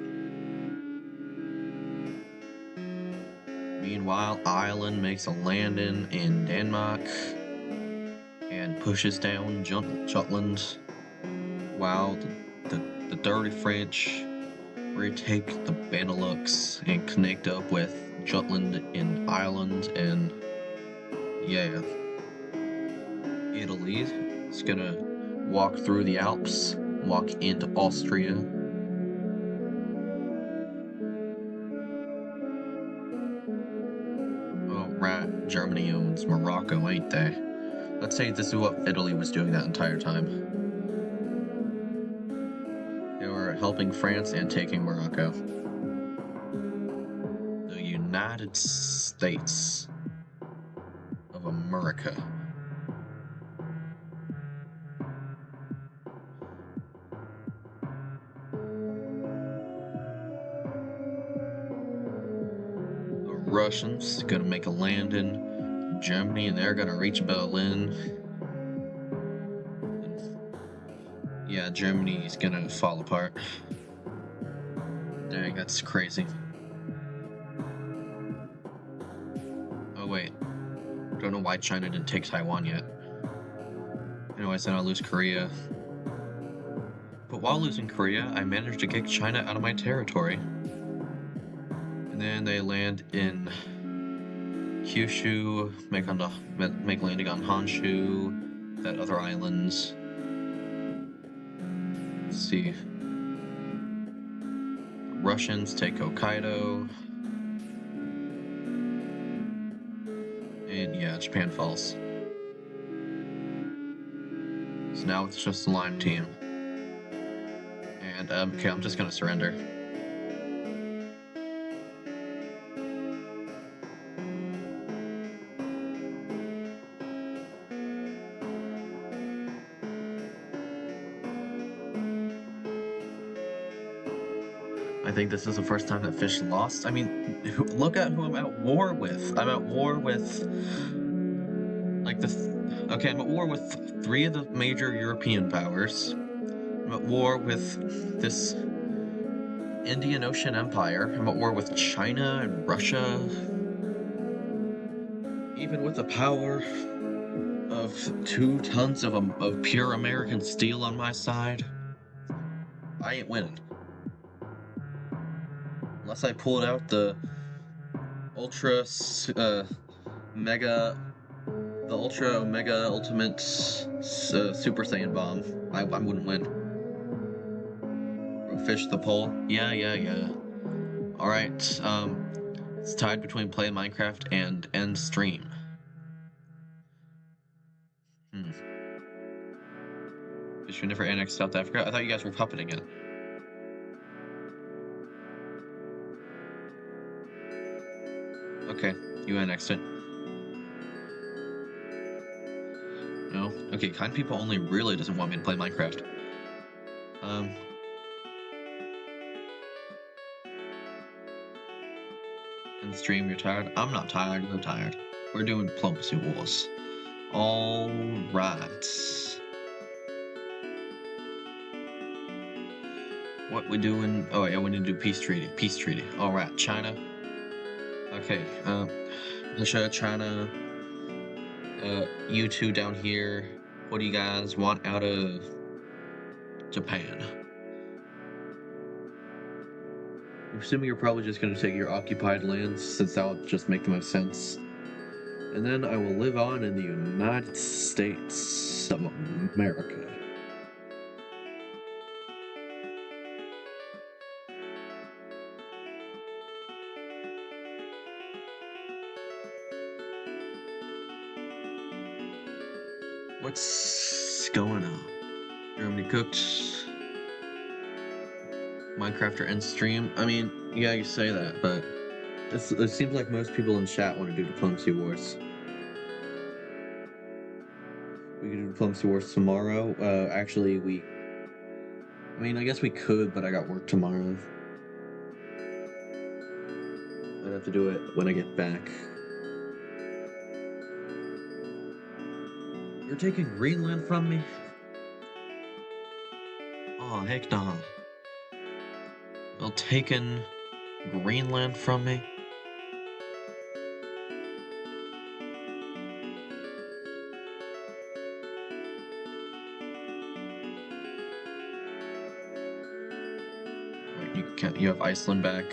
Meanwhile, Ireland makes a landing in Denmark and pushes down Jutland, while the dirty French retake the Benelux and connect up with Jutland in Ireland, and yeah, Italy is gonna walk through the Alps, walk into Austria. Oh, right, Germany owns Morocco, ain't they? Let's say this is what Italy was doing that entire time. They were helping France and taking Morocco. The United States of America. The Russians gonna make a land in Germany, and they're gonna reach Berlin. Yeah, Germany's gonna fall apart. Dang, that's crazy. Oh wait, don't know why China didn't take Taiwan yet. Anyways, then I'll lose Korea. But while losing Korea, I managed to kick China out of my territory. And then they land in Kyushu, make landing on Honshu, that other islands. Let's see. The Russians take Hokkaido. And yeah, Japan falls. So now it's just the Lime team. And okay, I'm just gonna surrender. I think this is the first time that Fish lost. I mean, look at who I'm at war with. I'm at war with, like, okay, I'm at war with 3 of the major European powers. I'm at war with this Indian Ocean Empire. I'm at war with China and Russia. Even with the power of 2 tons of pure American steel on my side, I ain't winning. Unless I pulled out the Ultra Mega Ultimate Super Saiyan Bomb, I wouldn't win. Fish the pole. Yeah. Alright, it's tied between play Minecraft and end stream. Fish you never annexed South Africa? I thought you guys were puppeting it. Okay, you annexed it. No? Okay, Kind People Only really doesn't want me to play Minecraft. And stream, you're tired? I'm not tired, you're tired. We're doing Diplomacy Wars. Alright. What we doing? Oh yeah, we need to do peace treaty. Alright, China. Okay, Russia, China, you two down here. What do you guys want out of Japan? I'm assuming you're probably just going to take your occupied lands, since that would just make the most sense. and then I will live on in the United States of America. What's going on? Germany cooked. Minecrafter end stream. I mean, yeah, you say that, but it seems like most people in chat want to do Diplomacy Wars. We could do Diplomacy Wars tomorrow. Actually, I mean, I guess we could, but I got work tomorrow. I'd have to do it when I get back. You're taking Greenland from me? Oh, heck nah. You're taking Greenland from me? Right, you have Iceland back.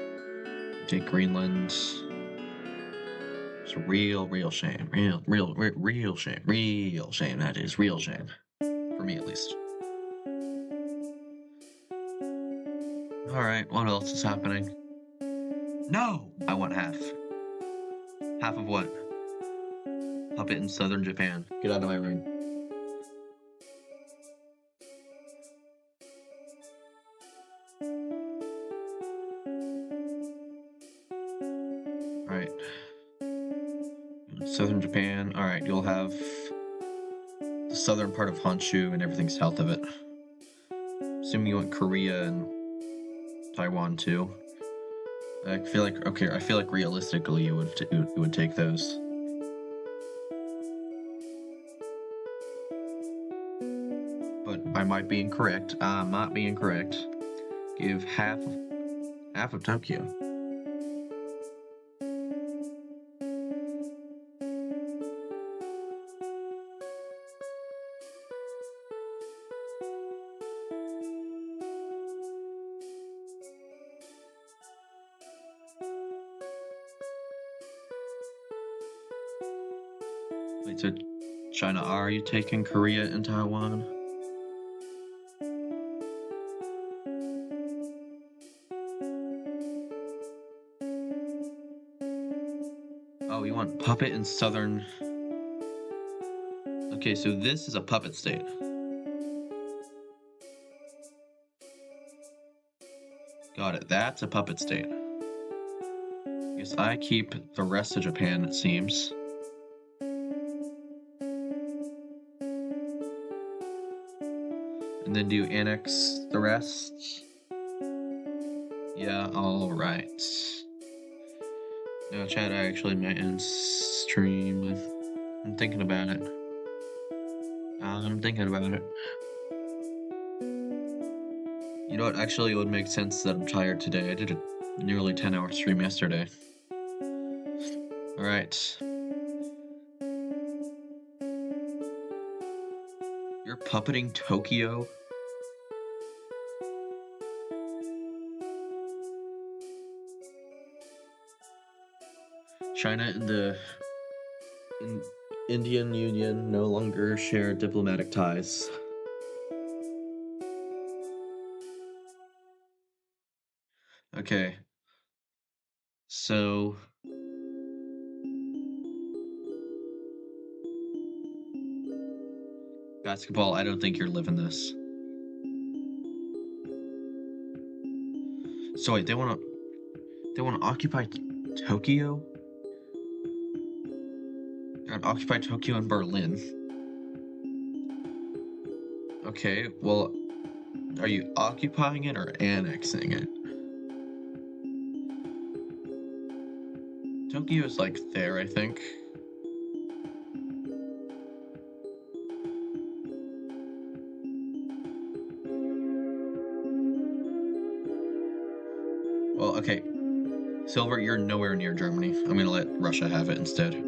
You take Greenland. It's a real shame. Real shame. Real shame, that is. Real shame. For me, at least. Alright, what else is happening? No! I want half. Half of what? Puppet in southern Japan. Get out of my ring. Alright. Southern Japan. Alright, you'll have the southern part of Honshu and everything south of it. Assuming you want Korea and Taiwan too. I feel like realistically you would take those. But I might be incorrect. I might be incorrect. Give half of Tokyo. Wait, so China, are you taking Korea and Taiwan? Oh, you want puppet in southern... Okay, so this is a puppet state. Got it, that's a puppet state. Guess I keep the rest of Japan, it seems. And then do you annex the rest? Yeah, alright. No, chat, I actually might end stream. I'm thinking about it. I'm thinking about it. You know what, actually it would make sense that I'm tired today. I did a nearly 10-hour stream yesterday. Alright. You're puppeting Tokyo? China and the Indian Union no longer share diplomatic ties. Okay. So... Basketball, I don't think you're living this. So wait, they wanna occupy Tokyo? They're gonna occupy Tokyo and Berlin. Okay, well, are you occupying it or annexing it? Tokyo's like there, I think. Well, okay. Silver, you're nowhere near Germany. I'm gonna let Russia have it instead.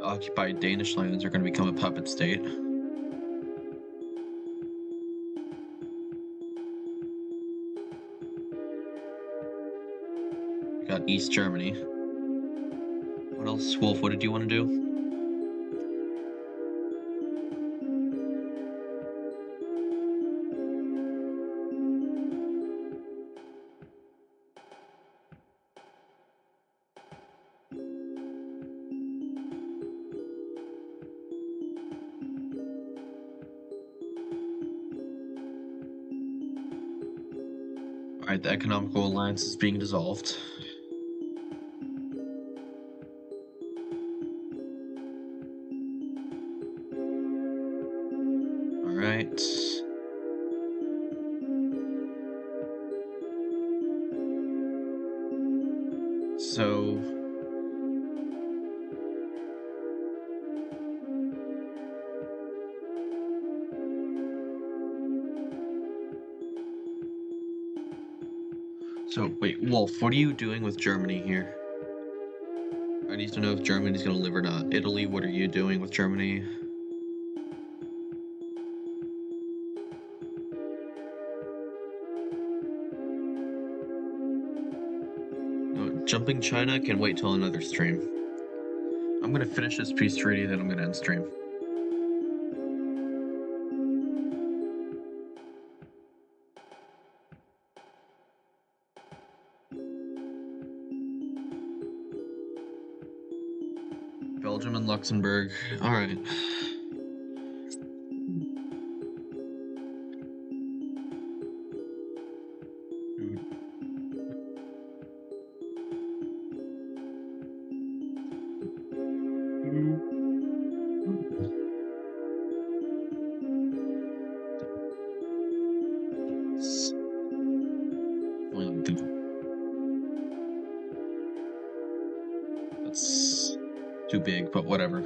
occupied Danish lands are going to become a puppet state. We got East Germany. What else, Wolf? What did you want to do? Alright, the economical alliance is being dissolved. Alright. So... So, wait, Wolf, what are you doing with Germany here? I need to know if Germany's gonna live or not. Italy, what are you doing with Germany? No, jumping China can wait till another stream. I'm gonna finish this peace treaty, then I'm gonna end stream. Belgium and Luxembourg. Alright. That's too big, but whatever.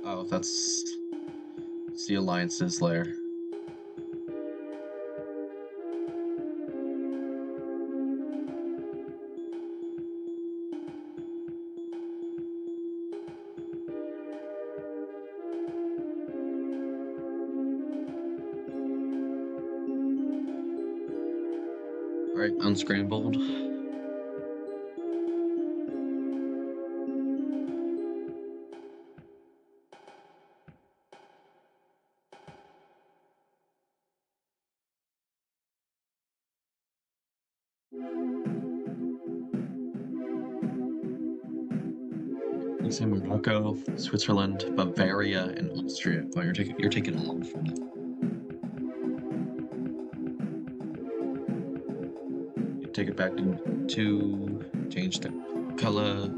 Oh, that's the alliance's lair. Alright, unscrambled. Let's say Morocco, Switzerland, Bavaria, and Austria. Oh, you're taking a long from it. You take it back to change the color.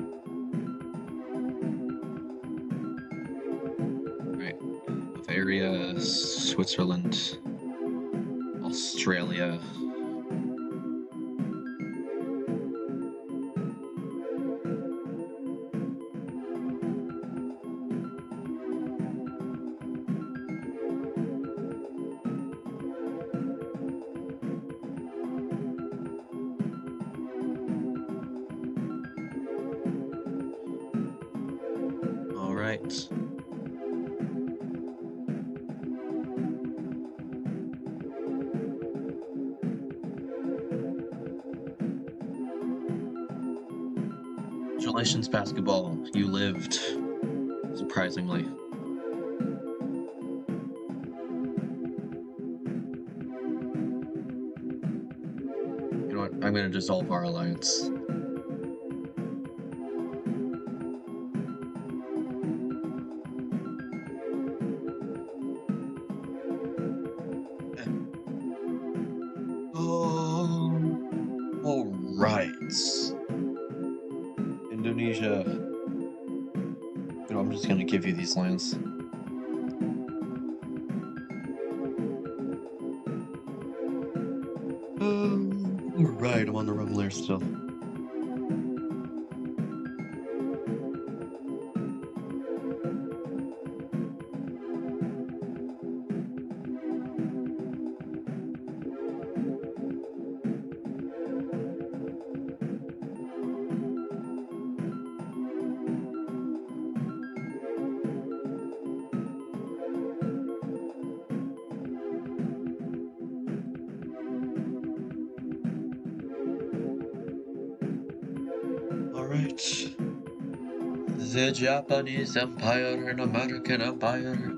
Right, Bavaria, Switzerland, Australia. All right. Congratulations, basketball. You lived, surprisingly. You know what? I'm going to dissolve our alliance. Oh, all right. Indonesia. You know, I'm just going to give you these lands. Right, I'm on the wrong layer still. The Japanese Empire and American Empire.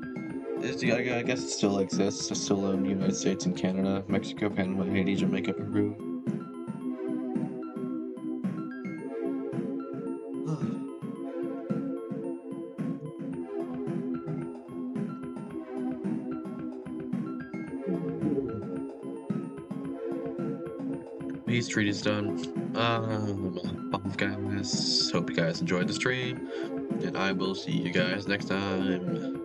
I guess it still exists. It's still in the United States and Canada, Mexico, Panama, Haiti, Jamaica, Peru. Peace treaty is done. Bye guys. Hope you guys enjoyed the stream, and I will see you guys next time.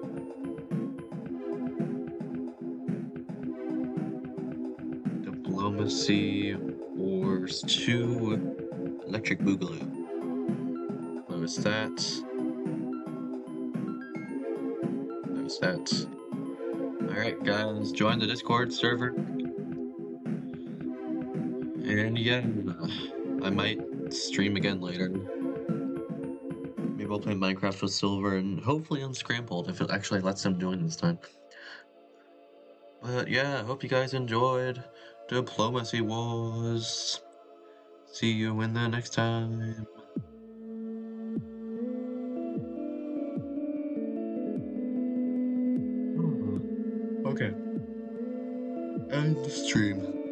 Diplomacy Wars 2 Electric Boogaloo. Close that. Close that. Alright, guys, join the Discord server. And yeah, I might stream again later. Maybe I'll play Minecraft with Silver and hopefully Unscrambled if it actually lets them join this time. But yeah, I hope you guys enjoyed Diplomacy Wars. See you in the next time. Okay. End the stream.